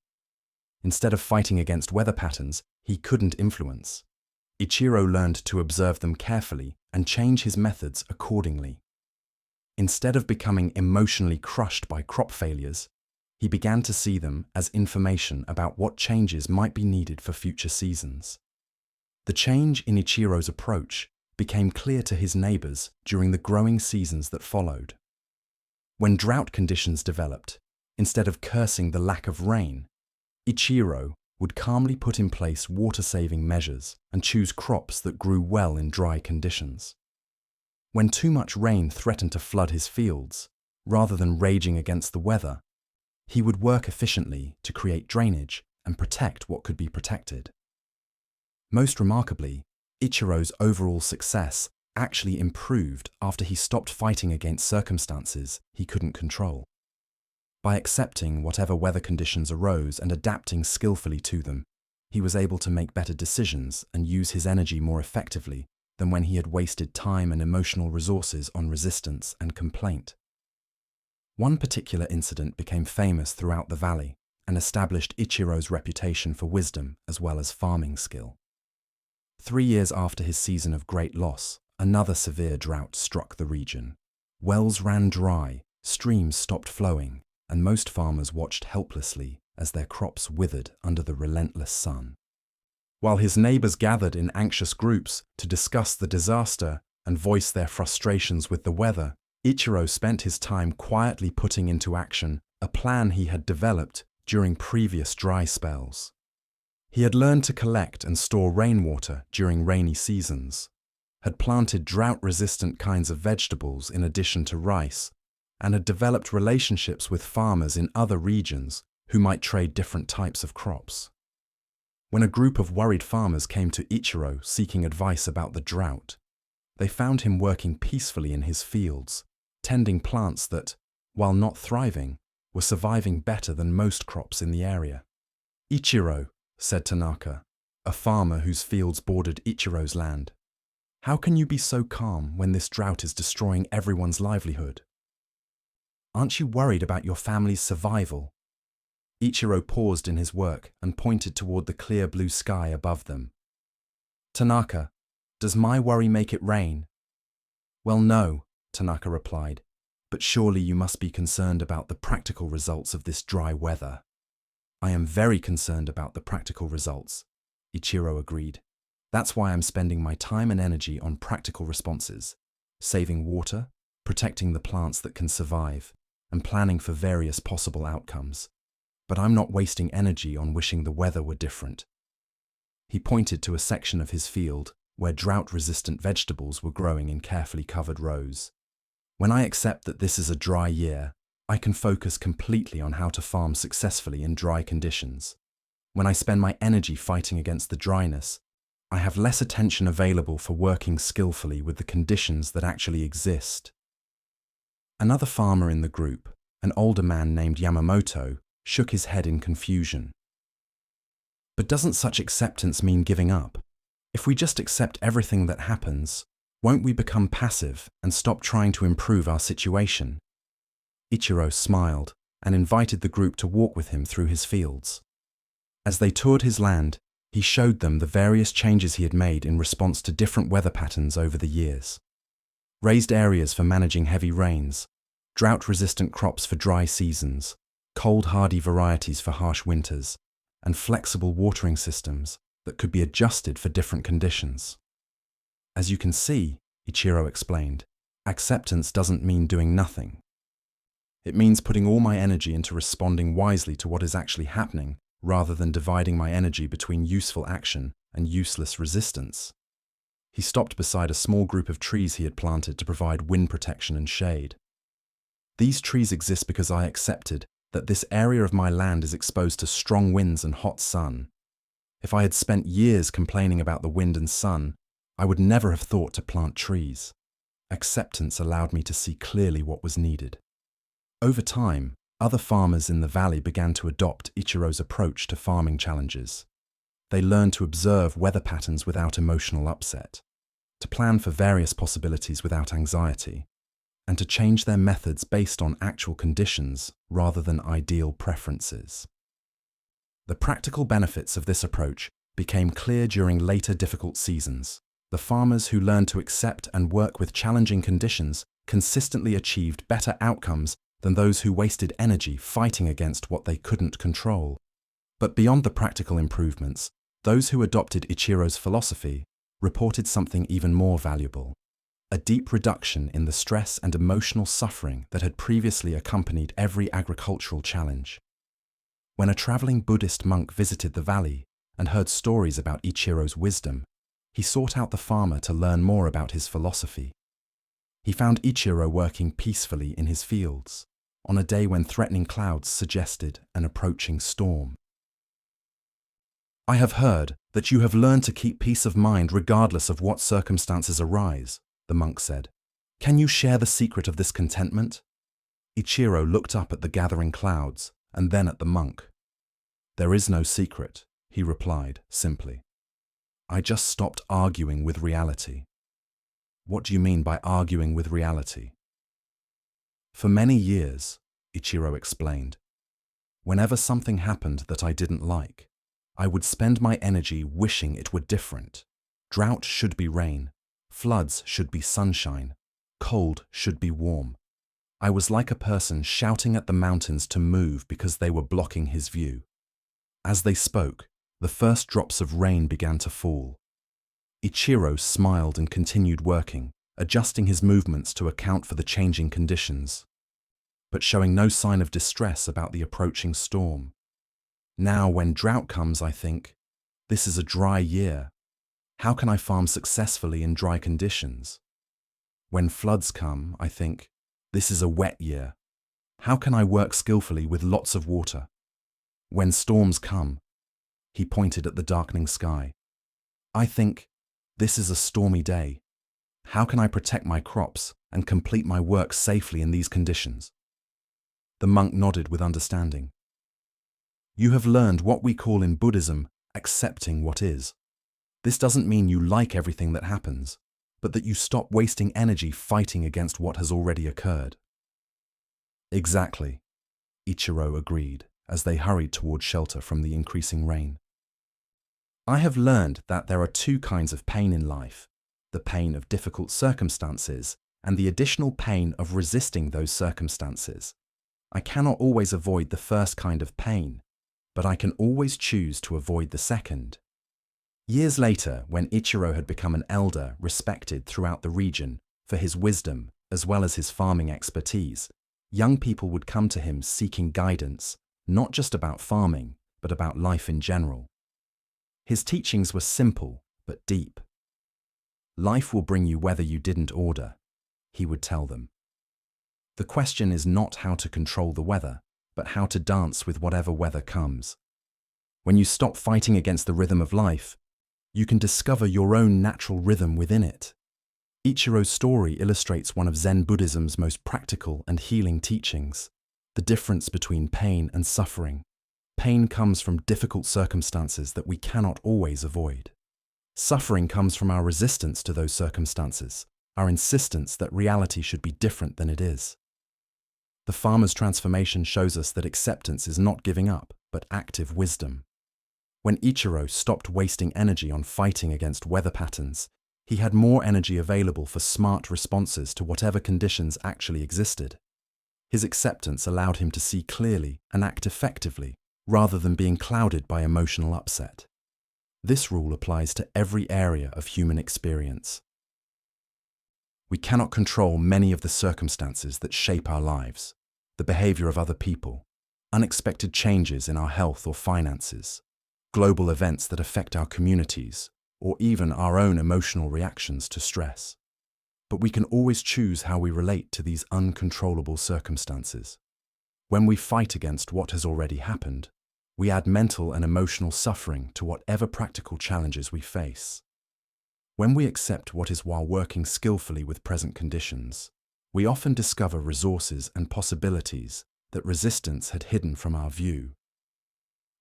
Instead of fighting against weather patterns he couldn't influence, Ichiro learned to observe them carefully and change his methods accordingly. Instead of becoming emotionally crushed by crop failures, he began to see them as information about what changes might be needed for future seasons. The change in Ichiro's approach became clear to his neighbors during the growing seasons that followed. When drought conditions developed, instead of cursing the lack of rain, Ichiro would calmly put in place water-saving measures and choose crops that grew well in dry conditions. When too much rain threatened to flood his fields, rather than raging against the weather, he would work efficiently to create drainage and protect what could be protected. Most remarkably, Ichiro's overall success actually improved after he stopped fighting against circumstances he couldn't control. By accepting whatever weather conditions arose and adapting skillfully to them, he was able to make better decisions and use his energy more effectively than when he had wasted time and emotional resources on resistance and complaint. One particular incident became famous throughout the valley and established Ichiro's reputation for wisdom as well as farming skill. 3 years after his season of great loss, another severe drought struck the region. Wells ran dry, streams stopped flowing, and most farmers watched helplessly as their crops withered under the relentless sun. While his neighbors gathered in anxious groups to discuss the disaster and voice their frustrations with the weather, Ichiro spent his time quietly putting into action a plan he had developed during previous dry spells. He had learned to collect and store rainwater during rainy seasons, had planted drought-resistant kinds of vegetables in addition to rice, and had developed relationships with farmers in other regions who might trade different types of crops. When a group of worried farmers came to Ichiro seeking advice about the drought, they found him working peacefully in his fields, tending plants that, while not thriving, were surviving better than most crops in the area. "Ichiro," said Tanaka, a farmer whose fields bordered Ichiro's land, "how can you be so calm when this drought is destroying everyone's livelihood? Aren't you worried about your family's survival?" Ichiro paused in his work and pointed toward the clear blue sky above them. "Tanaka, does my worry make it rain?" "Well, no," Tanaka replied, "but surely you must be concerned about the practical results of this dry weather." "I am very concerned about the practical results," Ichiro agreed. "That's why I'm spending my time and energy on practical responses, saving water, protecting the plants that can survive, and planning for various possible outcomes. But I'm not wasting energy on wishing the weather were different." He pointed to a section of his field where drought-resistant vegetables were growing in carefully covered rows. "When I accept that this is a dry year, I can focus completely on how to farm successfully in dry conditions. When I spend my energy fighting against the dryness, I have less attention available for working skillfully with the conditions that actually exist." Another farmer in the group, an older man named Yamamoto, shook his head in confusion. "But doesn't such acceptance mean giving up? If we just accept everything that happens, won't we become passive and stop trying to improve our situation?" Ichiro smiled and invited the group to walk with him through his fields. As they toured his land, he showed them the various changes he had made in response to different weather patterns over the years. Raised areas for managing heavy rains, drought-resistant crops for dry seasons, cold-hardy varieties for harsh winters, and flexible watering systems that could be adjusted for different conditions. "As you can see," Ichiro explained, "acceptance doesn't mean doing nothing. It means putting all my energy into responding wisely to what is actually happening, rather than dividing my energy between useful action and useless resistance." He stopped beside a small group of trees he had planted to provide wind protection and shade. "These trees exist because I accepted that this area of my land is exposed to strong winds and hot sun. If I had spent years complaining about the wind and sun, I would never have thought to plant trees. Acceptance allowed me to see clearly what was needed." Over time, other farmers in the valley began to adopt Ichiro's approach to farming challenges. They learned to observe weather patterns without emotional upset, to plan for various possibilities without anxiety, and to change their methods based on actual conditions rather than ideal preferences. The practical benefits of this approach became clear during later difficult seasons. The farmers who learned to accept and work with challenging conditions consistently achieved better outcomes than those who wasted energy fighting against what they couldn't control. But beyond the practical improvements, those who adopted Ichiro's philosophy reported something even more valuable: a deep reduction in the stress and emotional suffering that had previously accompanied every agricultural challenge. When a traveling Buddhist monk visited the valley and heard stories about Ichiro's wisdom, he sought out the farmer to learn more about his philosophy. He found Ichiro working peacefully in his fields, on a day when threatening clouds suggested an approaching storm. "I have heard that you have learned to keep peace of mind regardless of what circumstances arise," the monk said. "Can you share the secret of this contentment?" Ichiro looked up at the gathering clouds and then at the monk. "There is no secret," he replied simply. "I just stopped arguing with reality." "What do you mean by arguing with reality?" "For many years, Ichiro explained. Whenever something happened that I didn't like, I would spend my energy wishing it were different. Drought should be rain, floods should be sunshine, cold should be warm. I was like a person shouting at the mountains to move because they were blocking his view. As they spoke, the first drops of rain began to fall. Ichiro smiled and continued working, adjusting his movements to account for the changing conditions, but showing no sign of distress about the approaching storm. Now, when drought comes, I think, this is a dry year. How can I farm successfully in dry conditions? When floods come, I think, this is a wet year. How can I work skillfully with lots of water? When storms come, he pointed at the darkening sky, I think, this is a stormy day. How can I protect my crops and complete my work safely in these conditions? The monk nodded with understanding. You have learned what we call in Buddhism accepting what is. This doesn't mean you like everything that happens, but that you stop wasting energy fighting against what has already occurred. Exactly, Ichiro agreed as they hurried toward shelter from the increasing rain. I have learned that there are two kinds of pain in life, the pain of difficult circumstances and the additional pain of resisting those circumstances. I cannot always avoid the first kind of pain, but I can always choose to avoid the second. Years later, when Ichiro had become an elder respected throughout the region for his wisdom as well as his farming expertise, young people would come to him seeking guidance, not just about farming, but about life in general. His teachings were simple but deep. Life will bring you whether you didn't order, he would tell them. The question is not how to control the weather, but how to dance with whatever weather comes. When you stop fighting against the rhythm of life, you can discover your own natural rhythm within it. Ichiro's story illustrates one of Zen Buddhism's most practical and healing teachings, the difference between pain and suffering. Pain comes from difficult circumstances that we cannot always avoid. Suffering comes from our resistance to those circumstances, our insistence that reality should be different than it is. The farmer's transformation shows us that acceptance is not giving up, but active wisdom. When Ichiro stopped wasting energy on fighting against weather patterns, he had more energy available for smart responses to whatever conditions actually existed. His acceptance allowed him to see clearly and act effectively, rather than being clouded by emotional upset. This rule applies to every area of human experience. We cannot control many of the circumstances that shape our lives, the behavior of other people, unexpected changes in our health or finances, global events that affect our communities, or even our own emotional reactions to stress. But we can always choose how we relate to these uncontrollable circumstances. When we fight against what has already happened, we add mental and emotional suffering to whatever practical challenges we face. When we accept what is while working skillfully with present conditions, we often discover resources and possibilities that resistance had hidden from our view.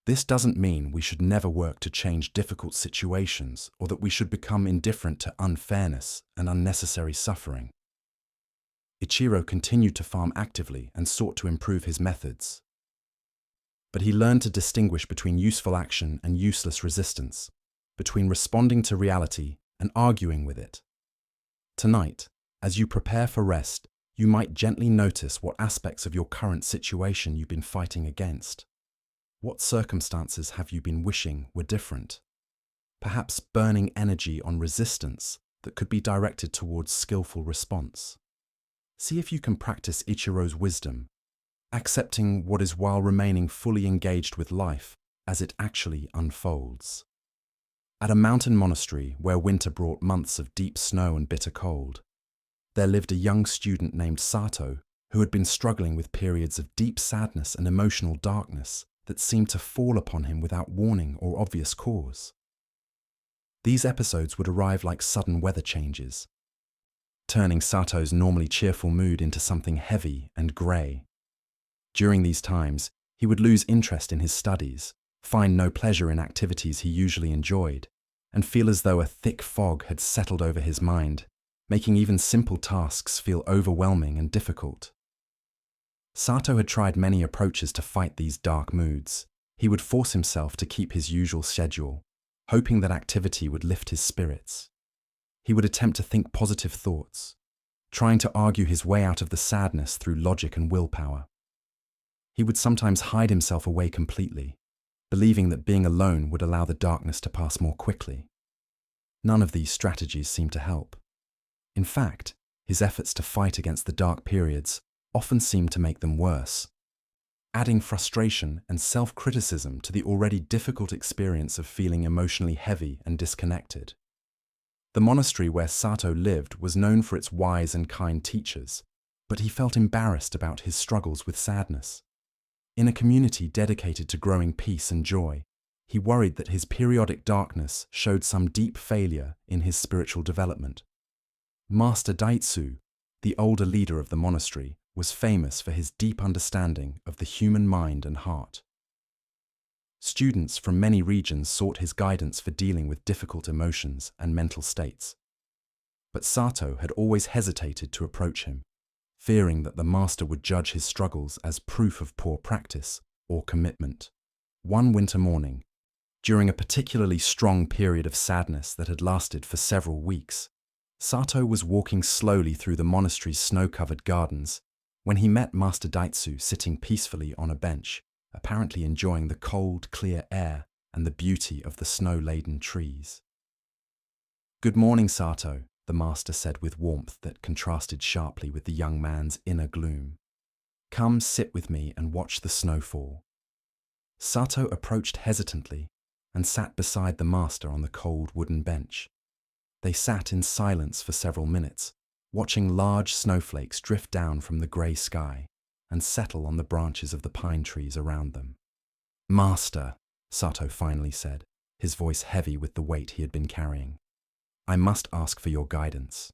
This doesn't mean we should never work to change difficult situations or that we should become indifferent to unfairness and unnecessary suffering. Ichiro continued to farm actively and sought to improve his methods. But he learned to distinguish between useful action and useless resistance, between responding to reality and arguing with it. Tonight, as you prepare for rest, you might gently notice what aspects of your current situation you've been fighting against. What circumstances have you been wishing were different? Perhaps burning energy on resistance that could be directed towards skillful response. See if you can practice Ichiro's wisdom, accepting what is while remaining fully engaged with life as it actually unfolds. At a mountain monastery where winter brought months of deep snow and bitter cold, there lived a young student named Sato who had been struggling with periods of deep sadness and emotional darkness that seemed to fall upon him without warning or obvious cause. These episodes would arrive like sudden weather changes, turning Sato's normally cheerful mood into something heavy and grey. During these times, he would lose interest in his studies, find no pleasure in activities he usually enjoyed, and feel as though a thick fog had settled over his mind, making even simple tasks feel overwhelming and difficult. Sato had tried many approaches to fight these dark moods. He would force himself to keep his usual schedule, hoping that activity would lift his spirits. He would attempt to think positive thoughts, trying to argue his way out of the sadness through logic and willpower. He would sometimes hide himself away completely, believing that being alone would allow the darkness to pass more quickly. None of these strategies seemed to help. In fact, his efforts to fight against the dark periods often seemed to make them worse, adding frustration and self-criticism to the already difficult experience of feeling emotionally heavy and disconnected. The monastery where Sato lived was known for its wise and kind teachers, but he felt embarrassed about his struggles with sadness. In a community dedicated to growing peace and joy, he worried that his periodic darkness showed some deep failure in his spiritual development. Master Daitsu, the older leader of the monastery, was famous for his deep understanding of the human mind and heart. Students from many regions sought his guidance for dealing with difficult emotions and mental states. But Sato had always hesitated to approach him, fearing that the master would judge his struggles as proof of poor practice or commitment. One winter morning, during a particularly strong period of sadness that had lasted for several weeks, Sato was walking slowly through the monastery's snow-covered gardens when he met Master Daitsu sitting peacefully on a bench, apparently enjoying the cold, clear air and the beauty of the snow-laden trees. "Good morning, Sato," the master said with warmth that contrasted sharply with the young man's inner gloom. "Come sit with me and watch the snow fall." Sato approached hesitantly and sat beside the master on the cold wooden bench. They sat in silence for several minutes, watching large snowflakes drift down from the grey sky and settle on the branches of the pine trees around them. "Master," Sato finally said, his voice heavy with the weight he had been carrying, "I must ask for your guidance.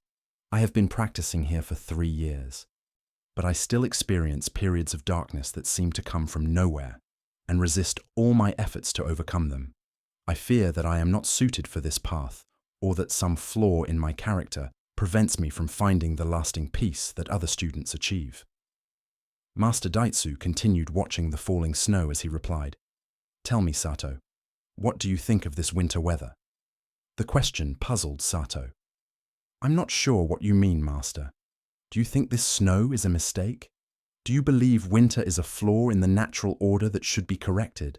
I have been practicing here for 3 years, but I still experience periods of darkness that seem to come from nowhere and resist all my efforts to overcome them. I fear that I am not suited for this path, or that some flaw in my character prevents me from finding the lasting peace that other students achieve." Master Daitsu continued watching the falling snow as he replied, "Tell me, Sato, what do you think of this winter weather?" The question puzzled Sato. "I'm not sure what you mean, Master. Do you think this snow is a mistake? Do you believe winter is a flaw in the natural order that should be corrected?"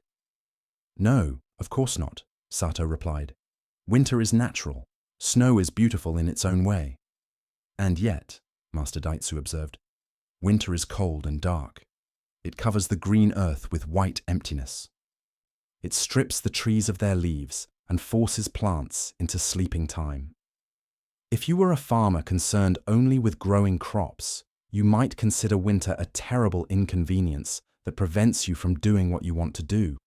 "No, of course not," Sato replied. "Winter is natural. Snow is beautiful in its own way." "And yet," Master Daitsu observed, "winter is cold and dark. It covers the green earth with white emptiness. It strips the trees of their leaves and forces plants into sleeping time. If you were a farmer concerned only with growing crops, you might consider winter a terrible inconvenience that prevents you from doing what you want to do."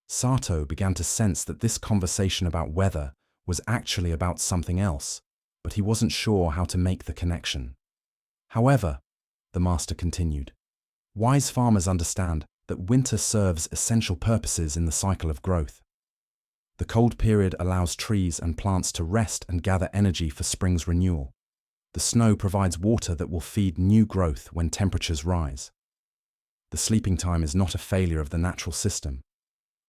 Sato began to sense that this conversation about weather was actually about something else, but he wasn't sure how to make the connection. "However," the master continued, "wise farmers understand that winter serves essential purposes in the cycle of growth. The cold period allows trees and plants to rest and gather energy for spring's renewal. The snow provides water that will feed new growth when temperatures rise. The sleeping time is not a failure of the natural system,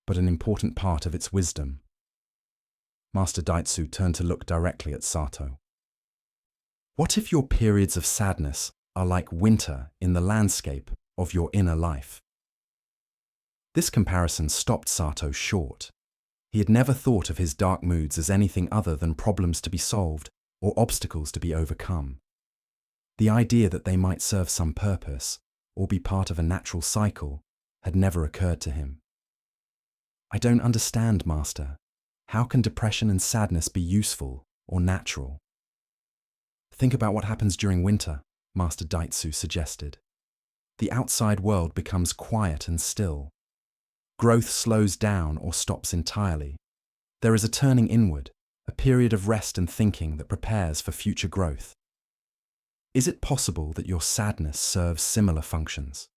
but an important part of its wisdom." Master Daitsu turned to look directly at Sato. "What if your periods of sadness are like winter in the landscape of your inner life?" This comparison stopped Sato short. He had never thought of his dark moods as anything other than problems to be solved or obstacles to be overcome. The idea that they might serve some purpose or be part of a natural cycle had never occurred to him. "I don't understand, Master. How can depression and sadness be useful or natural?" "Think about what happens during winter," Master Daitsu suggested. "The outside world becomes quiet and still. Growth slows down or stops entirely. There is a turning inward, a period of rest and thinking that prepares for future growth. Is it possible that your sadness serves similar functions?"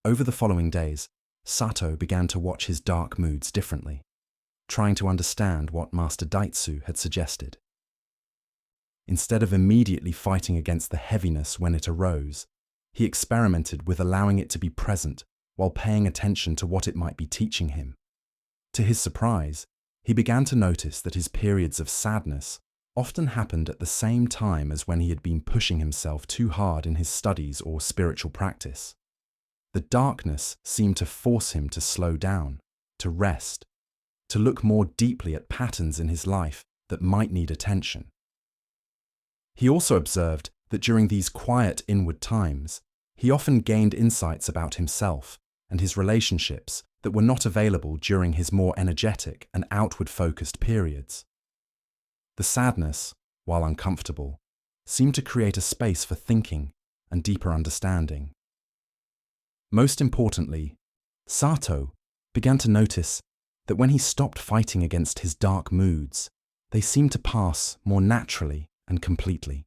Over the following days, Sato began to watch his dark moods differently, trying to understand what Master Daitsu had suggested. Instead of immediately fighting against the heaviness when it arose, He experimented with allowing it to be present while paying attention to what it might be teaching him. To his surprise, he began to notice that his periods of sadness often happened at the same time as when he had been pushing himself too hard in his studies or spiritual practice. The darkness seemed to force him to slow down, to rest, to look more deeply at patterns in his life that might need attention. He also observed that during these quiet inward times, he often gained insights about himself and his relationships that were not available during his more energetic and outward-focused periods. The sadness, while uncomfortable, seemed to create a space for thinking and deeper understanding. Most importantly, Sato began to notice that when he stopped fighting against his dark moods, they seemed to pass more naturally and completely.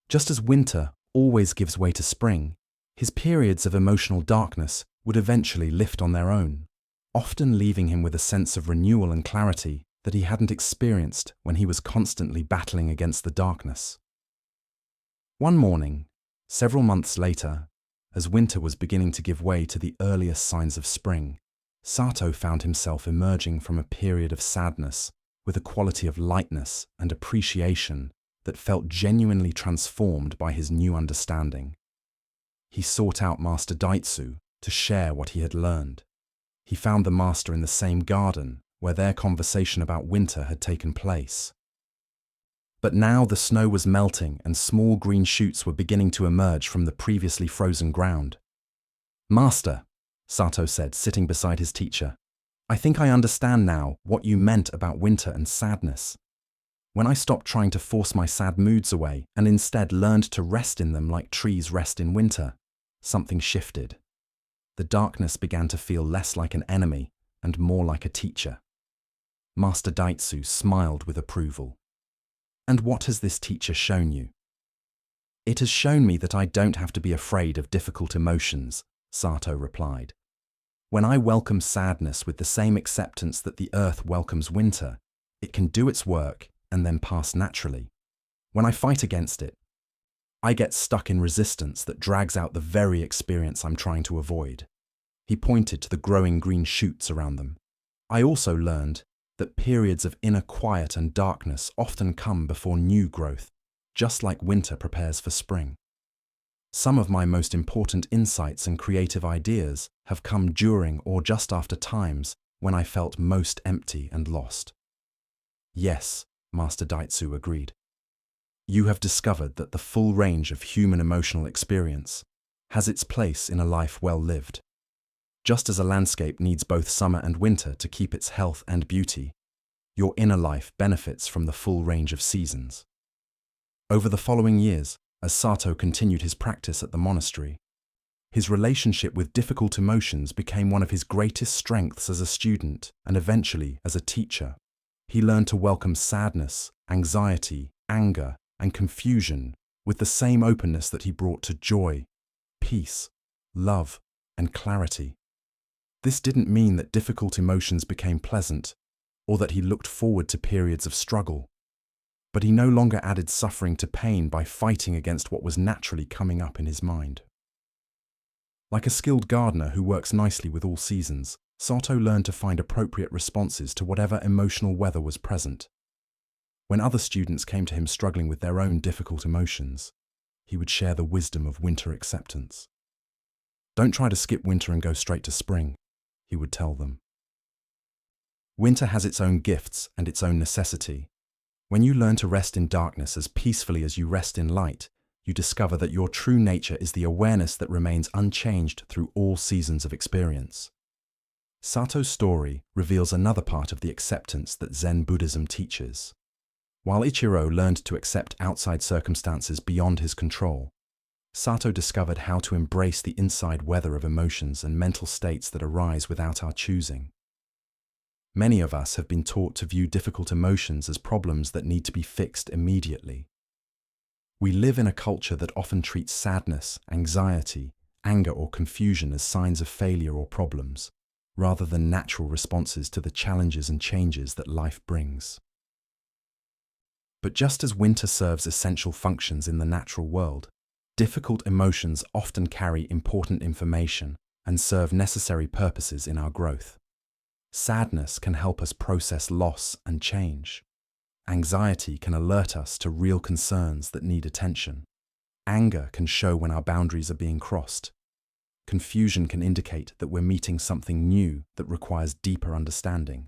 Just as winter always gives way to spring, his periods of emotional darkness would eventually lift on their own, often leaving him with a sense of renewal and clarity that he hadn't experienced when he was constantly battling against the darkness. One morning, several months later, as winter was beginning to give way to the earliest signs of spring, Sato found himself emerging from a period of sadness with a quality of lightness and appreciation that felt genuinely transformed by his new understanding. He sought out Master Daitsu to share what he had learned. He found the master in the same garden where their conversation about winter had taken place. But now the snow was melting and small green shoots were beginning to emerge from the previously frozen ground. "Master," Sato said, sitting beside his teacher, "I think I understand now what you meant about winter and sadness. When I stopped trying to force my sad moods away and instead learned to rest in them like trees rest in winter, something shifted. The darkness began to feel less like an enemy and more like a teacher." Master Daitsu smiled with approval. "And what has this teacher shown you?" "It has shown me that I don't have to be afraid of difficult emotions," Sato replied. "When I welcome sadness with the same acceptance that the earth welcomes winter, it can do its work and then pass naturally. When I fight against it, I get stuck in resistance that drags out the very experience I'm trying to avoid." He pointed to the growing green shoots around them. "I also learned that periods of inner quiet and darkness often come before new growth, just like winter prepares for spring. Some of my most important insights and creative ideas have come during or just after times when I felt most empty and lost." "Yes," Master Daitsu agreed. "You have discovered that the full range of human emotional experience has its place in a life well lived. Just as a landscape needs both summer and winter to keep its health and beauty, your inner life benefits from the full range of seasons." Over the following years, as Sato continued his practice at the monastery, his relationship with difficult emotions became one of his greatest strengths as a student and eventually as a teacher. He learned to welcome sadness, anxiety, anger, and confusion with the same openness that he brought to joy, peace, love, and clarity. This didn't mean that difficult emotions became pleasant, or that he looked forward to periods of struggle, but he no longer added suffering to pain by fighting against what was naturally coming up in his mind. Like a skilled gardener who works nicely with all seasons, Sato learned to find appropriate responses to whatever emotional weather was present. When other students came to him struggling with their own difficult emotions, he would share the wisdom of winter acceptance. "Don't try to skip winter and go straight to spring," he would tell them. "Winter has its own gifts and its own necessity. When you learn to rest in darkness as peacefully as you rest in light, you discover that your true nature is the awareness that remains unchanged through all seasons of experience." Sato's story reveals another part of the acceptance that Zen Buddhism teaches. While Ichiro learned to accept outside circumstances beyond his control, Sato discovered how to embrace the inside weather of emotions and mental states that arise without our choosing. Many of us have been taught to view difficult emotions as problems that need to be fixed immediately. We live in a culture that often treats sadness, anxiety, anger, or confusion as signs of failure or problems, rather than natural responses to the challenges and changes that life brings. But just as winter serves essential functions in the natural world, Difficult emotions often carry important information and serve necessary purposes in our growth. Sadness can help us process loss and change. Anxiety can alert us to real concerns that need attention. Anger can show when our boundaries are being crossed. Confusion can indicate that we're meeting something new that requires deeper understanding.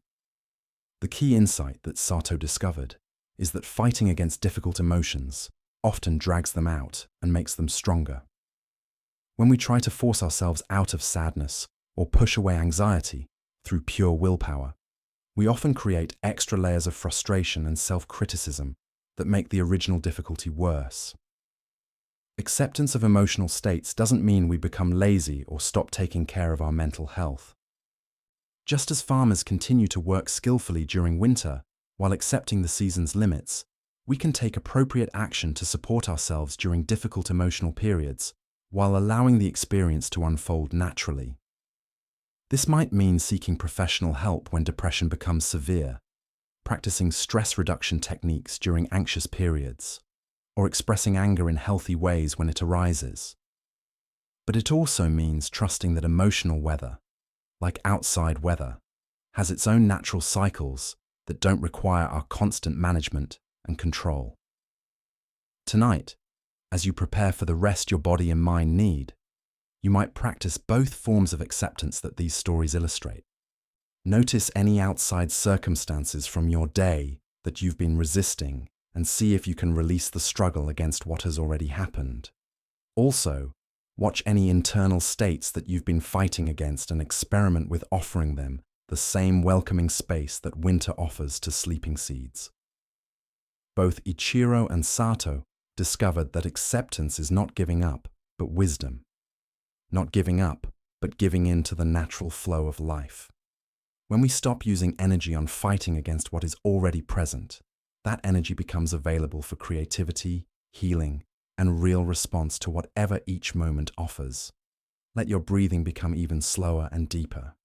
The key insight that Sato discovered is that fighting against difficult emotions often drags them out and makes them stronger. When we try to force ourselves out of sadness or push away anxiety through pure willpower, we often create extra layers of frustration and self-criticism that make the original difficulty worse. Acceptance of emotional states doesn't mean we become lazy or stop taking care of our mental health. Just as farmers continue to work skillfully during winter while accepting the season's limits, we can take appropriate action to support ourselves during difficult emotional periods while allowing the experience to unfold naturally. This might mean seeking professional help when depression becomes severe, practicing stress reduction techniques during anxious periods, or expressing anger in healthy ways when it arises. But it also means trusting that emotional weather, like outside weather, has its own natural cycles that don't require our constant management and control. Tonight, as you prepare for the rest your body and mind need, you might practice both forms of acceptance that these stories illustrate. Notice any outside circumstances from your day that you've been resisting and see if you can release the struggle against what has already happened. Also, watch any internal states that you've been fighting against and experiment with offering them the same welcoming space that winter offers to sleeping seeds. Both Ichiro and Sato discovered that acceptance is not giving up, but wisdom. Not giving up, but giving in to the natural flow of life. When we stop using energy on fighting against what is already present, that energy becomes available for creativity, healing, and real response to whatever each moment offers. Let your breathing become even slower and deeper.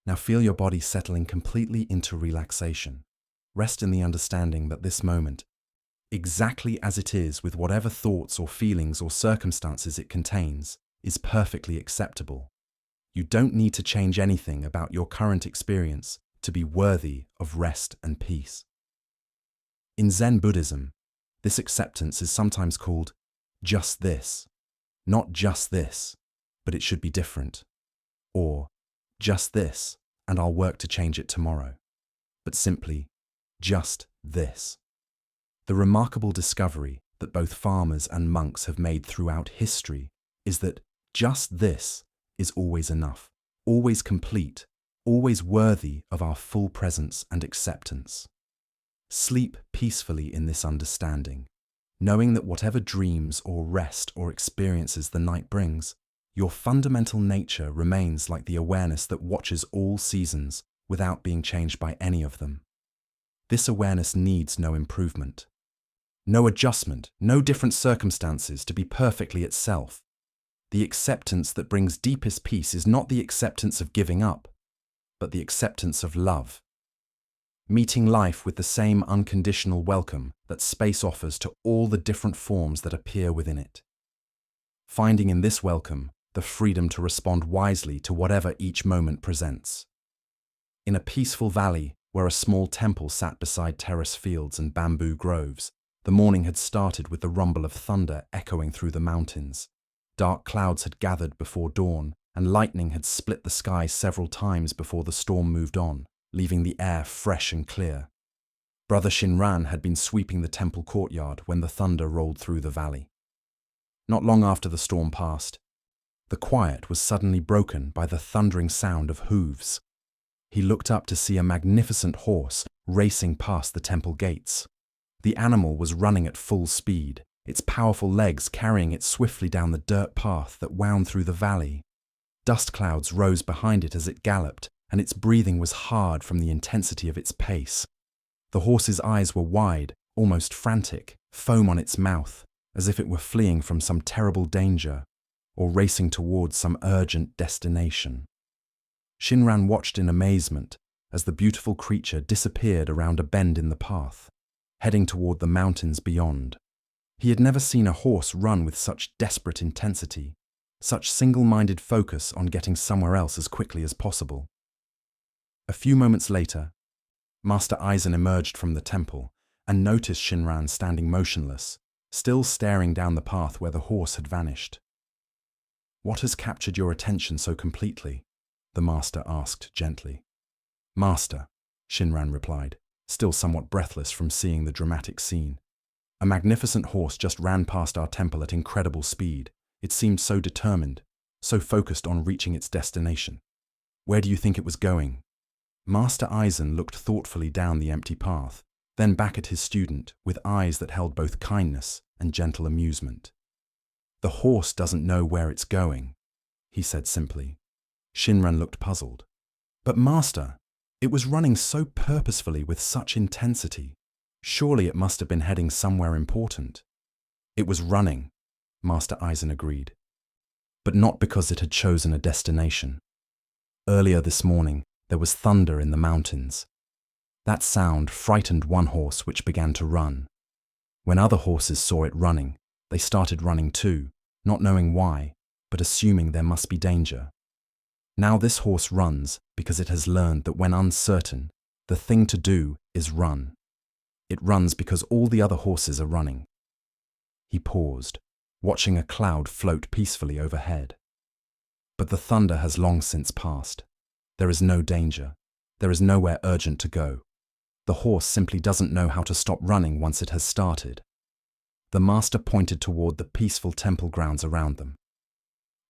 Now feel your body settling completely into relaxation. Rest in the understanding that this moment, exactly as it is with whatever thoughts or feelings or circumstances it contains, is perfectly acceptable. You don't need to change anything about your current experience to be worthy of rest and peace. In Zen Buddhism, this acceptance is sometimes called just this. Not just this, but it should be different. Or just this, and I'll work to change it tomorrow. But simply, just this. The remarkable discovery that both farmers and monks have made throughout history is that just this is always enough, always complete, always worthy of our full presence and acceptance. Sleep peacefully in this understanding, knowing that whatever dreams or rest or experiences the night brings, your fundamental nature remains like the awareness that watches all seasons without being changed by any of them. This awareness needs no improvement, no adjustment, no different circumstances to be perfectly itself. The acceptance that brings deepest peace is not the acceptance of giving up, but the acceptance of love. Meeting life with the same unconditional welcome that space offers to all the different forms that appear within it. Finding in this welcome the freedom to respond wisely to whatever each moment presents. In a peaceful valley where a small temple sat beside terrace fields and bamboo groves, the morning had started with the rumble of thunder echoing through the mountains. Dark clouds had gathered before dawn, and lightning had split the sky several times before the storm moved on, leaving the air fresh and clear. Brother Shinran had been sweeping the temple courtyard when the thunder rolled through the valley. Not long after the storm passed, the quiet was suddenly broken by the thundering sound of hooves. He looked up to see a magnificent horse racing past the temple gates. The animal was running at full speed, its powerful legs carrying it swiftly down the dirt path that wound through the valley. Dust clouds rose behind it as it galloped, and its breathing was hard from the intensity of its pace. The horse's eyes were wide, almost frantic, foam on its mouth, as if it were fleeing from some terrible danger, or racing towards some urgent destination. Shinran watched in amazement as the beautiful creature disappeared around a bend in the path, heading toward the mountains beyond. He had never seen a horse run with such desperate intensity, such single-minded focus on getting somewhere else as quickly as possible. A few moments later, Master Aizen emerged from the temple and noticed Shinran standing motionless, still staring down the path where the horse had vanished. "What has captured your attention so completely?" the master asked gently. "Master," Shinran replied, still somewhat breathless from seeing the dramatic scene. "A magnificent horse just ran past our temple at incredible speed. It seemed so determined, so focused on reaching its destination. Where do you think it was going?" Master Aizen looked thoughtfully down the empty path, then back at his student with eyes that held both kindness and gentle amusement. "The horse doesn't know where it's going," he said simply. Shinran looked puzzled. "But Master, it was running so purposefully with such intensity. Surely it must have been heading somewhere important." "It was running," Master Aizen agreed, "but not because it had chosen a destination. Earlier this morning, there was thunder in the mountains. That sound frightened one horse, which began to run. When other horses saw it running, they started running too, not knowing why, but assuming there must be danger. Now this horse runs because it has learned that when uncertain, the thing to do is run. It runs because all the other horses are running." He paused, watching a cloud float peacefully overhead. "But the thunder has long since passed. There is no danger. There is nowhere urgent to go. The horse simply doesn't know how to stop running once it has started." The master pointed toward the peaceful temple grounds around them.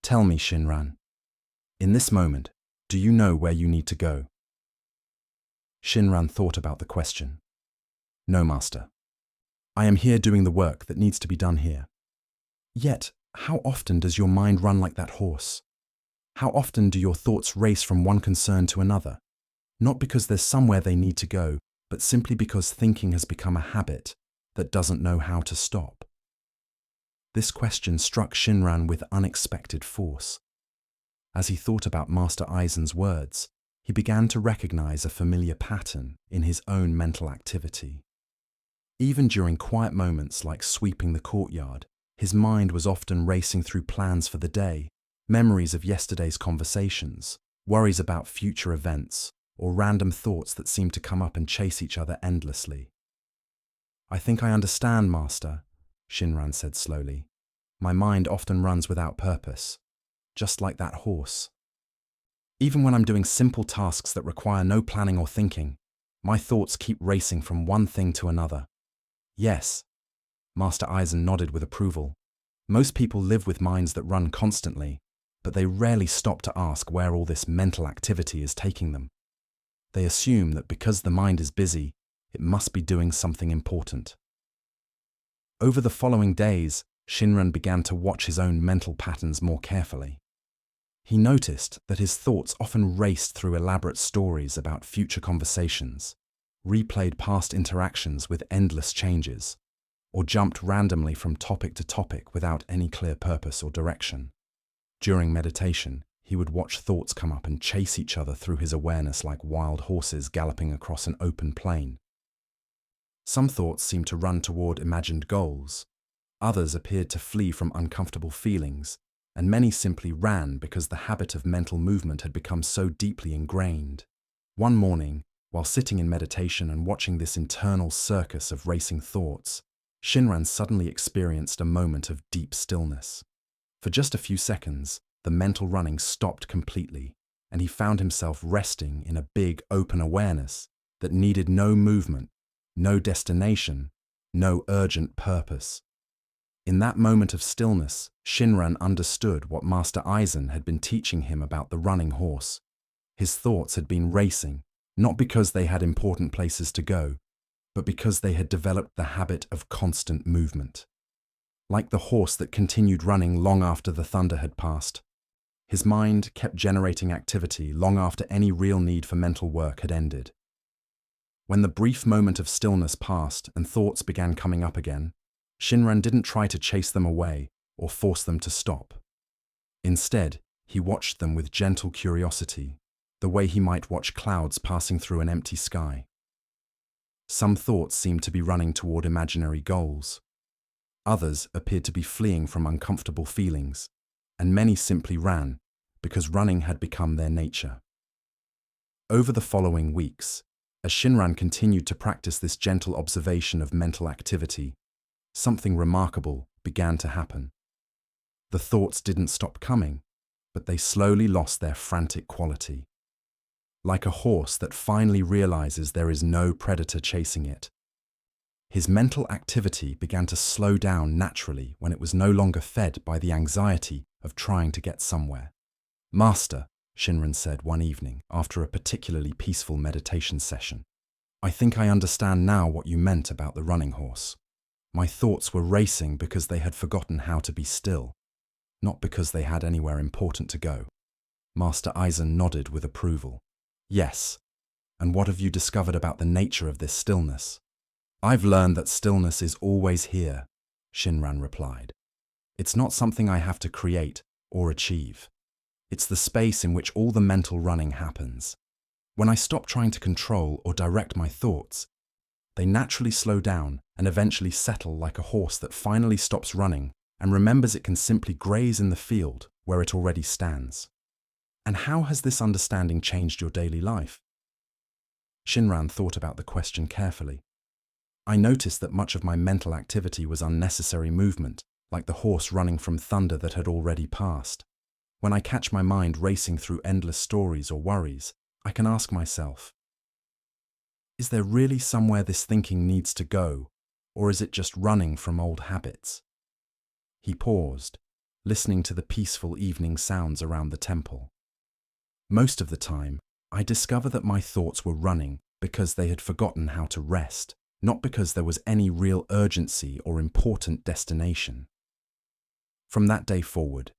"Tell me, Shinran, in this moment, do you know where you need to go?" Shinran thought about the question. "No, Master. I am here doing the work that needs to be done here." "Yet, how often does your mind run like that horse? How often do your thoughts race from one concern to another? Not because there's somewhere they need to go, but simply because thinking has become a habit that doesn't know how to stop." This question struck Shinran with unexpected force. As he thought about Master Aizen's words, he began to recognize a familiar pattern in his own mental activity. Even during quiet moments like sweeping the courtyard, his mind was often racing through plans for the day, memories of yesterday's conversations, worries about future events, or random thoughts that seemed to come up and chase each other endlessly. "I think I understand, Master," Shinran said slowly. "My mind often runs without purpose, just like that horse. Even when I'm doing simple tasks that require no planning or thinking, my thoughts keep racing from one thing to another." "Yes," Master Aizen nodded with approval. "Most people live with minds that run constantly, but they rarely stop to ask where all this mental activity is taking them. They assume that because the mind is busy, it must be doing something important." Over the following days, Shinran began to watch his own mental patterns more carefully. He noticed that his thoughts often raced through elaborate stories about future conversations, replayed past interactions with endless changes, or jumped randomly from topic to topic without any clear purpose or direction. During meditation, he would watch thoughts come up and chase each other through his awareness like wild horses galloping across an open plain. Some thoughts seemed to run toward imagined goals, others appeared to flee from uncomfortable feelings, and many simply ran because the habit of mental movement had become so deeply ingrained. One morning, while sitting in meditation and watching this internal circus of racing thoughts, Shinran suddenly experienced a moment of deep stillness. For just a few seconds, the mental running stopped completely, and he found himself resting in a big, open awareness that needed no movement, no destination, no urgent purpose. In that moment of stillness, Shinran understood what Master Aizen had been teaching him about the running horse. His thoughts had been racing, not because they had important places to go, but because they had developed the habit of constant movement. Like the horse that continued running long after the thunder had passed, his mind kept generating activity long after any real need for mental work had ended. When the brief moment of stillness passed and thoughts began coming up again, Shinran didn't try to chase them away or force them to stop. Instead, he watched them with gentle curiosity, the way he might watch clouds passing through an empty sky. Some thoughts seemed to be running toward imaginary goals. Others appeared to be fleeing from uncomfortable feelings, and many simply ran because running had become their nature. Over the following weeks, as Shinran continued to practice this gentle observation of mental activity, something remarkable began to happen. The thoughts didn't stop coming, but they slowly lost their frantic quality. Like a horse that finally realizes there is no predator chasing it, his mental activity began to slow down naturally when it was no longer fed by the anxiety of trying to get somewhere. "Master," Shinran said one evening after a particularly peaceful meditation session, "I think I understand now what you meant about the running horse. My thoughts were racing because they had forgotten how to be still, not because they had anywhere important to go." Master Eisen nodded with approval. "Yes, and what have you discovered about the nature of this stillness?" "I've learned that stillness is always here," Shinran replied. "It's not something I have to create or achieve. It's the space in which all the mental running happens. When I stop trying to control or direct my thoughts, they naturally slow down and eventually settle like a horse that finally stops running and remembers it can simply graze in the field where it already stands." "And how has this understanding changed your daily life?" Shinran thought about the question carefully. "I noticed that much of my mental activity was unnecessary movement, like the horse running from thunder that had already passed. When I catch my mind racing through endless stories or worries, I can ask myself, is there really somewhere this thinking needs to go, or is it just running from old habits?" He paused, listening to the peaceful evening sounds around the temple. "Most of the time, I discover that my thoughts were running because they had forgotten how to rest, not because there was any real urgency or important destination." From that day forward,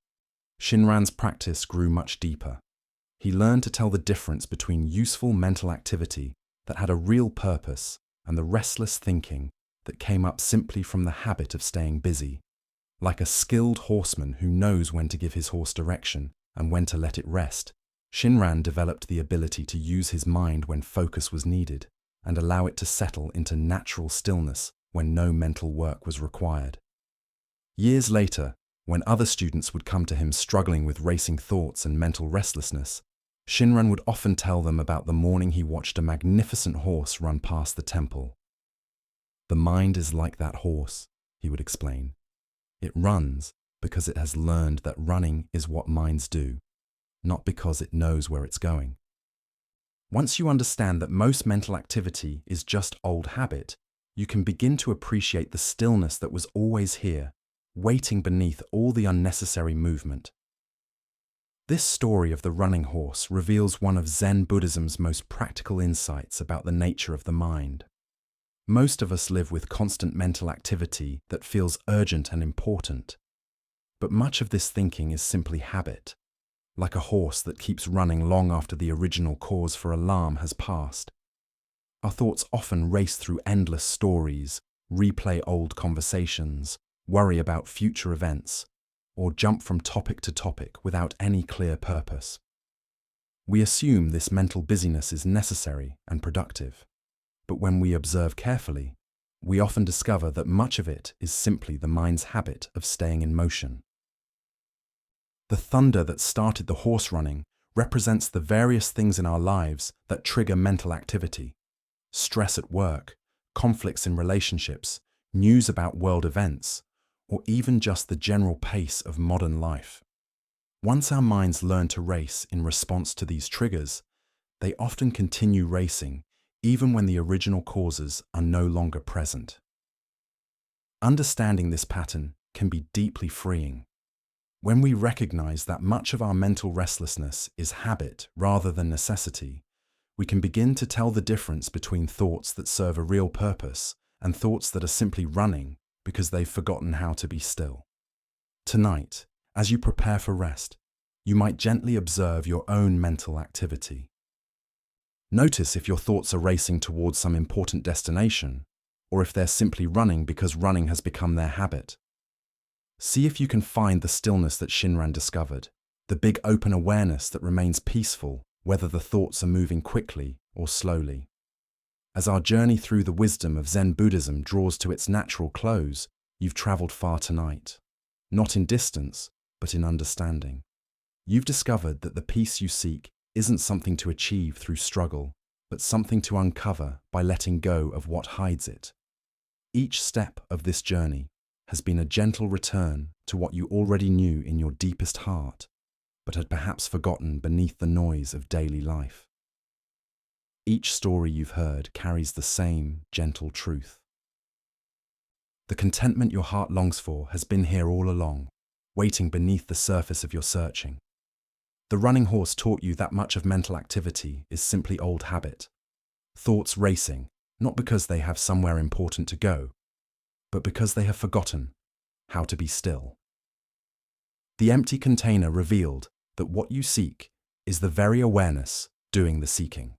Shinran's practice grew much deeper. He learned to tell the difference between useful mental activity that had a real purpose and the restless thinking that came up simply from the habit of staying busy. Like a skilled horseman who knows when to give his horse direction and when to let it rest, Shinran developed the ability to use his mind when focus was needed and allow it to settle into natural stillness when no mental work was required. Years later, when other students would come to him struggling with racing thoughts and mental restlessness, Shinran would often tell them about the morning he watched a magnificent horse run past the temple. "The mind is like that horse," he would explain. "It runs because it has learned that running is what minds do, not because it knows where it's going." Once you understand that most mental activity is just old habit, you can begin to appreciate the stillness that was always here, waiting beneath all the unnecessary movement. This story of the running horse reveals one of Zen Buddhism's most practical insights about the nature of the mind. Most of us live with constant mental activity that feels urgent and important, but much of this thinking is simply habit, like a horse that keeps running long after the original cause for alarm has passed. Our thoughts often race through endless stories, replay old conversations, worry about future events, or jump from topic to topic without any clear purpose. We assume this mental busyness is necessary and productive, but when we observe carefully, we often discover that much of it is simply the mind's habit of staying in motion. The thunder that started the horse running represents the various things in our lives that trigger mental activity: stress at work, conflicts in relationships, news about world events, or even just the general pace of modern life. Once our minds learn to race in response to these triggers, they often continue racing even when the original causes are no longer present. Understanding this pattern can be deeply freeing. When we recognize that much of our mental restlessness is habit rather than necessity, we can begin to tell the difference between thoughts that serve a real purpose and thoughts that are simply running because they've forgotten how to be still. Tonight, as you prepare for rest, you might gently observe your own mental activity. Notice if your thoughts are racing towards some important destination, or if they're simply running because running has become their habit. See if you can find the stillness that Shinran discovered, the big open awareness that remains peaceful whether the thoughts are moving quickly or slowly. As our journey through the wisdom of Zen Buddhism draws to its natural close, You've traveled far tonight, not in distance, but in understanding. You've discovered that the peace you seek isn't something to achieve through struggle, but something to uncover by letting go of what hides it. Each step of this journey has been a gentle return to what you already knew in your deepest heart, but had perhaps forgotten beneath the noise of daily life. Each story you've heard carries the same gentle truth. The contentment your heart longs for has been here all along, waiting beneath the surface of your searching. The running horse taught you that much of mental activity is simply old habit, thoughts racing, not because they have somewhere important to go, but because they have forgotten how to be still. The empty container revealed that what you seek is the very awareness doing the seeking.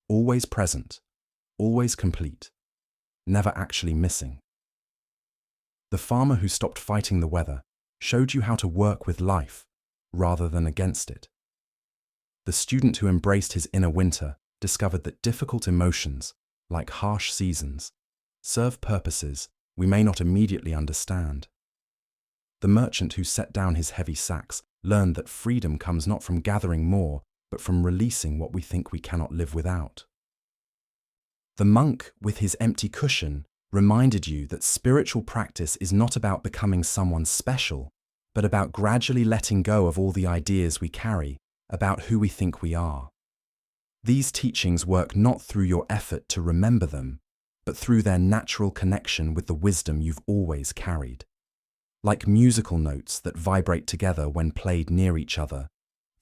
Always present, always complete, never actually missing. The farmer who stopped fighting the weather showed you how to work with life rather than against it. The student who embraced his inner winter discovered that difficult emotions, like harsh seasons, serve purposes we may not immediately understand. The merchant who set down his heavy sacks learned that freedom comes not from gathering more, but from releasing what we think we cannot live without. The monk with his empty cushion reminded you that spiritual practice is not about becoming someone special, but about gradually letting go of all the ideas we carry about who we think we are. These teachings work not through your effort to remember them, but through their natural connection with the wisdom you've always carried. Like musical notes that vibrate together when played near each other,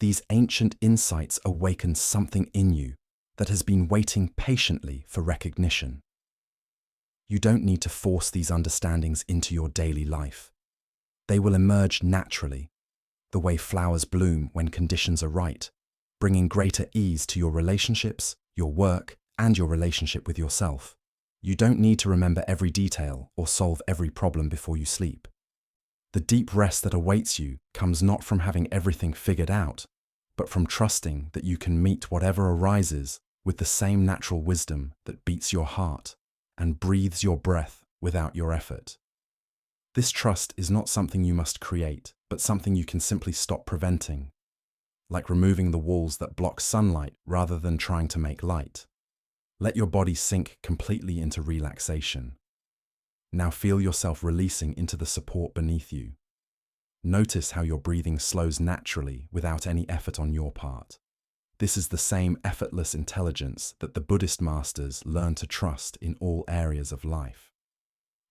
these ancient insights awaken something in you that has been waiting patiently for recognition. You don't need to force these understandings into your daily life. They will emerge naturally, the way flowers bloom when conditions are right, bringing greater ease to your relationships, your work, and your relationship with yourself. You don't need to remember every detail or solve every problem before you sleep. The deep rest that awaits you comes not from having everything figured out, but from trusting that you can meet whatever arises with the same natural wisdom that beats your heart and breathes your breath without your effort. This trust is not something you must create, but something you can simply stop preventing, like removing the walls that block sunlight rather than trying to make light. Let your body sink completely into relaxation. Now feel yourself releasing into the support beneath you. Notice how your breathing slows naturally without any effort on your part. This is the same effortless intelligence that the Buddhist masters learned to trust in all areas of life.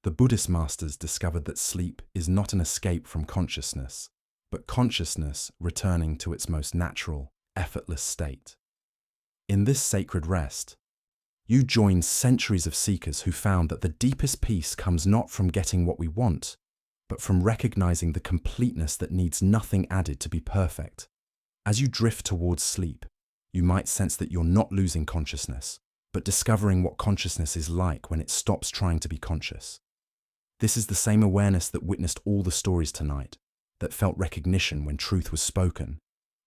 The Buddhist masters discovered that sleep is not an escape from consciousness, but consciousness returning to its most natural, effortless state. In this sacred rest, you join centuries of seekers who found that the deepest peace comes not from getting what we want, but from recognizing the completeness that needs nothing added to be perfect. As you drift towards sleep, you might sense that you're not losing consciousness, but discovering what consciousness is like when it stops trying to be conscious. This is the same awareness that witnessed all the stories tonight, that felt recognition when truth was spoken,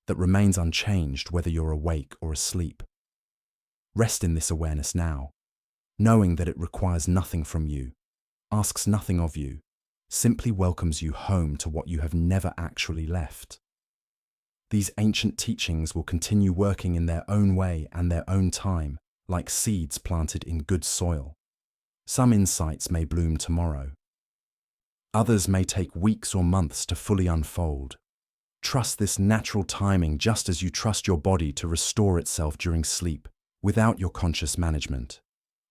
that remains unchanged whether you're awake or asleep. Rest in this awareness now, knowing that it requires nothing from you, asks nothing of you, simply welcomes you home to what you have never actually left. These ancient teachings will continue working in their own way and their own time, like seeds planted in good soil. Some insights may bloom tomorrow. Others may take weeks or months to fully unfold. Trust this natural timing just as you trust your body to restore itself during sleep, without your conscious management.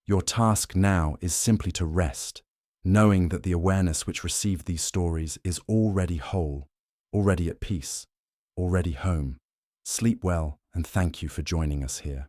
Your task now is simply to rest, knowing that the awareness which received these stories is already whole, already at peace, already home. Sleep well, and thank you for joining us here.